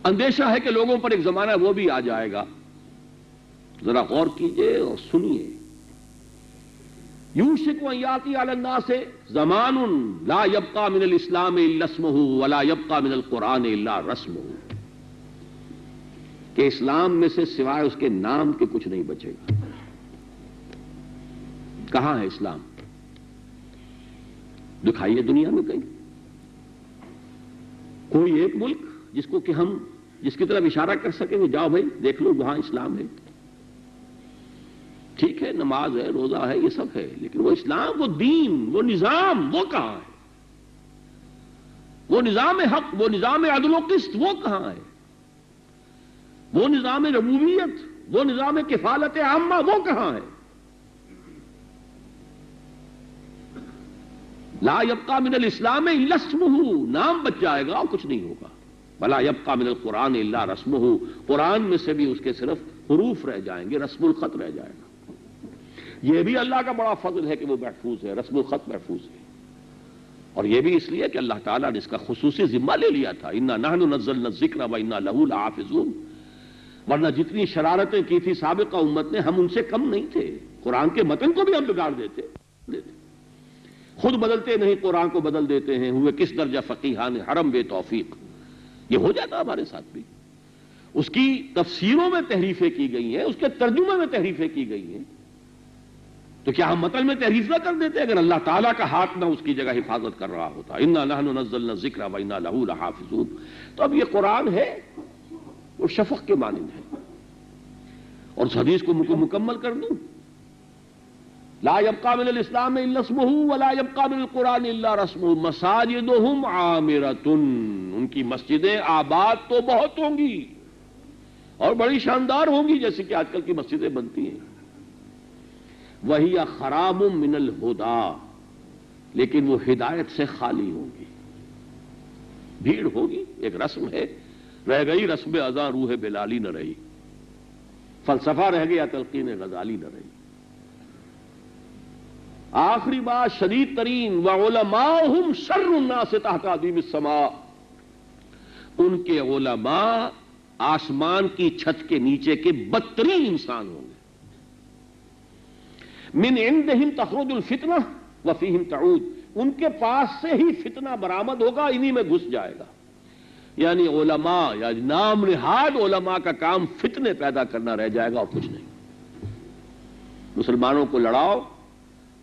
اندیشہ ہے کہ لوگوں پر ایک زمانہ وہ بھی آ جائے گا، ذرا غور کیجئے اور سنیے، یوشک ان یاتی علی الناس زمان لا یبقى من الاسلام الا اسمه ولا يبقى من القرآن الا رسمه، کہ اسلام میں سے سوائے اس کے نام کے کچھ نہیں بچے گا۔ کہاں ہے اسلام؟ دکھائیے دنیا میں کہیں کوئی ایک ملک جس کو کہ ہم جس کی طرف اشارہ کر سکیں وہ جاؤ بھائی دیکھ لو وہاں اسلام ہے۔ ٹھیک ہے، نماز ہے، روزہ ہے، یہ سب ہے، لیکن وہ اسلام، وہ دین، وہ نظام، وہ کہاں ہے؟ وہ نظام حق، وہ نظام عدل و قسط، وہ کہاں ہے؟ وہ نظام ربوبیت، وہ نظام کفالت عامہ، وہ کہاں ہے؟ لا یبقى من الاسلام الا اسمہ، نام بچ جائے گا اور کچھ نہیں ہوگا۔ ولا یبقى من القرآن الا رسمہ، قرآن میں سے بھی اس کے صرف حروف رہ جائیں گے، رسم الخط رہ جائے گا۔ یہ بھی اللہ کا بڑا فضل ہے کہ وہ محفوظ ہے، رسم الخط محفوظ ہے، اور یہ بھی اس لیے کہ اللہ تعالیٰ نے اس کا خصوصی ذمہ لے لیا تھا، انا نحن نزلنا الذکر وانا لہ لحافظون، ورنہ جتنی شرارتیں کی تھی سابقہ امت نے ہم ان سے کم نہیں تھے، قرآن کے متن کو بھی ہم بگاڑ دیتے، خود بدلتے نہیں قرآن کو بدل دیتے ہیں، ہوئے کس درجہ فقیہان حرم بے توفیق، یہ ہو جاتا ہمارے ساتھ بھی۔ اس کی تفسیروں میں تحریفیں کی گئی ہیں، اس کے ترجمے میں تحریفیں کی گئی ہیں، تو کیا ہم متن میں تحریف نہ کر دیتے اگر اللہ تعالیٰ کا ہاتھ نہ اس کی جگہ حفاظت کر رہا ہوتا؟ انا نحن نزلنا الذکر وانا لہ لحافظون۔ تو اب یہ قرآن ہے وہ شفق کے مانند ہے، اور اس حدیث کو مکمل کر دوں، لا یبقى من الاسلام الا اسمہ ولا یبقى من القرآن الا رسمہ، مساجدہم عامرۃ، ان کی مسجدیں آباد تو بہت ہوں گی اور بڑی شاندار ہوں گی جیسے کہ آج کل کی مسجدیں بنتی ہیں، وہی خراب من الہدی، لیکن وہ ہدایت سے خالی ہوں گی، بھیڑ ہوگی، ایک رسم ہے، رہ گئی رسم ازاں روح بلالی نہ رہی، فلسفہ رہ گیا تلقین غزالی نہ رہی۔ آخری بات شدید ترین، وعلماؤہم شر الناس تحت عظیم السماء، ان کے علماء آسمان کی چھت کے نیچے کے بدترین انسان ہوں گے۔ من عندہم تخرج الفتنہ وفیہم تعود، ان کے پاس سے ہی فتنہ برآمد ہوگا، انہی میں گھس جائے گا۔ یعنی علماء یا نام نہاد علماء کا کام فتنے پیدا کرنا رہ جائے گا اور کچھ نہیں۔ مسلمانوں کو لڑاؤ،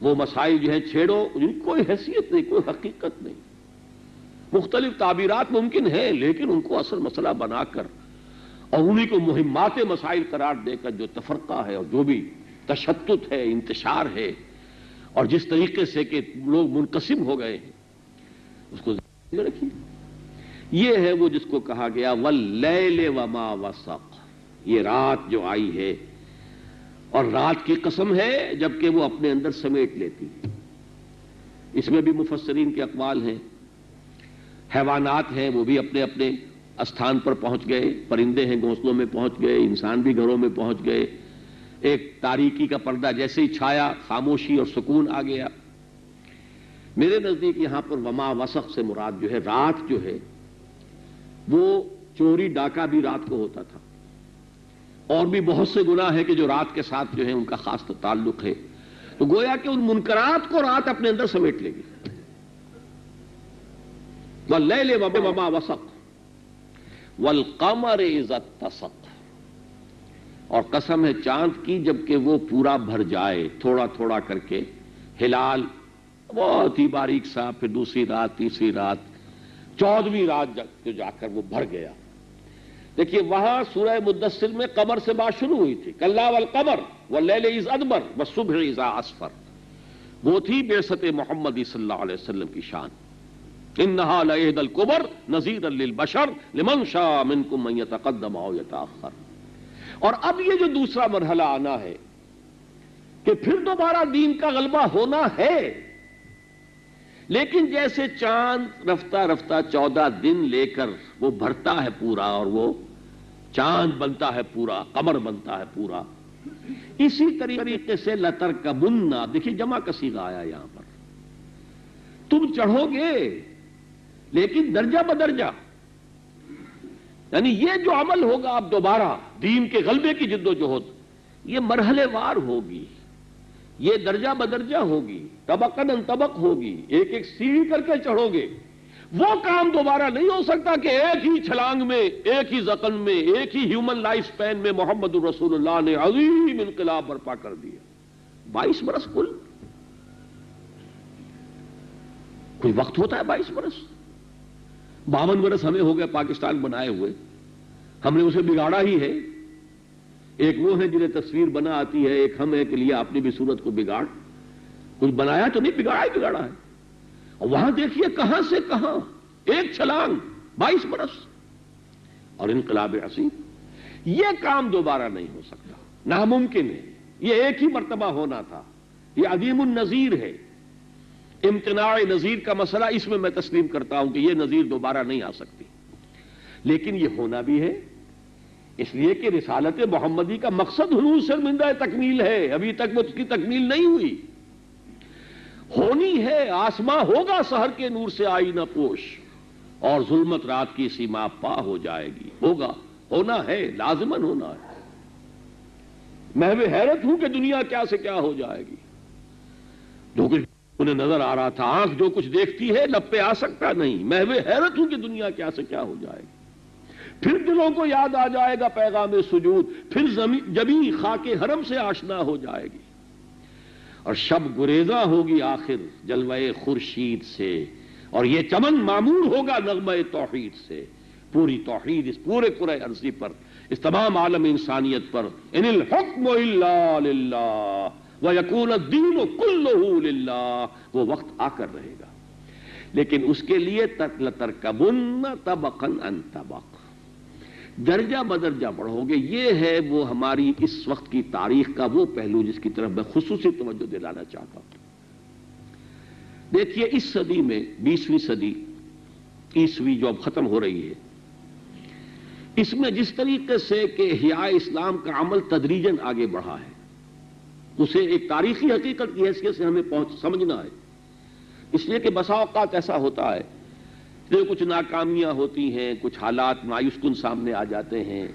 وہ مسائل جو ہیں چھیڑو، ان کی کوئی حیثیت نہیں، کوئی حقیقت نہیں، مختلف تعبیرات ممکن ہیں لیکن ان کو اصل مسئلہ بنا کر اور انہی کو مہمات مسائل قرار دے کر جو تفرقہ ہے اور جو بھی تشتت ہے، انتشار ہے، اور جس طریقے سے کہ لوگ منقسم ہو گئے ہیں، اس کو ذہن میں رکھیے۔ یہ ہے وہ جس کو کہا گیا واللیل وما وسق، یہ رات جو آئی ہے، اور رات کی قسم ہے جبکہ وہ اپنے اندر سمیٹ لیتی ہے۔ اس میں بھی مفسرین کے اقوال ہیں، حیوانات ہیں وہ بھی اپنے اپنے استھان پر پہنچ گئے، پرندے ہیں گھونسلوں میں پہنچ گئے، انسان بھی گھروں میں پہنچ گئے، ایک تاریکی کا پردہ جیسے ہی چھایا خاموشی اور سکون آ گیا۔ میرے نزدیک یہاں پر وما وسق سے مراد جو ہے رات جو ہے، وہ چوری ڈاکہ بھی رات کو ہوتا تھا، اور بھی بہت سے گناہ ہیں کہ جو رات کے ساتھ جو ہے ان کا خاص تعلق ہے، تو گویا کہ ان منکرات کو رات اپنے اندر سمیٹ لے گی۔ واللیل وما وسق والقمر اذا اتسق، اور قسم ہے چاند کی جبکہ وہ پورا بھر جائے، تھوڑا تھوڑا کر کے ہلال بہت ہی باریک سا، پھر دوسری رات، تیسری رات، 14ویں رات جا کر وہ بھر گیا۔ دیکھیے وہاں سورہ مدثر میں قمر سے بات شروع ہوئی تھی، کلا والقمر واللیل اذ ادبر والصبح اذا اسفر، وہ تھی بعثت محمد صلی اللہ علیہ وسلم کی شان، انہا لإحدی الکبر نذیرا للبشر لمن شاء منکم ان یتقدم او یتأخر۔ اور اب یہ جو دوسرا مرحلہ آنا ہے کہ پھر دوبارہ دین کا غلبہ ہونا ہے، لیکن جیسے چاند رفتہ رفتہ 14 دن لے کر وہ بھرتا ہے پورا، اور وہ چاند بنتا ہے پورا، قمر بنتا ہے پورا، اسی طریقے سے لترکبن، دیکھیے جمع کا صیغہ آیا یہاں پر، تم چڑھو گے لیکن درجہ بدرجہ، یعنی یہ جو عمل ہوگا اب دوبارہ دین کے غلبے کی جد و جہد، یہ مرحلے وار ہوگی، یہ درجہ بدرجہ ہوگی، طبقاً طبق ہوگی، ایک ایک سیڑھی کر کے چڑھو گے۔ وہ کام دوبارہ نہیں ہو سکتا کہ ایک ہی چھلانگ میں، ایک ہی زخم میں، ایک ہی ہیومن لائف سپین میں محمد الرسول اللہ نے عظیم انقلاب برپا کر دیا۔ 22 برس کل، کوئی وقت ہوتا ہے 22 برس؟ 52 برس ہمیں ہو گئے پاکستان بنائے ہوئے، ہم نے اسے بگاڑا ہی ہے۔ ایک وہ ہے جنہیں تصویر بنا آتی ہے، ایک ہم ہے کہ لیا اپنی بھی صورت کو بگاڑ، کچھ بنایا تو نہیں، بگاڑا ہی بگاڑا ہے۔ اور وہاں دیکھیے کہاں سے کہاں، ایک چھلانگ 22 برس اور انقلاب عظیم۔ یہ کام دوبارہ نہیں ہو سکتا، ناممکن ہے۔ یہ ایک ہی مرتبہ ہونا تھا، یہ عظیم النظیر ہے۔ امتناع نظیر کا مسئلہ اس میں تسلیم کرتا ہوں کہ یہ نظیر دوبارہ نہیں آ سکتی، لیکن یہ ہونا بھی ہے اس لیے کہ رسالت محمدی کا مقصد حلول شرمندہ تکمیل ہے، ابھی تک وہ اس کی تکمیل نہیں ہوئی، ہونی ہے۔ آسماں ہوگا سحر کے نور سے آئینہ پوش، اور ظلمت رات کی سیما پا ہو جائے گی۔ ہوگا، ہونا ہے، لازماً ہونا ہے۔ میں بھی حیرت ہوں کہ دنیا کیا سے کیا ہو جائے گی۔ جو کچھ انہیں نظر آ رہا تھا، آنکھ جو کچھ دیکھتی ہے لب پہ آ سکتا نہیں۔ میں بھی حیرت ہوں کہ دنیا کیا سے کیا ہو جائے گی۔ پھر دلوں کو یاد آ جائے گا پیغام سجود، پھر جبیں خاک حرم سے آشنا ہو جائے گی، اور شب گریزاں ہوگی آخر جلوہ خورشید سے، اور یہ چمن معمور ہوگا نغمہ توحید سے۔ پوری توحید اس پورے کرۂ ارضی پر، اس تمام عالم انسانیت پر، ان الحکم الا للہ ویکون الدین کلہ للہ، وہ وقت آ کر رہے گا۔ لیکن اس کے لیے لترکبن طبقا عن طبق، درجہ بدرجہ بڑھو گے۔ یہ ہے وہ ہماری اس وقت کی تاریخ کا وہ پہلو جس کی طرف میں خصوصی توجہ دلانا چاہتا ہوں۔ دیکھیے اس صدی میں، 20ویں صدی عیسوی جو اب ختم ہو رہی ہے، اس میں جس طریقے سے کہ احیاء اسلام کا عمل تدریجاً آگے بڑھا ہے، اسے ایک تاریخی حقیقت کی حیثیت سے ہمیں سمجھنا ہے۔ اس لیے کہ بسا اوقات ایسا ہوتا ہے کہ کچھ ناکامیاں ہوتی ہیں، کچھ حالات مایوس کن سامنے آ جاتے ہیں،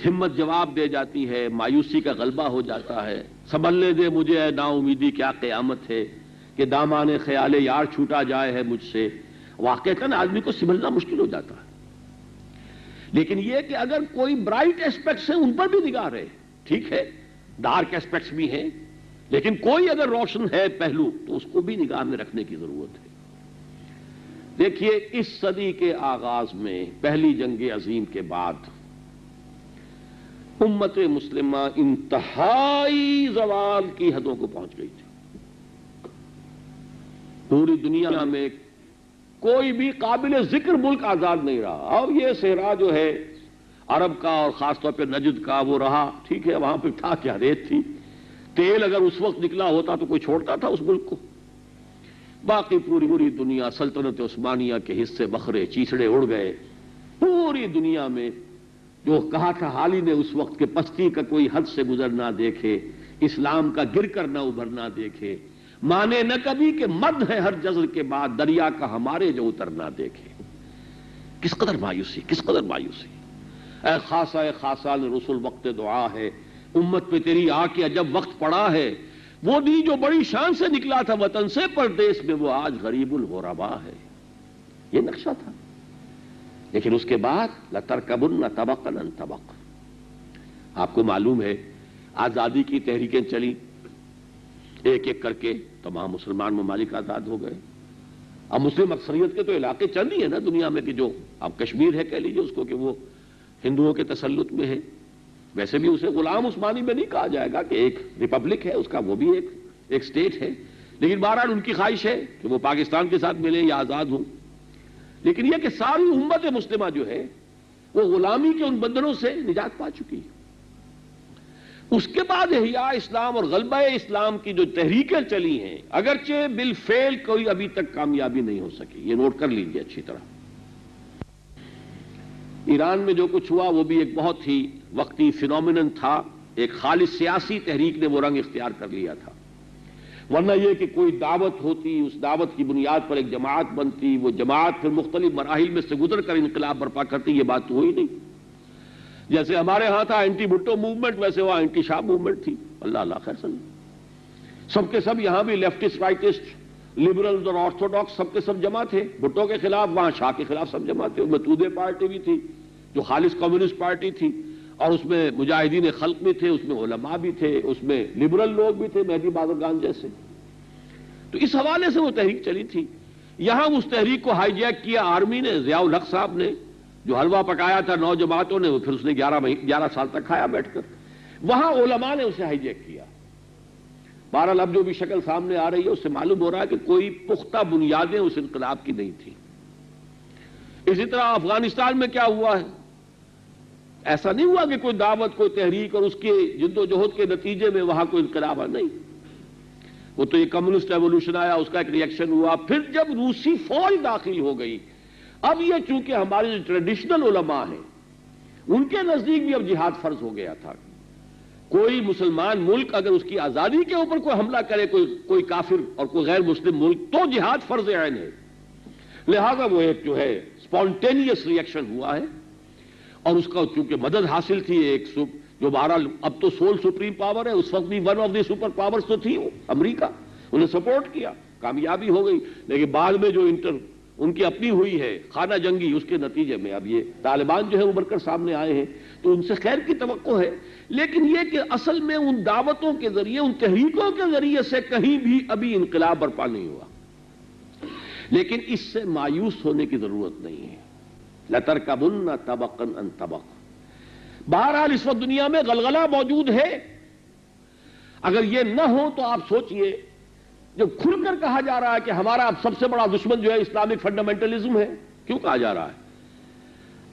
ہمت جواب دے جاتی ہے، مایوسی کا غلبہ ہو جاتا ہے۔ سنبھلنے دے مجھے اے نا امیدی کیا قیامت ہے، کہ دامان خیال یار چھوٹا جائے ہے مجھ سے۔ واقعتاً آدمی کو سنبھلنا مشکل ہو جاتا ہے، لیکن یہ کہ اگر کوئی برائٹ ایسپیکٹس ہیں ان پر بھی نگاہ رہے، ٹھیک ہے ڈارک ایسپیکٹس بھی ہیں، لیکن کوئی اگر روشن ہے پہلو تو اس کو بھی نگاہ میں رکھنے کی ضرورت ہے۔ دیکھیے اس صدی کے آغاز میں، پہلی جنگ عظیم کے بعد، امت مسلمہ انتہائی زوال کی حدوں کو پہنچ گئی تھی۔ پوری دنیا میں کوئی بھی قابل ذکر ملک آزاد نہیں رہا، اور یہ صحرا جو ہے عرب کا اور خاص طور پہ نجد کا وہ رہا، ٹھیک ہے وہاں پہ تھا کیا، ریت تھی، تیل اگر اس وقت نکلا ہوتا تو کوئی چھوڑتا تھا اس ملک کو۔ باقی پوری دنیا، سلطنت عثمانیہ کے حصے بکھرے چیسڑے اڑ گئے۔ پوری دنیا میں جو کہا تھا حالی نے اس وقت کہ پستی کا کوئی حد سے گزر نہ دیکھے، اسلام کا گر کر نہ ابھر نہ دیکھے، مانے نہ کبھی کہ مد ہے ہر جزر کے بعد دریا کا ہمارے جو اتر نہ دیکھے۔ کس قدر مایوسی، کس قدر مایوسی۔ اے خاصان رسول وقت دعا ہے، امت پہ تیری آ کے جب وقت پڑا ہے، وہ دی جو بڑی شان سے نکلا تھا وطن سے پردیس میں، وہ آج غریب الغربا ہے۔ یہ نقشہ تھا، لیکن اس کے بعد لترکبن طبقا عن طبق۔ آپ کو معلوم ہے آزادی کی تحریکیں چلی، ایک ایک کر کے تمام مسلمان ممالک آزاد ہو گئے۔ اب مسلم اکثریت کے تو علاقے چند ہی ہیں نا دنیا میں، کہ جو اب کشمیر ہے کہہ لیجیے اس کو کہ وہ ہندوؤں کے تسلط میں ہے۔ ویسے بھی اسے غلام عثمانی میں نہیں کہا جائے گا کہ ایک ریپبلک ہے اس کا، وہ بھی ایک سٹیٹ ہے، لیکن بہرحال ان کی خواہش ہے کہ وہ پاکستان کے ساتھ ملے یا آزاد ہوں۔ لیکن یہ کہ ساری امت مسلمہ جو ہے وہ غلامی کے ان بندنوں سے نجات پا چکی ہے۔ اس کے بعد احیاء اسلام اور غلبہ اسلام کی جو تحریکیں چلی ہیں، اگرچہ بالفعل کوئی ابھی تک کامیابی نہیں ہو سکی، یہ نوٹ کر لیجیے اچھی طرح۔ ایران میں جو کچھ ہوا وہ بھی ایک بہت ہی وقتی فینومینن تھا، ایک خالص سیاسی تحریک نے وہ رنگ اختیار کر لیا تھا، ورنہ یہ کہ کوئی دعوت ہوتی، اس دعوت کی بنیاد پر ایک جماعت بنتی، وہ جماعت پھر مختلف مراحل میں سے گزر کر انقلاب برپا کرتی، یہ بات تو ہوئی نہیں۔ جیسے ہمارے ہاں تھا اینٹی بھٹو موومنٹ، ویسے وہ اینٹی شاہ موومنٹ تھی، اللہ خیر سن۔ سب کے سب یہاں بھی لیفٹسٹ رائٹسٹ لبرلز اور آرتھوڈاکس سب کے سب جمع تھے بھٹو کے خلاف، وہاں شاہ کے خلاف سب جمع تھے. متودے پارٹی بھی تھی جو خالص کمیونسٹ پارٹی تھی، اور اس میں مجاہدین خلق بھی تھے، اس میں علماء بھی تھے، اس میں لبرل لوگ بھی تھے مہدی بازرگان جیسے. تو اس حوالے سے وہ تحریک چلی تھی. یہاں اس تحریک کو ہائی جیک کیا آرمی نے، ضیاء الحق صاحب نے، جو حلوہ پکایا تھا نوجماعتوں نے، پھر اس نے 11 سال تک کھایا بیٹھ کر. وہاں علماء نے اسے ہائی جیک کیا. بہرحال اب جو بھی شکل سامنے آ رہی ہے اس سے معلوم ہو رہا ہے کہ کوئی پختہ بنیادیں اس انقلاب کی نہیں تھی. اسی طرح افغانستان میں کیا ہوا ہے، ایسا نہیں ہوا کہ کوئی دعوت، کوئی تحریک اور اس کے جد و جہد کے نتیجے میں وہاں کوئی انقلاب آ، نہیں. وہ تو یہ کمیونسٹ ریولوشن آیا، اس کا ایک ری ایکشن ہوا. پھر جب روسی فوج داخل ہو گئی، اب یہ چونکہ ہمارے جو ٹریڈیشنل علماء ہیں ان کے نزدیک بھی اب جہاد فرض ہو گیا تھا. کوئی مسلمان ملک اگر اس کی آزادی کے اوپر کوئی حملہ کرے، کوئی کافر اور کوئی غیر مسلم ملک، تو جہاد فرض عین ہے. لہذا وہ ایک جو ہے اسپونٹینیس ری ایکشن ہوا ہے، اور اس کا چونکہ مدد حاصل تھی ایک جو بہرحال اب تو سول سپریم پاور ہے، اس وقت بھی one of the super powers تو تھی وہ امریکہ، انہیں سپورٹ کیا، کامیابی ہو گئی. لیکن بعد میں جو ان کی اپنی ہوئی ہے خانہ جنگی، اس کے نتیجے میں اب یہ طالبان جو ہے ابھر کر سامنے آئے ہیں، تو ان سے خیر کی توقع ہے. لیکن یہ کہ اصل میں ان دعوتوں کے ذریعے، ان تحریکوں کے ذریعے سے کہیں بھی ابھی انقلاب برپا نہیں ہوا. لیکن اس سے مایوس ہونے کی ضرورت نہیں ہے. لَتَرْكَبُنَّ طَبَقًا عَنْ طَبَقٍ. بہرحال اس وقت دنیا میں غلغلہ موجود ہے. اگر یہ نہ ہو تو آپ سوچئے، جب کھل کر کہا جا رہا ہے کہ ہمارا اب سب سے بڑا دشمن جو ہے اسلامک فنڈامنٹلزم ہے، کیوں کہا جا رہا ہے؟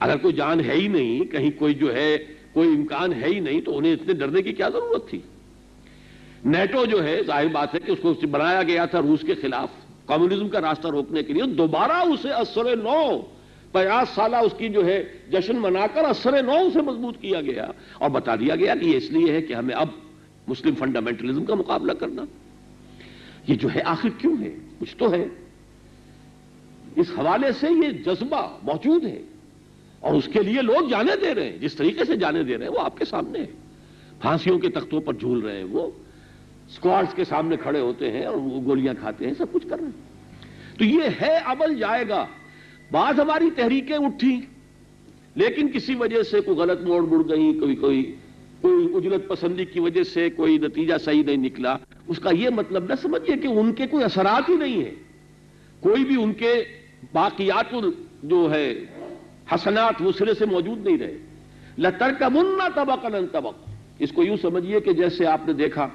اگر کوئی جان ہے ہی نہیں، کہیں کوئی جو ہے کوئی امکان ہے ہی نہیں، تو انہیں اتنے ڈرنے کی کیا ضرورت تھی؟ نیٹو جو ہے ظاہر بات ہے کہ اس کو بنایا گیا تھا روس کے خلاف کمیونزم کا راستہ روکنے کے لیے. دوبارہ اسے اثر نو 50 سالہ اس کی جو ہے جشن منا کر اثر نو سے مضبوط کیا گیا، اور بتا دیا گیا کہ یہ اس لیے ہے کہ ہمیں اب مسلم فنڈامنٹلزم کا مقابلہ کرنا. یہ جو ہے آخر کیوں ہے؟ کچھ تو ہے. اس حوالے سے یہ جذبہ موجود ہے، اور اس کے لیے لوگ جانے دے رہے ہیں. جس طریقے سے جانے دے رہے ہیں وہ آپ کے سامنے ہے. پھانسیوں کے تختوں پر جھول رہے ہیں، وہ اسکواڈز کے سامنے کھڑے ہوتے ہیں اور وہ گولیاں کھاتے ہیں، سب کچھ کر رہے ہیں. تو یہ ہے، عمل جائے گا. بعض ہماری تحریکیں اٹھی، لیکن کسی وجہ سے کوئی غلط موڑ مڑ گئی، کوئی اجلت پسندی کی وجہ سے کوئی نتیجہ صحیح نہیں نکلا. اس کا یہ مطلب نہ سمجھیے کہ ان کے کوئی اثرات ہی نہیں ہیں. کوئی بھی ان کے باقیات جو ہے حسنات وہ سرے سے موجود نہیں رہے. لَتَرْكَبُنَّ طَبَقًا عَنْ طَبَقٍ. اس کو یوں سمجھیے کہ جیسے آپ نے دیکھا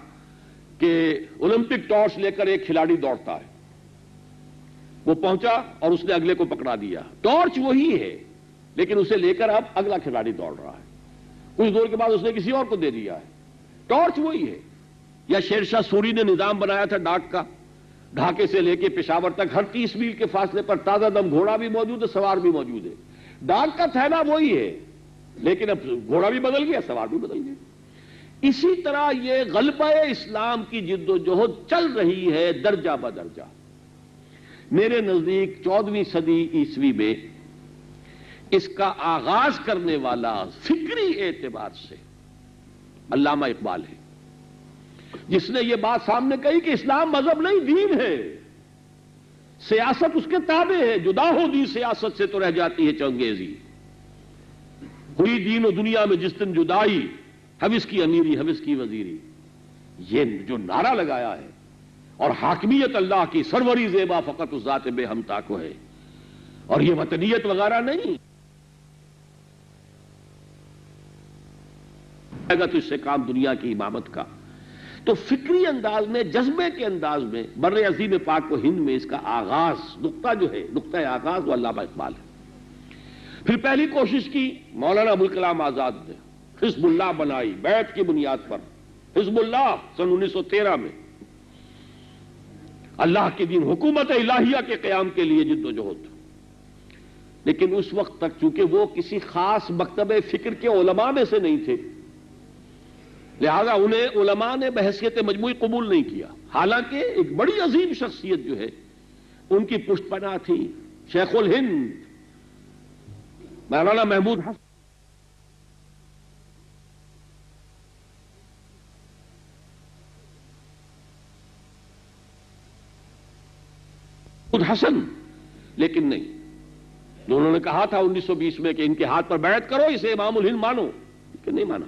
کہ اولمپک ٹارچ لے کر ایک کھلاڑی دوڑتا ہے، وہ پہنچا اور اس نے اگلے کو پکڑا دیا. ٹارچ وہی ہے، لیکن اسے لے کر اب اگلا کھلاڑی دوڑ رہا ہے. کچھ دور کے بعد اس نے کسی اور کو دے دیا ہے. ٹارچ وہی ہے. یا شیر شاہ سوری نے نظام بنایا تھا ڈاک کا، ڈھاکے سے لے کے پشاور تک ہر 30 میل کے فاصلے پر تازہ دم گھوڑا بھی موجود ہے، سوار بھی موجود ہے. ڈاک کا تھیلا وہی ہے، لیکن اب گھوڑا بھی بدل گیا، سوار بھی بدل گیا. اسی طرح یہ غلبہ اسلام کی جد و جہد چل رہی ہے درجہ بدرجہ. میرے نزدیک 14ویں صدی عیسوی میں اس کا آغاز کرنے والا فکری اعتبار سے علامہ اقبال ہے، جس نے یہ بات سامنے کہی کہ اسلام مذہب نہیں، دین ہے. سیاست اس کے تابع ہے. جدا ہو دی سیاست سے تو رہ جاتی ہے چنگیزی. ہوئی دین و دنیا میں جس دن جدائی، حوث کی امیری حوث کی وزیری. یہ جو نعرہ لگایا ہے، اور حاکمیت اللہ کی سروری زیبا فقط اس ذات بے ہمتا کو ہے، اور یہ وطنیت وغیرہ نہیں تو اس سے کام دنیا کی امامت کا. تو فکری انداز میں، جذبے کے انداز میں بر عظیم پاک و ہند میں اس کا آغاز، نقطہ جو ہے، نقطہ آغاز وہ علامہ اقبال ہے. پھر پہلی کوشش کی مولانا ابوالکلام آزاد نے، حزب اللہ بنائی بیعت کی بنیاد پر. حزب اللہ سن 1913 میں اللہ کے دین، حکومت الہیہ کے قیام کے لیے جد و جہد. لیکن اس وقت تک چونکہ وہ کسی خاص مکتب فکر کے علماء میں سے نہیں تھے، لہذا انہیں علماء نے بحیثیت مجموعی قبول نہیں کیا. حالانکہ ایک بڑی عظیم شخصیت جو ہے ان کی پشت پناہ تھی شیخ الہند مولانا محمود حسن. حسن، لیکن نہیں، انہوں نے کہا تھا 1920 میں کہ ان کے ہاتھ پر بیعت کرو، اسے امام الہند مانو، کہ نہیں مانا۔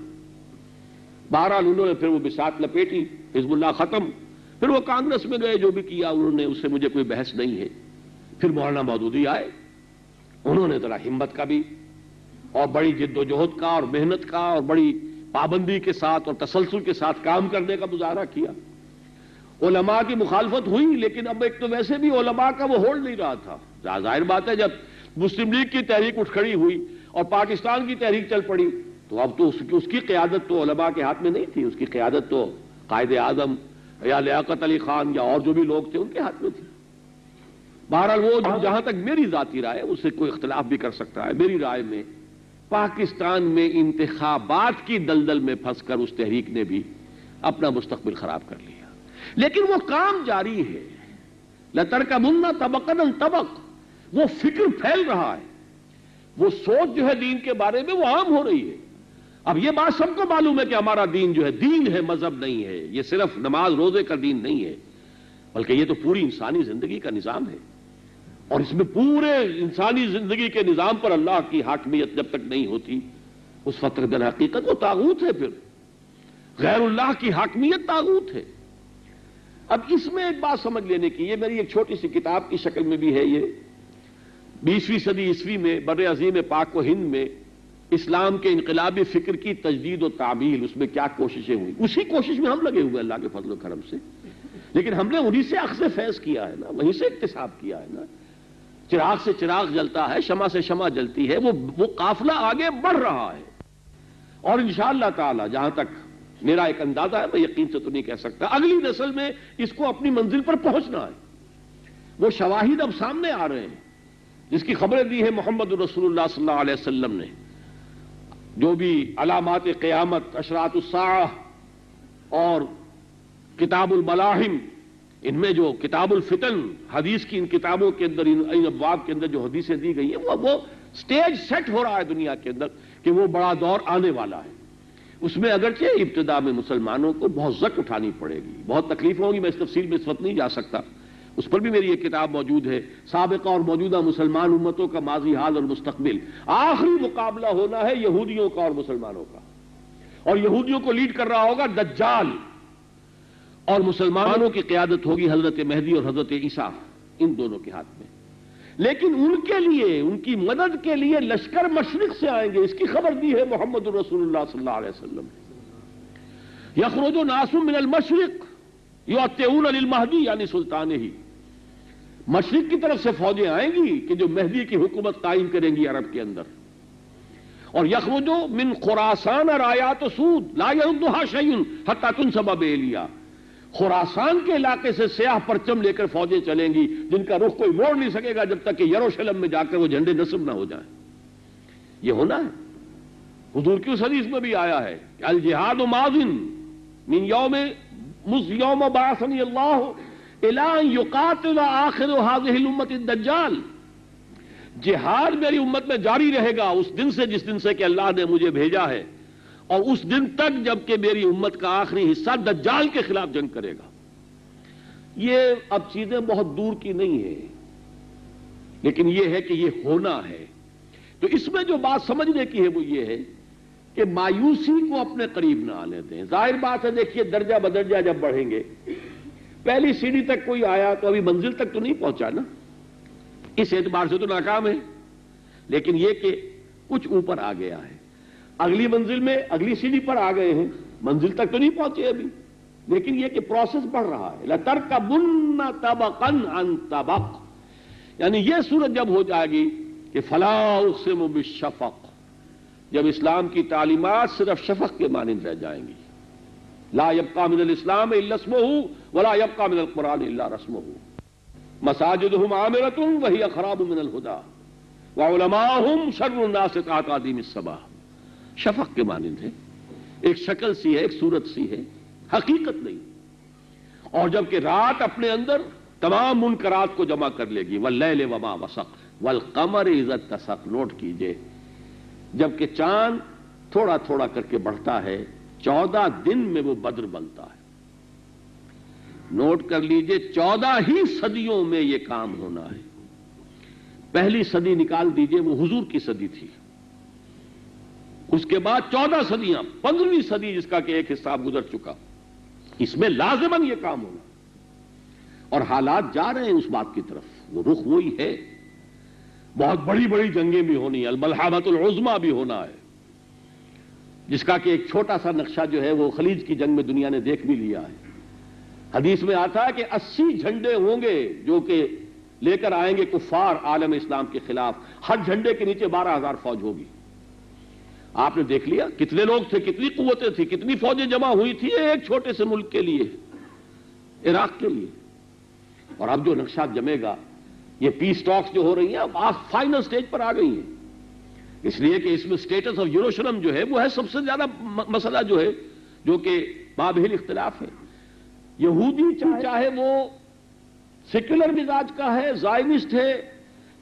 بہرحال انہوں نے پھر وہ بساط لپیٹی، حزب اللہ ختم، پھر وہ کانگریس میں گئے، جو بھی کیا انہوں نے، اس سے مجھے کوئی بحث نہیں ہے۔ پھر مولانا مودودی آئے، انہوں نے ذرا ہمت کا بھی اور بڑی جد و جہد کا اور محنت کا اور بڑی پابندی کے ساتھ اور تسلسل کے ساتھ کام کرنے کا مظاہرہ کیا۔ علماء کی مخالفت ہوئی، لیکن اب ایک تو ویسے بھی علماء کا وہ ہولڈ نہیں رہا تھا۔ ظاہر بات ہے جب مسلم لیگ کی تحریک اٹھ کھڑی ہوئی اور پاکستان کی تحریک چل پڑی تو اب تو اس کی قیادت تو علماء کے ہاتھ میں نہیں تھی، اس کی قیادت تو قائد اعظم یا لیاقت علی خان یا اور جو بھی لوگ تھے ان کے ہاتھ میں تھی۔ بہرحال وہ جہاں تک میری ذاتی رائے، اس سے کوئی اختلاف بھی کر سکتا ہے، میری رائے میں پاکستان میں انتخابات کی دلدل میں پھنس کر اس تحریک نے بھی اپنا مستقبل خراب کر لیا، لیکن وہ کام جاری ہے۔ لَتَرْكَبُنَّ طَبَقًا عَنْ طَبَقٍ، وہ فکر پھیل رہا ہے، وہ سوچ جو ہے دین کے بارے میں وہ عام ہو رہی ہے۔ اب یہ بات سب کو معلوم ہے کہ ہمارا دین جو ہے دین ہے، مذہب نہیں ہے، یہ صرف نماز روزے کا دین نہیں ہے، بلکہ یہ تو پوری انسانی زندگی کا نظام ہے، اور اس میں پورے انسانی زندگی کے نظام پر اللہ کی حاکمیت جب تک نہیں ہوتی اس وقت در حقیقت وہ طاغوت ہے، پھر غیر اللہ کی حاکمیت طاغوت ہے۔ اب اس میں ایک بات سمجھ لینے کی، یہ میری ایک چھوٹی سی کتاب کی شکل میں بھی ہے، یہ 20ویں صدی عیسوی میں بر عظیم پاک و ہند میں اسلام کے انقلابی فکر کی تجدید و تعمیل، اس میں کیا کوششیں ہوئی، اسی کوشش میں ہم لگے ہوئے اللہ کے فضل و کرم سے، لیکن ہم نے انہی سے اخذ فیض کیا ہے نا، وہیں سے اکتساب کیا ہے نا۔ چراغ سے چراغ جلتا ہے، شمع سے شمع جلتی ہے، وہ قافلہ آگے بڑھ رہا ہے، اور انشاءاللہ تعالی جہاں تک میرا ایک اندازہ ہے، میں یقین سے تو نہیں کہہ سکتا، اگلی نسل میں اس کو اپنی منزل پر پہنچنا ہے۔ وہ شواہد اب سامنے آ رہے ہیں جس کی خبریں دی ہے محمد رسول اللہ صلی اللہ علیہ وسلم نے، جو بھی علامات قیامت، اشراط الساعہ اور کتاب الملاحم، ان میں جو کتاب الفتن، حدیث کی ان کتابوں کے اندر، ان ابواب کے اندر جو حدیثیں دی گئی ہیں، وہ سٹیج سیٹ ہو رہا ہے دنیا کے اندر کہ وہ بڑا دور آنے والا ہے۔ اس میں اگرچہ ابتدا میں مسلمانوں کو بہت زک اٹھانی پڑے گی، بہت تکلیفیں ہوں گی، میں اس تفصیل میں اس وقت نہیں جا سکتا، اس پر بھی میری ایک کتاب موجود ہے، سابقہ اور موجودہ مسلمان امتوں کا ماضی حال اور مستقبل۔ آخری مقابلہ ہونا ہے یہودیوں کا اور مسلمانوں کا، اور یہودیوں کو لیڈ کر رہا ہوگا دجال، اور مسلمانوں کی قیادت ہوگی حضرت مہدی اور حضرت عیسیٰ، ان دونوں کے ہاتھ میں۔ لیکن ان کے لیے، ان کی مدد کے لیے لشکر مشرق سے آئیں گے، اس کی خبر دی ہے محمد رسول اللہ صلی اللہ علیہ وسلم نے۔ یخرج ناس من المشرق یؤتون للمہدی یعنی سلطان ہی، مشرق کی طرف سے فوجیں آئیں گی کہ جو مہدی کی حکومت قائم کریں گی عرب کے اندر۔ اور یخرج من خراسان رایات سود لا یردها شیء حتی تنصب بإیلیا، خراسان کے علاقے سے سیاہ پرچم لے کر فوجیں چلیں گی جن کا رخ کوئی موڑ نہیں سکے گا جب تک کہ یروشلم میں جا کر وہ جھنڈے نصب نہ ہو جائیں۔ یہ ہونا ہے، حضور کی اس حدیث میں بھی آیا ہے کہ الجہاد ماض من یوم بعثنی اللہ الی ان یقاتل آخر هذه الامة الدجال، جہاد میری امت میں جاری رہے گا اس دن سے جس دن سے کہ اللہ نے مجھے بھیجا ہے، اور اس دن تک جب کہ میری امت کا آخری حصہ دجال کے خلاف جنگ کرے گا۔ یہ اب چیزیں بہت دور کی نہیں ہیں، لیکن یہ ہے کہ یہ ہونا ہے۔ تو اس میں جو بات سمجھنے کی ہے وہ یہ ہے کہ مایوسی کو اپنے قریب نہ آنے دیں۔ ظاہر بات ہے، دیکھیے درجہ بدرجہ جب بڑھیں گے، پہلی سیڑھی تک کوئی آیا تو ابھی منزل تک تو نہیں پہنچا نا، اس اعتبار سے تو ناکام ہے، لیکن یہ کہ کچھ اوپر آ گیا ہے، اگلی منزل میں اگلی سیڑھی پر آ گئے ہیں، منزل تک تو نہیں پہنچے ابھی، لیکن یہ کہ پروسیس بڑھ رہا ہے۔ لَتَرْكَبُنَّ طَبَقًا عَنْ طَبَقٍ، یعنی یہ صورت جب ہو جائے گی کہ فَلَا أُقْسِمُ بِالشَّفَقِ، جب اسلام کی تعلیمات صرف شفق کے مانند رہ جائیں گی، لا يبقى من الاسلام الا اسمه ولا يبقى من القرآن الا رسمه، مساجدهم عامرة وهي خراب من الهدى وعلماؤهم شر الناس كعقاديم الصباح، شفق کے مانند ہے، ایک شکل سی ہے، ایک صورت سی ہے، حقیقت نہیں۔ اور جبکہ رات اپنے اندر تمام منکرات کو جمع کر لے گی، واللیل وما وسق والقمر اذا اتسق، نوٹ کیجئے، جبکہ چاند تھوڑا تھوڑا کر کے بڑھتا ہے، 14 دن میں وہ بدر بنتا ہے، نوٹ کر لیجئے 14 ہی صدیوں میں یہ کام ہونا ہے. پہلی صدی نکال دیجئے، وہ حضور کی صدی تھی. اس کے بعد 14 صدیاں، 15ویں صدی جس کا کہ ایک حصہ گزر چکا، اس میں لازماً یہ کام ہونا. اور حالات جا رہے ہیں اس بات کی طرف، وہ رخ وہی ہے. بہت بڑی بڑی جنگیں بھی ہونی، الملحمۃ العظمیٰ بھی ہونا ہے، جس کا کہ ایک چھوٹا سا نقشہ جو ہے وہ خلیج کی جنگ میں دنیا نے دیکھ بھی لیا ہے. حدیث میں آتا ہے کہ 80 جھنڈے ہوں گے جو کہ لے کر آئیں گے کفار عالم اسلام کے خلاف. ہر جھنڈے کے نیچے 12,000 فوج ہوگی. آپ نے دیکھ لیا کتنے لوگ تھے، کتنی قوتیں تھیں، کتنی فوجیں جمع ہوئی تھی ایک چھوٹے سے ملک کے لیے، عراق کے لیے. اور اب جو نقشہ جمے گا، یہ پیس ٹاکس جو ہو رہی ہیں اب فائنل سٹیج پر آ گئی ہیں، اس لیے کہ اس میں سٹیٹس آف یروشلم جو ہے وہ ہے سب سے زیادہ مسئلہ جو ہے، جو کہ مابہل اختلاف ہے. یہودی چاہے وہ سیکولر مزاج کا ہے، زائنسٹ ہے،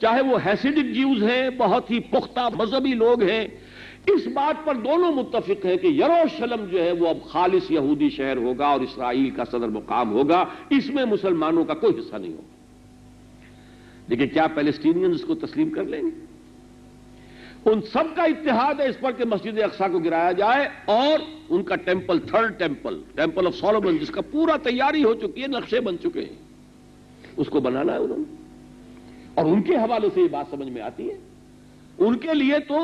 چاہے وہ ہیسیڈک جیوز ہیں، بہت ہی پختہ مذہبی لوگ ہیں، اس بات پر دونوں متفق ہیں کہ یروشلم جو ہے وہ اب خالص یہودی شہر ہوگا اور اسرائیل کا صدر مقام ہوگا. اس میں مسلمانوں کا کوئی حصہ نہیں ہوگا. لیکن کیا پیلسٹینینز اس کو تسلیم کر لیں گے؟ ان سب کا اتحاد ہے اس پر کہ مسجد اقصیٰ کو گرایا جائے اور ان کا temple, third temple of Solomon, جس کا پورا تیاری ہو چکی ہے، نقشے بن چکے ہیں، اس کو بنانا ہے انہوں نے. اور ان کے حوالے سے یہ بات سمجھ میں آتی ہے. ان کے لیے تو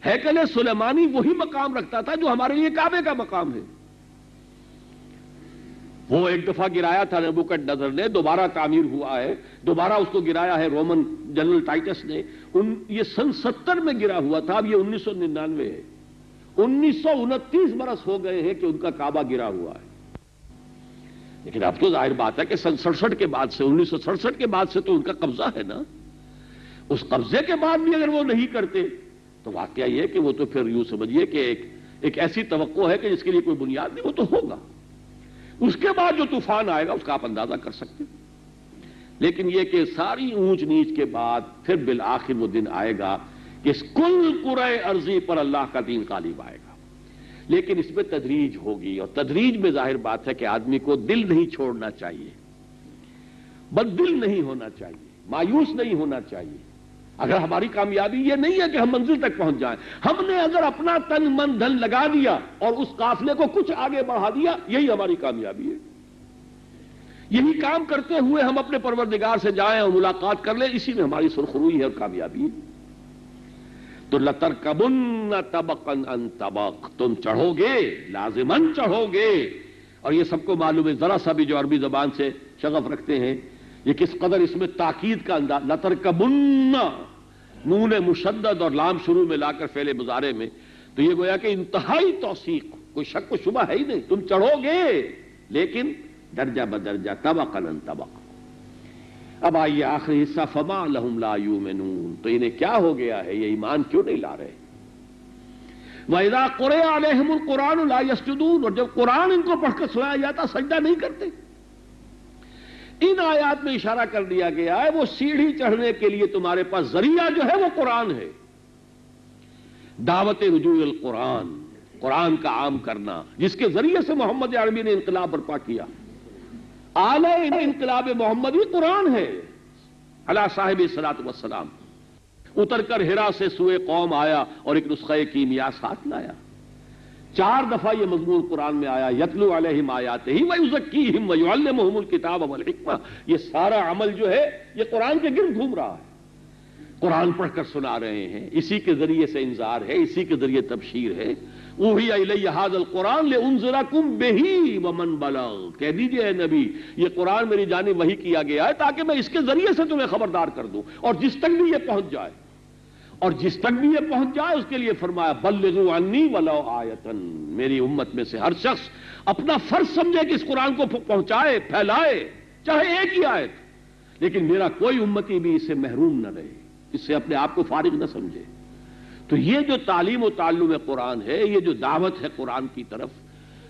ہیکل سلیمانی وہی مقام رکھتا تھا جو ہمارے لیے کعبے کا مقام ہے. وہ ایک دفعہ گرایا تھا نبوکڈنیزر نے، دوبارہ تعمیر ہوا ہے، دوبارہ اس کو گرایا ہے رومن جنرل ٹائٹس نے. یہ سن 70 میں گرا ہوا تھا، اب یہ 1999 ہے. 1929 برس ہو گئے ہیں کہ ان کا کعبہ گرا ہوا ہے. لیکن اب تو ظاہر بات ہے کہ سن 67 کے بعد سے، 1967 کے بعد سے تو ان کا قبضہ ہے نا. اس قبضے کے بعد بھی اگر وہ نہیں کرتے تو واقعہ یہ کہ وہ تو پھر یوں سمجھیے کہ ایک ایسی توقع ہے کہ جس کے لیے کوئی بنیاد نہیں، وہ تو ہوگا. اس کے بعد جو طوفان آئے گا اس کا آپ اندازہ کر سکتے. لیکن یہ کہ ساری اونچ نیچ کے بعد پھر بالآخر وہ دن آئے گا کہ اس کل کرۂ ارضی پر اللہ کا دین غالب آئے گا. لیکن اس میں تدریج ہوگی، اور تدریج میں ظاہر بات ہے کہ آدمی کو دل نہیں چھوڑنا چاہیے، بد دل نہیں ہونا چاہیے، مایوس نہیں ہونا چاہیے. اگر ہماری کامیابی یہ نہیں ہے کہ ہم منزل تک پہنچ جائیں، ہم نے اگر اپنا تن من دھن لگا دیا اور اس قافلے کو کچھ آگے بڑھا دیا، یہی ہماری کامیابی ہے. یہی کام کرتے ہوئے ہم اپنے پروردگار سے جائیں اور ملاقات کر لیں، اسی میں ہماری سرخروئی ہے اور کامیابی ہے. تو لَتَرْكَبُنَّ طَبَقًا عَن طَبَقٍ، تم چڑھو گے، لازماً چڑھو گے. اور یہ سب کو معلوم ہے، ذرا سا بھی جو عربی زبان سے شغف رکھتے ہیں، یہ کس قدر اس میں تاکید کا انداز. لَتَرْكَبُنَّ، نون مشدد اور لام شروع میں لا کر فعل مضارع میں، تو یہ گویا کہ انتہائی توثیق، کوئی شک و شبہ ہے ہی نہیں. تم چڑھو گے لیکن درجہ بدرجہ، طبقاً عن طبق. اب آئیے آخری حصہ، فما لہم لا یؤمنون، تو انہیں کیا ہو گیا ہے، یہ ایمان کیوں نہیں لا رہے. وَإِذَا قُرِئَ عَلَيْهِمُ الْقُرْآنُ لَا يَسْجُدُونَ، اور جب قرآن ان کو پڑھ کر سنایا جاتا سجدہ نہیں کرتے. ان آیات میں اشارہ کر دیا گیا ہے وہ سیڑھی چڑھنے کے لیے تمہارے پاس ذریعہ جو ہے وہ قرآن ہے. دعوت رجوع القرآن، قرآن کا عام کرنا، جس کے ذریعے سے محمد عربی نے انقلاب برپا کیا. آلہ انقلاب محمدی قرآن ہے. علی صاحب الصلاۃ والسلام اتر کر ہرا سے سوئے قوم آیا اور ایک نسخہ کیمیا ساتھ لایا. 4 دفعہ یہ مضمون قرآن میں آیا، یتلو علیہم آیاتہ ویزکیہم ویعلمہم الکتاب والحکمہ. یہ سارا عمل جو ہے یہ قرآن کے گرد گھوم رہا ہے. قرآن پڑھ کر سنا رہے ہیں، اسی کے ذریعے سے انذار ہے، اسی کے ذریعے تبشیر ہے. اوحی الی ھذا القرآن لانذرکم بہ ومن بلغ، کہہ دیجئے اے نبی یہ قرآن میری جانب وحی کیا گیا ہے تاکہ میں اس کے ذریعے سے تمہیں خبردار کر دوں، اور جس تک بھی یہ پہنچ جائے، اور جس تک بھی یہ پہنچ جائے اس کے لیے فرمایا بلغوا عنی ولو آیۃ. میری امت میں سے ہر شخص اپنا فرض سمجھے کہ اس قرآن کو پہنچائے، پھیلائے، چاہے ایک ہی آیت، لیکن میرا کوئی امتی بھی اس سے محروم نہ رہے، اس سے اپنے آپ کو فارغ نہ سمجھے. تو یہ جو تعلیم و تعلم قرآن ہے، یہ جو دعوت ہے قرآن کی طرف،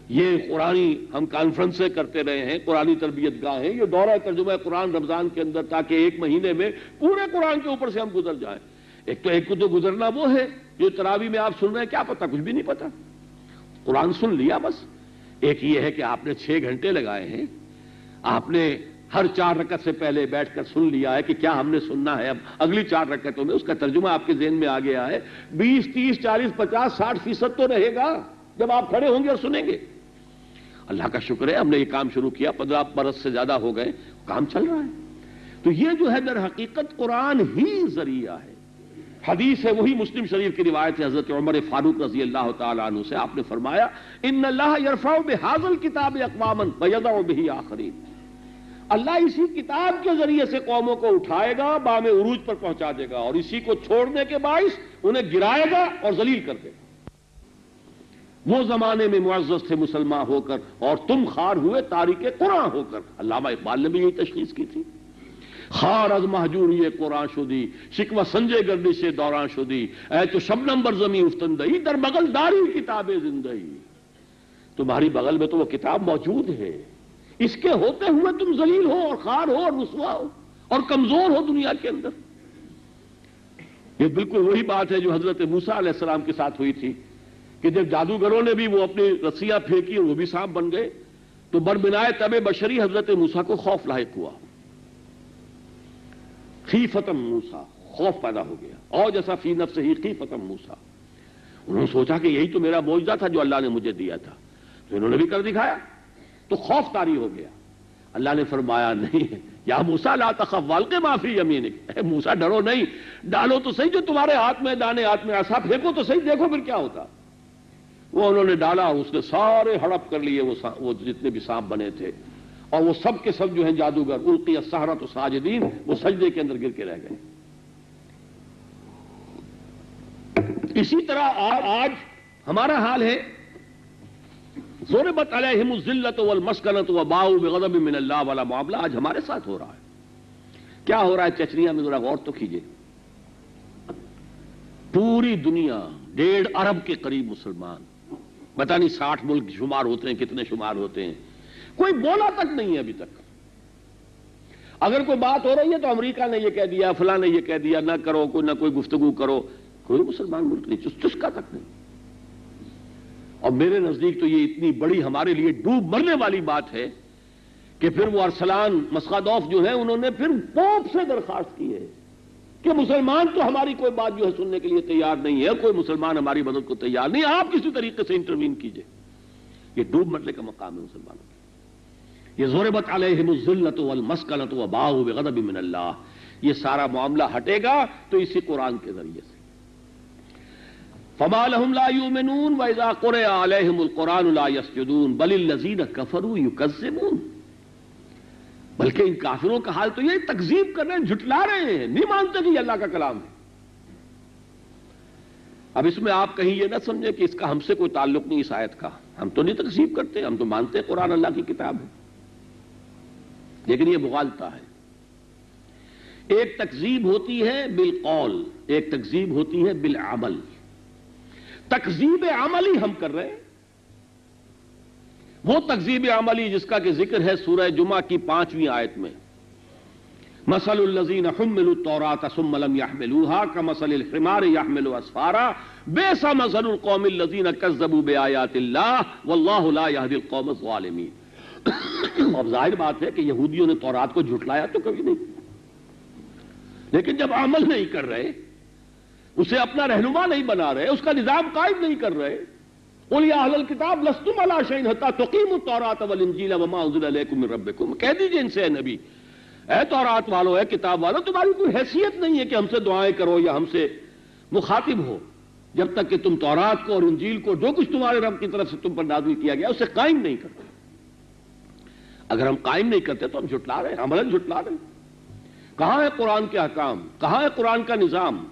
یہ قرآنی ہم کانفرنسیں کرتے رہے ہیں، قرآنی تربیت گاہیں، یہ دورہ ترجمہ قرآن رمضان کے اندر، تاکہ 1 مہینے میں پورے قرآن کے اوپر سے ہم گزر جائیں. ایک کو تو گزرنا وہ ہے جو تراویح میں آپ سن رہے ہیں، کیا پتہ، کچھ بھی نہیں پتا، قرآن سن لیا بس. ایک یہ ہے کہ آپ نے 6 گھنٹے لگائے ہیں، آپ نے ہر 4 رکعت سے پہلے بیٹھ کر سن لیا ہے کہ کیا ہم نے سننا ہے، اب اگلی 4 رکعتوں میں اس کا ترجمہ آپ کے ذہن میں آ گیا ہے. 20 30 40 50 60% تو رہے گا جب آپ کھڑے ہوں گے اور سنیں گے. اللہ کا شکر ہے ہم نے یہ کام شروع کیا، 15 برس سے زیادہ ہو گئے، کام چل رہا ہے. تو یہ جو ہے در حقیقت قرآن ہی ذریعہ ہے. حدیث ہے، وہی مسلم شریف کی روایت ہے حضرت عمر فاروق رضی اللہ تعالیٰ عنہ سے. آپ نے فرمایا ان اللہ یرفع بہذا الکتاب اقواما ویضع بہ آخرین. اللہ اسی کتاب کے ذریعے سے قوموں کو اٹھائے گا، بام عروج پر پہنچا دے گا، اور اسی کو چھوڑنے کے باعث انہیں گرائے گا اور ذلیل کر دے گا. وہ زمانے میں معزز تھے مسلمان ہو کر اور تم خار ہوئے تاریک قرآن ہو کر. علامہ اقبال نے بھی یہی تشخیص کی تھی. خار از محجوری قرآن شدی، شکوہ سنجے گردش دوران شدی، اے تو شبنم بر زمیں افتندہی، در بغل داری کتاب زندہی. تمہاری بغل میں تو وہ کتاب موجود ہے، اس کے ہوتے ہوئے تم ذلیل ہو اور خار ہو اور رسوا ہو اور کمزور ہو دنیا کے اندر. یہ بالکل وہی بات ہے جو حضرت موسیٰ علیہ السلام کے ساتھ ہوئی تھی کہ جب جادوگروں نے بھی وہ اپنی رسیاں پھینکی اور وہ بھی سانپ بن گئے تو بربنائے طبع بشری حضرت موسیٰ کو خوف لاحق ہوا. خیفتم موسیٰ، خوف پیدا ہو گیا. اور جیسا فی نفسہ خیفتم موسیٰ، انہوں نے سوچا کہ یہی تو میرا معجزہ تھا جو اللہ نے مجھے دیا تھا، تو انہوں نے بھی کر دکھایا، تو خوف طاری ہو گیا. اللہ نے فرمایا نہیں یا موسیٰ لا تخف والق ما فی یمینک، اے موسیٰ ڈرو نہیں، ڈالو تو صحیح جو تمہارے ہاتھ میں، دانے ہاتھ میں، عصا پھینکو تو صحیح، دیکھو پھر کیا ہوتا. وہ انہوں نے ڈالا اور اس نے سارے ہڑپ کر لیے وہ جتنے بھی سانپ بنے تھے، اور وہ سب کے سب جو ہیں جادوگر القی السحرۃ ساجدین، وہ سجدے کے اندر گر کے رہ گئے. اسی طرح آج ہمارا حال ہے. ضربت علیہم الذلۃ والمسکنۃ وباؤوا بغضب من اللہ والا معاملہ آج ہمارے ساتھ ہو رہا ہے. کیا ہو رہا ہے چچنیا میں؟ ذرا غور تو کیجئے. پوری دنیا 1.5 ارب کے قریب مسلمان، پتہ نہیں 60 ملک شمار ہوتے ہیں، کتنے شمار ہوتے ہیں، کوئی بولا تک نہیں ہے ابھی تک. اگر کوئی بات ہو رہی ہے تو امریکہ نے یہ کہہ دیا، فلاں نے یہ کہہ دیا، نہ کرو کوئی، نہ کوئی گفتگو کرو. کوئی مسلمان ملک نہیں، چسکا تک نہیں. اور میرے نزدیک تو یہ اتنی بڑی ہمارے لیے ڈوب مرنے والی بات ہے کہ پھر وہ ارسلان مسخادوف جو ہیں انہوں نے پھر پوپ سے درخواست کی ہے کہ مسلمان تو ہماری کوئی بات جو ہے سننے کے لیے تیار نہیں ہے، کوئی مسلمان ہماری مدد کو تیار نہیں، آپ کسی طریقے سے انٹروین کیجئے. یہ ڈوب مرنے کا مقام ہے مسلمانوں کا. یہ ضربت علیہم الذلۃ والمسکنۃ وباؤوا بغضب من اللہ، یہ سارا معاملہ ہٹے گا تو اسی قرآن کے ذریعے سے. فما لهم لا يؤمنون واذا قرئ عليهم القرآن لا يسجدون بل الذين كفروا يكذبون. بلکہ ان کافروں کا حال تو یہ تکذیب کر رہے ہیں، جھٹلا رہے ہیں، نہیں مانتے کہ یہ اللہ کا کلام ہے. اب اس میں آپ کہیں یہ نہ سمجھیں کہ اس کا ہم سے کوئی تعلق نہیں اس آیت کا. ہم تو نہیں تکذیب کرتے، ہم تو مانتے ہیں قرآن اللہ کی کتاب ہے، لیکن یہ مغالطہ ہے. ایک تکذیب ہوتی ہے بالقول، ایک تکذیب ہوتی ہے بالعمل. تکذیب عملی ہم کر رہے ہیں، وہ تکذیب عملی جس کا کہ ذکر ہے سورہ جمعہ کی 5ویں آیت میں. مثل الذین حملوا التوراۃ ثم لم يحملوها كمثل الحمار يحمل اسفارا بئس مثل القوم الذین كذبوا بآیات اللہ واللہ لا يهدی القوم الظالمین. اب ظاہر بات ہے کہ یہودیوں نے تورات کو جھٹلایا تو کبھی نہیں، لیکن جب عمل نہیں کر رہے، اسے اپنا رہنما نہیں بنا رہے، اس کا نظام قائم نہیں کر رہے. قل یا اہل الکتاب لستم علی شیء حتی تقیموا التوراۃ والانجیل وما انزل الیکم من ربکم. کہہ دیجئے ان سے اے نبی، اے تورات والو، اے کتاب والو، تمہاری کوئی حیثیت نہیں ہے کہ ہم سے دعائیں کرو یا ہم سے مخاطب ہو جب تک کہ تم تورات کو اور انجیل کو، جو کچھ تمہارے رب کی طرف سے تم پر نازل کیا گیا، اسے قائم نہیں کرتے. اگر ہم قائم نہیں کرتے تو ہم جھٹلا رہے ہیں، عملاً جھٹلا رہے ہیں. کہاں ہے قرآن کے احکام؟ کہاں ہے قرآن کا نظام؟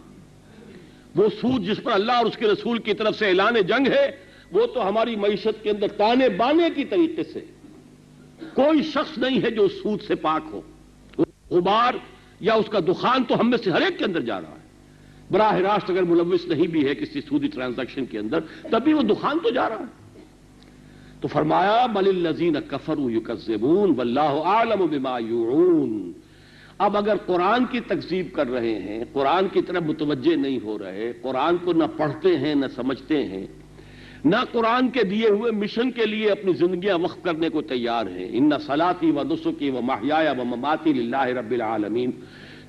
وہ سود جس پر اللہ اور اس کے رسول کی طرف سے اعلان جنگ ہے، وہ تو ہماری معیشت کے اندر تانے بانے کی طریقے سے کوئی شخص نہیں ہے جو اس سود سے پاک ہو. غبار یا اس کا دخان تو ہم میں سے ہر ایک کے اندر جا رہا ہے. براہ راست اگر ملوث نہیں بھی ہے کسی سودی ٹرانزیکشن کے اندر، تب بھی وہ دخان تو جا رہا ہے. تو فرمایا بل الذین کفروا یکذبون واللہ اعلم بما یوعون. اب اگر قرآن کی تکذیب کر رہے ہیں، قرآن کی طرف متوجہ نہیں ہو رہے، قرآن کو نہ پڑھتے ہیں نہ سمجھتے ہیں، نہ قرآن کے دیے ہوئے مشن کے لیے اپنی زندگیاں وقف کرنے کو تیار ہیں۔ ان صلاتی و نسکی و محیایا و مماتی للہ رب العالمین۔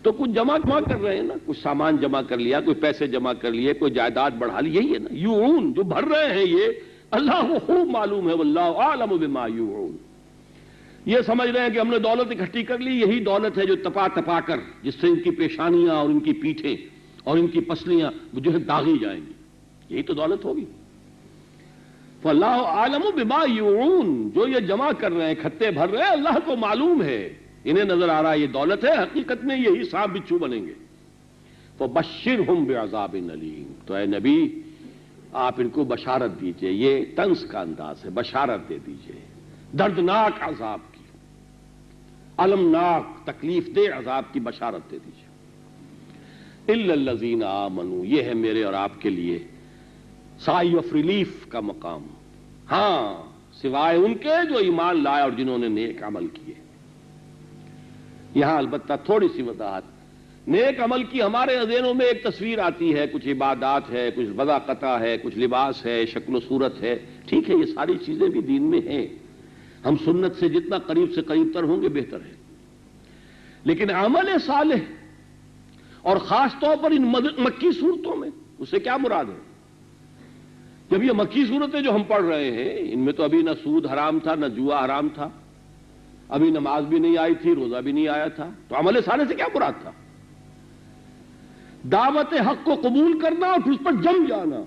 تو کچھ جمع کر رہے ہیں نا، کچھ سامان جمع کر لیا، کوئی پیسے جمع کر لیے، کوئی جائیداد بڑھا لی، یہی ہے نا یوعون جو بھر رہے ہیں۔ یہ اللہ کو خوب معلوم ہے، واللہ اعلم بما یوعون۔ یہ سمجھ رہے ہیں کہ ہم نے دولت اکٹھی کر لی، یہی دولت ہے جو تپا کر، جس سے ان کی پیشانیاں اور ان کی پیٹھیں اور ان کی پسلیاں جو ہے داغی جائیں گی، یہی تو دولت ہوگی۔ فَاللَّهُ أَعْلَمُ بِمَا يُوعُونَ، جو یہ جمع کر رہے ہیں، کھتے بھر رہے ہیں، اللہ کو معلوم ہے، انہیں نظر آ رہا ہے یہ دولت ہے، حقیقت میں یہی سانپ بچھو بنیں گے۔ فَبَشِّرْهُم بِعَذَابٍ أَلِيمٍ، تو اے نبی آپ ان کو بشارت دیجئے، یہ طنز کا انداز ہے، بشارت دے دیجئے دردناک عذاب کی، المناک تکلیف دہ عذاب کی بشارت دے دیجئے۔ إِلَّا الَّذِينَ آمَنُوا، یہ ہے میرے اور آپ کے لیے سائی آف ریلیف کا مقام، ہاں سوائے ان کے جو ایمان لائے اور جنہوں نے نیک عمل کیے۔ یہاں البتہ تھوڑی سی وضاحت، نیک عمل کی ہمارے ذہنوں میں ایک تصویر آتی ہے، کچھ عبادات ہے، کچھ وضاقتہ ہے، کچھ لباس ہے، شکل و صورت ہے، ٹھیک ہے یہ ساری چیزیں بھی دین میں ہیں، ہم سنت سے جتنا قریب سے قریب تر ہوں گے بہتر ہے، لیکن عمل صالح اور خاص طور پر ان مکی صورتوں میں اس سے کیا مراد ہے؟ جب یہ مکی صورتیں جو ہم پڑھ رہے ہیں ان میں تو ابھی نہ سود حرام تھا، نہ جوا حرام تھا، ابھی نماز بھی نہیں آئی تھی، روزہ بھی نہیں آیا تھا، تو عمل صالح سے کیا مراد تھا؟ دعوت حق کو قبول کرنا اور پھر اس پر جم جانا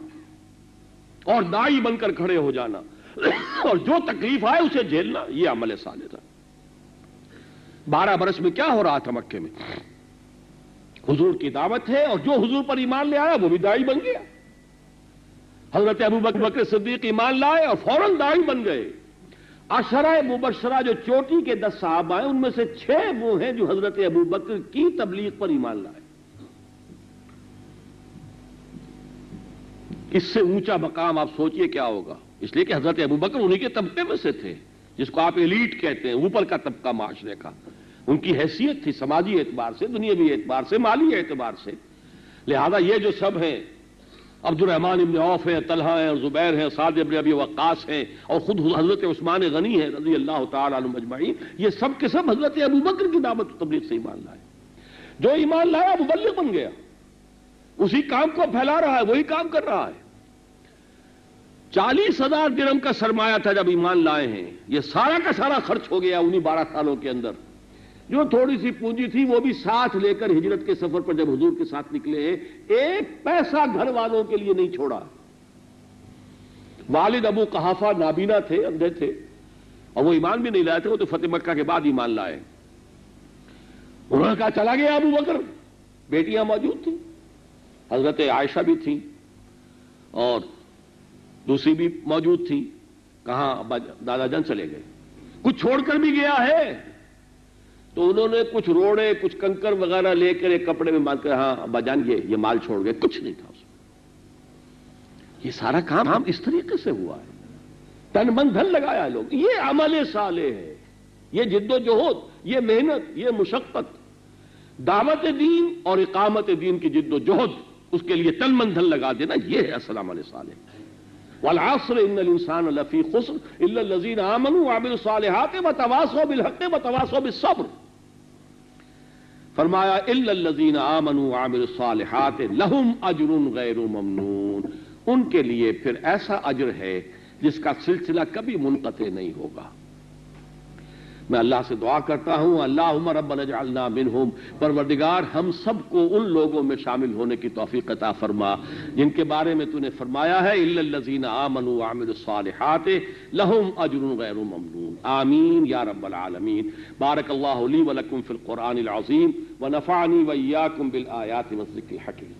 اور داعی بن کر کھڑے ہو جانا اور جو تکلیف آئے اسے جھیلنا، یہ عمل صالح تھا۔ 12 برس میں کیا ہو رہا تھا مکے میں؟ حضور کی دعوت ہے اور جو حضور پر ایمان لے آیا وہ بھی داعی بن گیا۔ حضرت ابوبکر صدیق ایمان لائے اور فوراً داعی بن گئے۔ عشرہ مبشرہ جو چوٹی کے 10 صحابہ ہیں ان میں سے 6 وہ ہیں جو حضرت ابوبکر کی تبلیغ پر ایمان لائے۔ اس سے اونچا مقام آپ سوچئے کیا ہوگا، اس لیے کہ حضرت ابوبکر انہی کے طبقے میں سے تھے جس کو آپ ایلیٹ کہتے ہیں، اوپر کا طبقہ معاشرے کا، ان کی حیثیت تھی سماجی اعتبار سے، دنیاوی اعتبار سے، مالی اعتبار سے، لہذا یہ جو سب ہیں، عبد الرحمن ابن عوف ہیں، طلحہ ہیں، اور زبیر ہیں، سعد ابن ابی وقاص ہیں، اور خود حضرت عثمان غنی ہیں رضی اللہ تعالی عنہم اجمعین، یہ سب کے سب حضرت ابوبکر کی دعوت و تبلیغ سے ایمان لائے۔ جو ایمان لایا مبلغ بن گیا، اسی کام کو پھیلا رہا ہے، وہی کام کر رہا ہے۔ 40,000 درہم کا سرمایہ تھا جب ایمان لائے ہیں، یہ سارا کا سارا خرچ ہو گیا انہی 12 سالوں کے اندر۔ جو تھوڑی سی پونجی تھی وہ بھی ساتھ لے کر ہجرت کے سفر پر جب حضور کے ساتھ نکلے ہیں، ایک پیسہ گھر والوں کے لیے نہیں چھوڑا۔ والد ابو قحافہ نابینا تھے، اندھے تھے، اور وہ ایمان بھی نہیں لائے تھے، وہ تو فتح مکہ کے بعد ایمان لائے۔ انہوں نے کہا چلا گیا ابو بکر، بیٹیاں موجود تھیں، حضرت عائشہ بھی تھیں اور دوسری بھی موجود تھی، کہاں ابا دادا جان چلے گئے، کچھ چھوڑ کر بھی گیا ہے، تو انہوں نے کچھ روڑے، کچھ کنکر وغیرہ لے کر ایک کپڑے میں باندھ کر، ہاں ابا جان یہ مال چھوڑ گئے، کچھ نہیں تھا اس میں۔ یہ سارا کام اس طریقے سے ہوا ہے، تن من دھن لگایا لوگ، یہ عمل صالح ہے، یہ جد و جہد، یہ محنت، یہ مشقت، دعوت دین اور اقامت دین کی جد و جہد، اس کے لیے تن من دھن لگا دینا، یہ ہے اصل عمل صالح۔ والعصر ان الانسان لفی خسر الا الذین آمنوا وعملوا الصالحات وتواصوا بالحق وتواصوا بالصبر۔ فرمایا الا الذین آمنوا وعملوا الصالحات لہم اجر غیر ممنون، ان کے لیے پھر ایسا اجر ہے جس کا سلسلہ کبھی منقطع نہیں ہوگا۔ میں اللہ سے دعا کرتا ہوں، اللہم ربنا اجعلنا منہم، پروردگار ہم سب کو ان لوگوں میں شامل ہونے کی توفیق عطا فرما جن کے بارے میں تو نے فرمایا ہے الا الذین آمنوا وعملوا الصالحات لہم اجر غیر ممنون۔ آمین یا رب العالمین۔ بارک اللہ لی ولکم فی القرآن العظیم ونفعنی وإیاکم بالآیات والذکر الحکیم۔